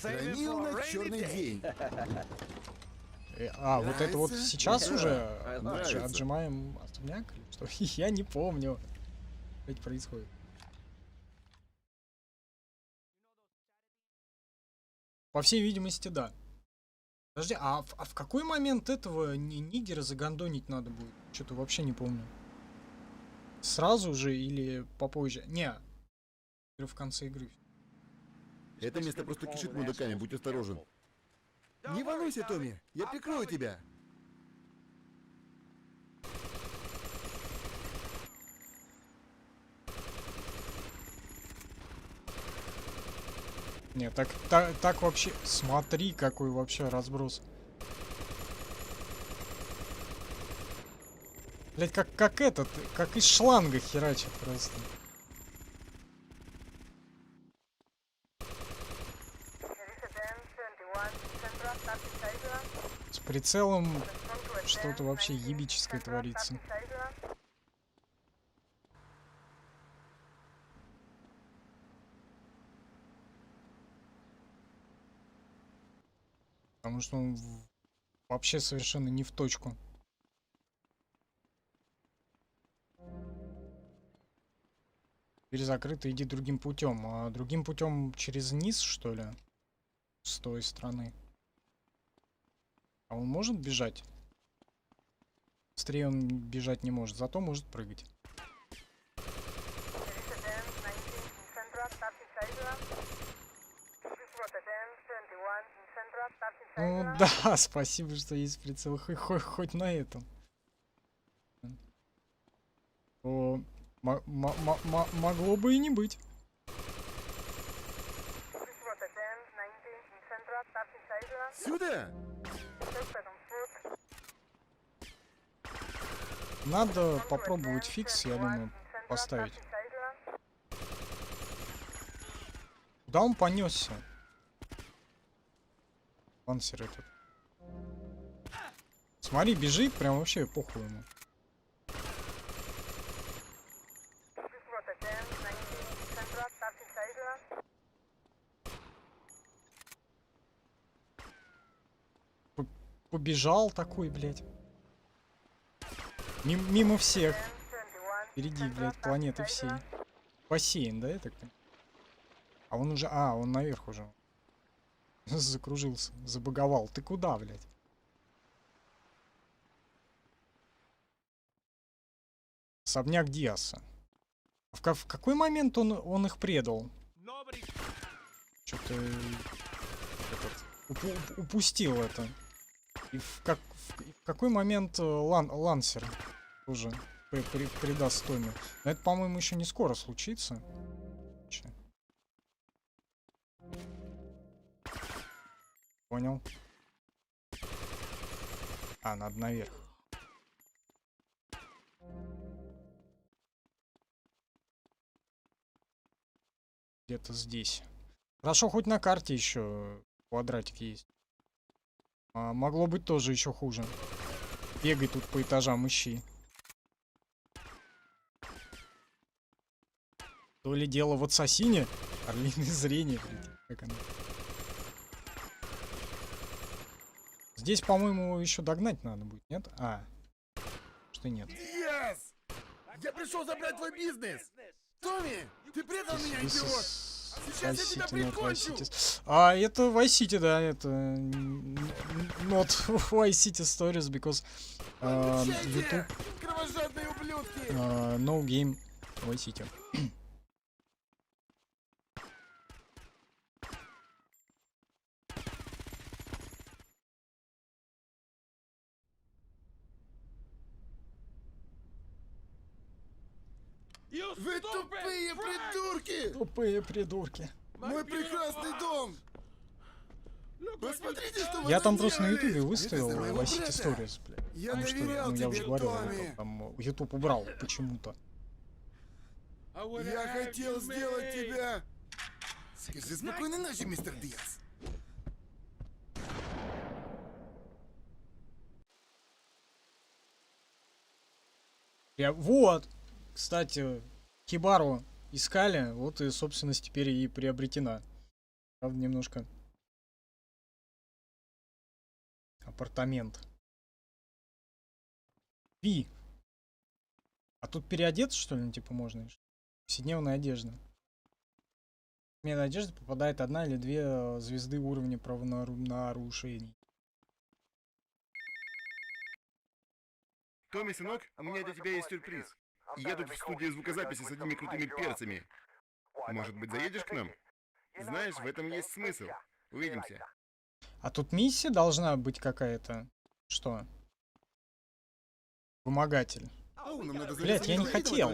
Хранил на черный день. Вот это вот Нравится? сейчас Да, уже нравится. отжимаем особняк? Или что? Я не помню, что это происходит. По всей видимости, да. Подожди, а в какой момент этого нигера загондонить надо будет? Что-то вообще не помню. Сразу же или попозже? Не. В конце игры. Это место просто кишит мудаками, будь осторожен. Не волнуйся, Томми, я прикрою тебя. Не, так вообще... Смотри, какой вообще разброс. Блять, как этот, как из шланга херачит просто. С прицелом что-то вообще ебическое творится. Потому что он вообще совершенно не в точку. Дверь закрыта, иди другим путем. А другим путем через низ, что ли? С той стороны. А он может бежать? Быстрее он бежать не может, зато может прыгать. Ну да, спасибо, что есть прицел хоть на этом. То могло бы и не быть. Сюда! Надо попробовать фикс, я думаю, поставить. Куда он понесся? Лансер этот. Смотри, бежит, прям вообще похуй ему. Побежал такой, блядь. Мимо всех. Впереди, блядь, планеты всей. Бассейн, да, я так понимаю? А он уже... А, он наверх уже. Закружился, забаговал. Ты куда, блядь? Особняк Диаса. В какой момент он их предал? Что-то упустил это. И в какой момент Лансер тоже предаст Томми? Но это, по-моему, еще не скоро случится. Понял. А, надо наверх. Где-то здесь. Хорошо, хоть на карте еще квадратик есть. Могло быть тоже еще хуже. Бегай тут по этажам, ищи. То ли дело в ассасине. Орлиное зрение, блядь. Как оно? Здесь, по-моему, его еще догнать надо будет, нет? А. Что нет? Диас! Я пришел забрать твой бизнес! Томми, ты предал меня, This идиот! is Сейчас я тебя Vice City, not Vice прикончу! City. А, это Vice City, да, это not Vice City Stories, because YouTube Кончайте! Кровожадные ублюдки! no game Vice City. Вы тупые придурки! Тупые придурки. Мой прекрасный дом! Посмотрите, что вы Я там просто на наделали! YouTube выставил Это из-за моего Vice City брата. Stories, блядь. Я Потому что, доверял ну, я уже тебе, говорил, Томми. там YouTube убрал почему-то. Я хотел сделать тебя... Скажи спокойной ночи, мистер Диас. Вот, кстати, Хибару искали, вот и собственность теперь и приобретена. Правда, немножко апартамент. Пи. А тут переодеться, что ли, ну, типа, можно? Повседневная одежда. В повседневной одежде попадает одна или две звезды уровня правонарушений. Томми, сынок, у меня для тебя есть сюрприз. Я тут в студии звукозаписи с одними крутыми перцами. Может быть, заедешь к нам? Знаешь, в этом есть смысл. Увидимся. А тут миссия должна быть какая-то. Что? Вымогатель. Блять, я не хотел.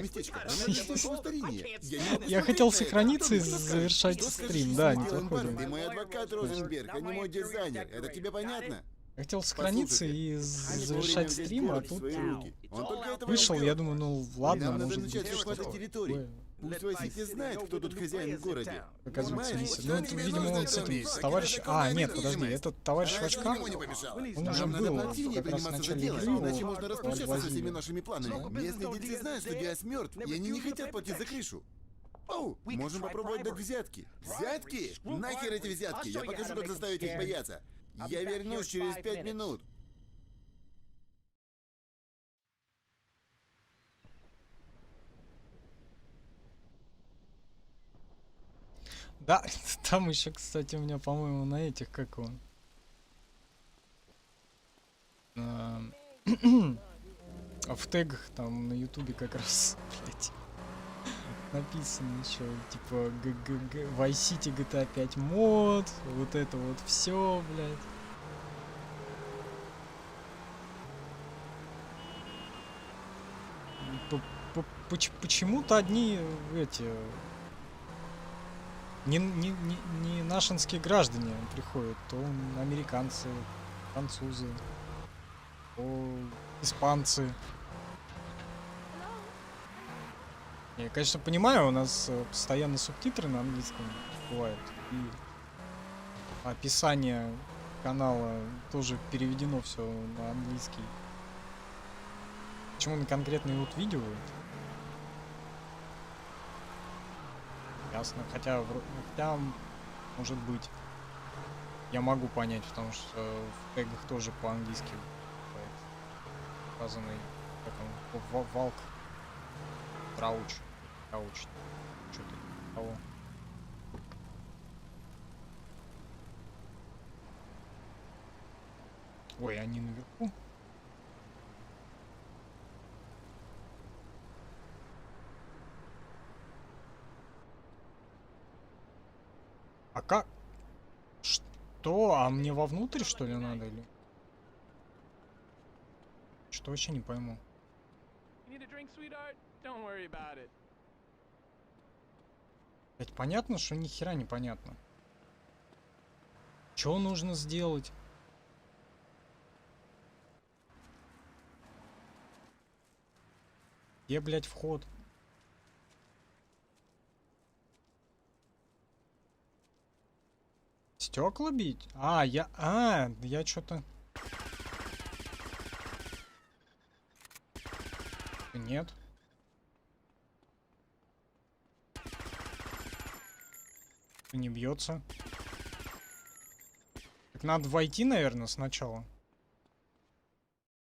Я хотел сохраниться и завершать стрим, да, не Ты такой. мой адвокат, Розенберг, а не мой дизайнер. Это тебе понятно? Я хотел сохраниться и завершать стрим, а тут Он только этого вышел, и я ждет. думаю, ну ладно, Нам надо может начать быть захватывать что-то территорию. такое. Пусть Васити знает, кто тут хозяин в городе. Оказывается, Понимаешь? миссия. Ну, это, видимо, он с этим, с товарищем... А, нет, подожди, этот товарищ в очках, Никому не помешало. он уже Нам надо был поактивнее как раз в приниматься за начале дело, игры, иначе его можно распрощаться со отвозили. всеми нашими планами. Местные дельцы знают, что Диас мертв, и они не хотят платить за крышу. Оу, можем попробовать дать взятки. Взятки? Нахер эти взятки? Я покажу, как заставить их бояться. Я вернусь через 5 минут. Да, там еще, кстати, у меня, по-моему, на этих, как он... В тегах там на ютубе как раз, блять, написано еще, типа, Vice City GTA 5 мод, вот это вот все, блядь. Почему-то одни эти не нашинские граждане приходят, то американцы, французы, то испанцы. Я, конечно, понимаю, у нас постоянно субтитры на английском бывают, и описание канала тоже переведено все на английский. Почему на конкретные вот видео? Ясно, хотя, может быть, я могу понять, потому что в тегах тоже по-английски указанный, как он, Валк, Трауч, что-то того. Ой, они наверху. А как? Что? А мне вовнутрь, что ли, надо или? Что вообще не пойму. Ведь понятно, что ни хера не понятно. Что нужно сделать? Где, блядь, вход? Стекла бить? Я что-то... Нет. Не бьется. Так надо войти, наверное, сначала.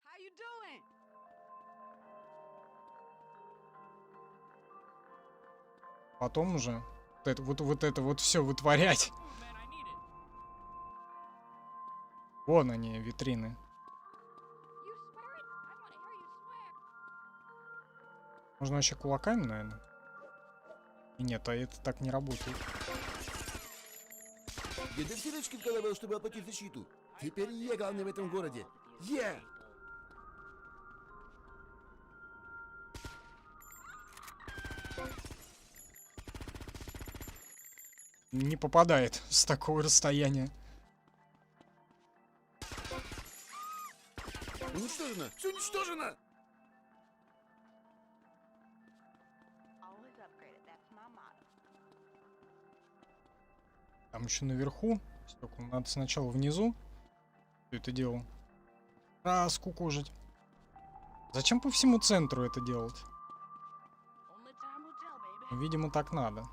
How you doing? Потом уже вот это вот все вытворять. Man, I need it. Вон они, витрины. You swear it? I want to hear you swear. Можно вообще кулаками, наверное. И нет, а это так не работает. Где ты силочки вкладывал, чтобы оплатить защиту? Теперь я главный в этом городе. Я! Не попадает с такого расстояния. Уничтожено! Все уничтожено! Always upgrade it. That's my motto. Там еще наверху. Стекла. Надо сначала внизу все это дело раскукожить. Зачем по всему центру это делать? Only time will tell, baby. Ну, видимо, так надо.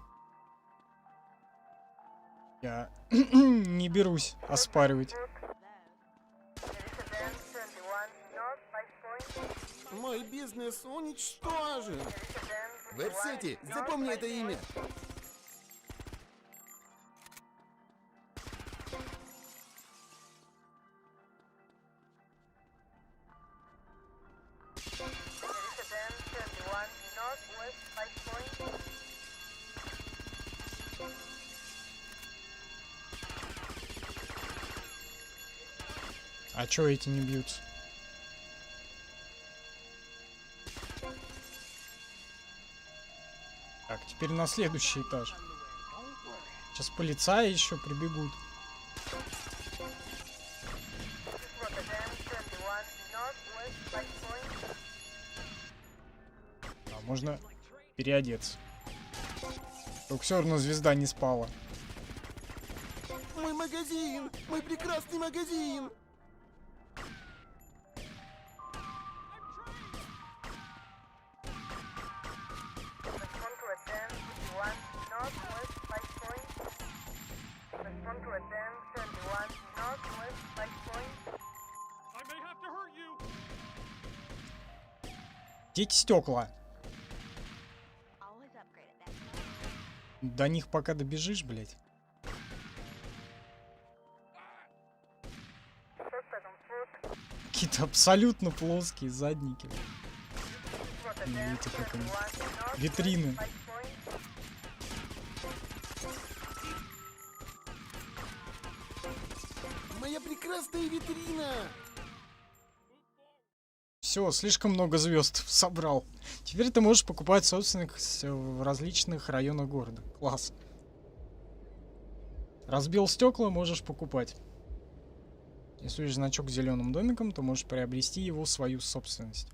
Я не берусь оспаривать. Мой бизнес уничтожен! Версети, запомни это имя! А чё эти не бьются? Так, теперь на следующий этаж. Сейчас полицаи еще прибегут. А, можно переодеться. Только все равно звезда не спала. Мой магазин! Мой прекрасный магазин! I may have to hurt you. Где эти стекла? Always upgrade it. That's my motto. До них пока добежишь, блядь. Какие-то абсолютно плоские задники. Видите, как они. Витрины. Моя прекрасная витрина! Все, слишком много звезд собрал. Теперь ты можешь покупать собственных в различных районах города. Класс. Разбил стекла, можешь покупать. Если увидишь значок с зеленым домиком, то можешь приобрести его в свою собственность.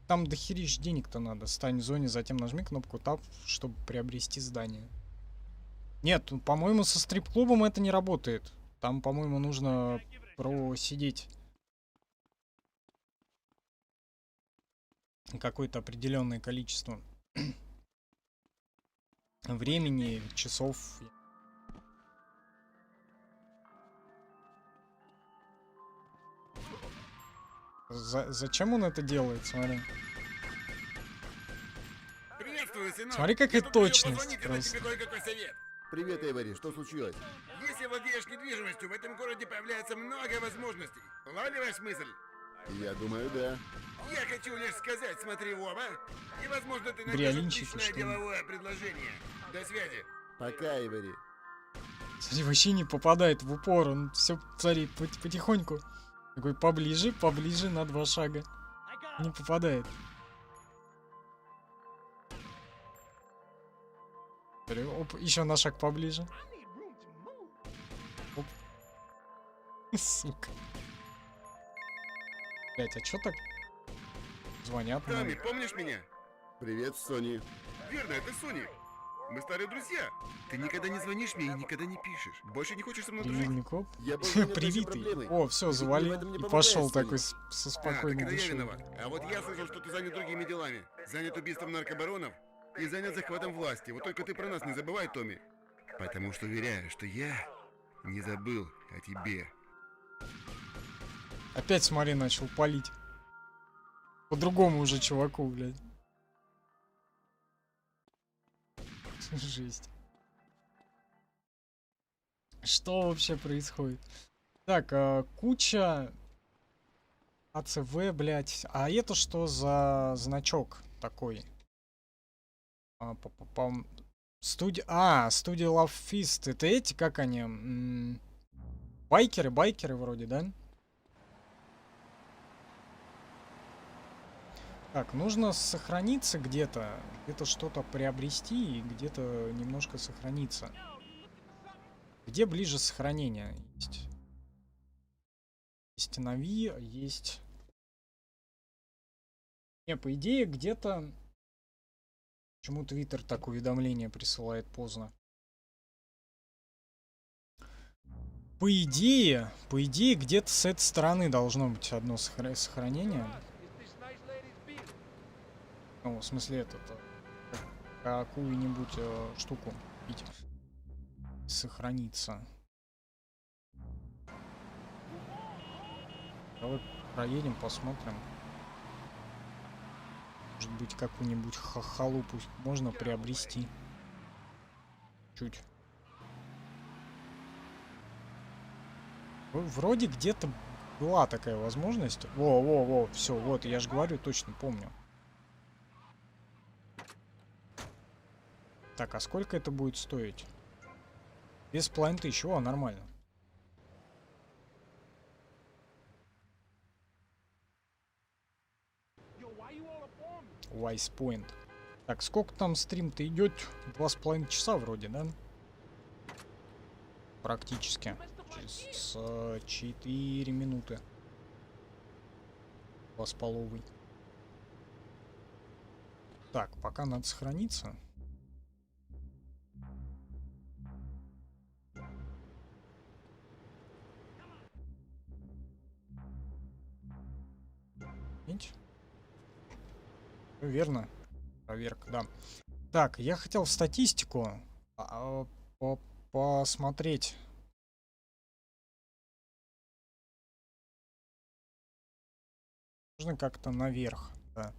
Там дохерищ денег-то надо. Стань в зоне, затем нажми кнопку Tab, чтобы приобрести здание. Нет, по-моему, со стрип-клубом это не работает. Там, по-моему, нужно просидеть какое-то определенное количество времени, часов. Зачем он это делает? Смотри. Приветствую, сынок! Смотри, какая Я точность позвонить и дать просто. тебе кое-какой совет. Привет, Эйвори, что случилось? Если владеешь недвижимостью, в этом городе появляется много возможностей. Улавливаешь мысль? Я думаю, да. Я хочу лишь сказать, смотри в оба, и, возможно, ты найдешь Бриолинчики, отличное что ли? деловое предложение. До связи. Пока, Эйвори. Смотри, вообще не попадает в упор. Он все, смотри, потихоньку. Такой поближе, поближе на 2 шага. I got Не попадает. Смотри, оп, еще на шаг поближе. I need room to move. Оп. Сука. Блять, а чё так? Звонят Томми, мне. помнишь меня? Привет, Сони. Верно, это Сони. Мы старые друзья. Ты никогда не звонишь мне и никогда не пишешь. Больше не хочешь со мной дружить? Привитный коп. Я был занят нашей Привитый. проблемой. О, все, Ты ведь завалил. мне в этом не И помогаешь, пошел Соня. такой со Так спокойной это я душой. виноват. А вот я слышал, что ты занят другими делами. Занят убийством наркобаронов и занят захватом власти. Вот только ты про нас не забывай, Томми. Потому что уверяю, что я не забыл о тебе. Опять, смотри, начал палить. По-другому уже чуваку, блядь. Жесть. Что вообще происходит? Так, куча АЦВ, блядь. А это что за значок такой? Студия Love Fist. Это эти, как они? Байкеры вроде, да? Так, нужно сохраниться где-то, где-то что-то приобрести и где-то немножко сохраниться. Где ближе сохранение есть? Есть Нави, есть... Не, по идее, где-то... Почему Твиттер так уведомление присылает поздно? По идее, где-то с этой стороны должно быть одно сохранение. Ну, в смысле, какую-нибудь штуку пить. Сохраниться. Давай проедем, посмотрим. Может быть, какую-нибудь халупу можно приобрести. Чуть. Вроде где-то была такая возможность. Во, все, вот, я же говорю, точно помню. Так, а сколько это будет стоить? 2500, о, нормально. Wise Point. Так, сколько там стрим-то идет? 2,5 часа вроде, да? Практически. Через 4 минуты. 2,5. Так, пока надо сохраниться. Верно. Проверка, да. Так, я хотел статистику посмотреть. Можно как-то наверх, да.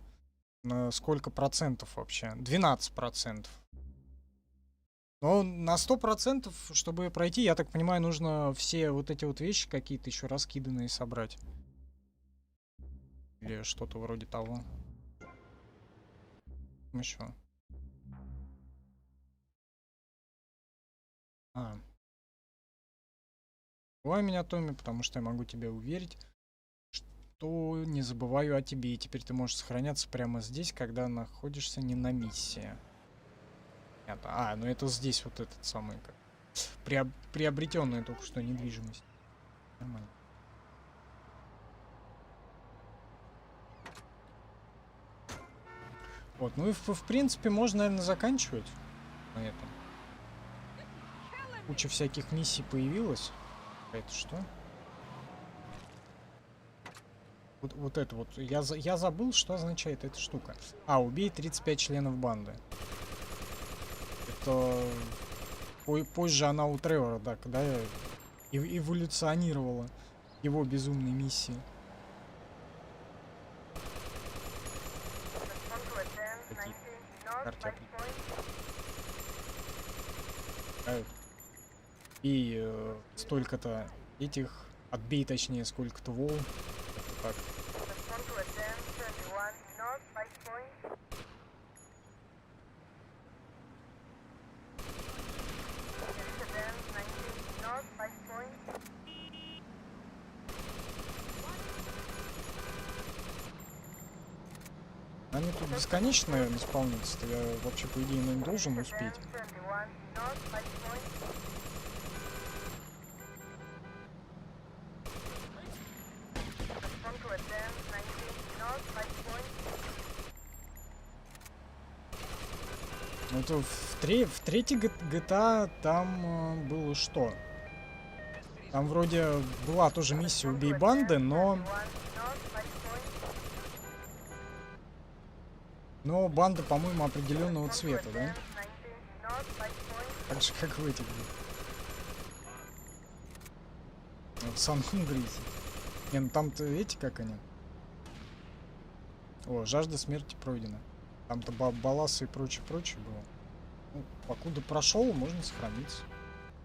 На сколько процентов вообще? 12%. Но на 100%, чтобы пройти, я так понимаю, нужно все вот эти вот вещи какие-то еще раскиданные собрать. Или что-то вроде того. Еще. Давай меня, Томми, потому что я могу тебя уверить, что не забываю о тебе. И теперь ты можешь сохраняться прямо здесь, когда находишься не на миссии. Ну это здесь вот этот самый как приобретенная только что недвижимость. Нормально. Вот, ну и в принципе можно, наверное, заканчивать на этом. Куча всяких миссий появилась. Это что? Вот это вот. Я забыл, что означает эта штука. Убей 35 членов банды. Это позже она у Тревора, да, когда эволюционировала его безумной миссии. И столько-то этих, отбей точнее сколько-то волн. Так. Они тут бесконечно, наверное, исполнятся. Я вообще, по идее, наверное, должен успеть. Это в третьей GTA там было что? Там вроде была тоже миссия «Убей банды», но банда, по-моему, определенного цвета, да? Так же, как в этих. В Сан-Хунгризе. Не, ну там-то эти, как они? О, жажда смерти пройдена. Там-то балласы и прочее было. Ну, покуда прошел, можно сохраниться.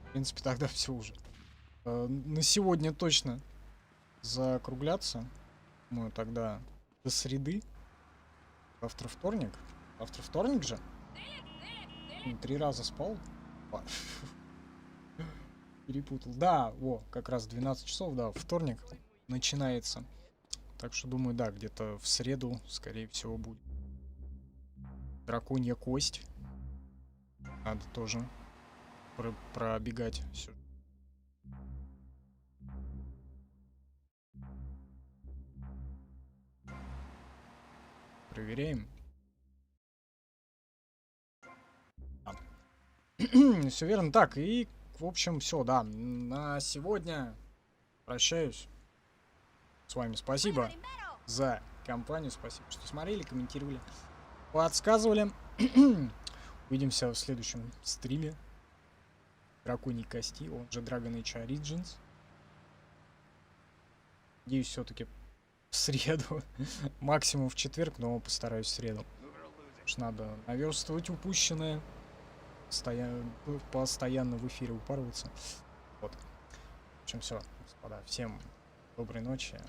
В принципе, тогда все уже. На сегодня точно закругляться. Мы тогда до среды. Завтра вторник. Завтра вторник же? 3 раза спал. Перепутал. Да, как раз 12 часов, да, вторник начинается. Так что думаю, да, где-то в среду, скорее всего, будет. Драконья кость. Надо тоже пробегать все. Проверяем. Все верно. Так, и, в общем, все, да. На сегодня прощаюсь с вами. Спасибо за компанию. Спасибо, что смотрели, комментировали, подсказывали. Увидимся в следующем стриме. Драконьей кости, он же Dragon Age Origins. Надеюсь, все-таки в среду. Максимум в четверг, но постараюсь в среду. Потому что надо наверстывать упущенное. Постоянно в эфире упарываться. Вот. В общем, все, господа. Всем доброй ночи.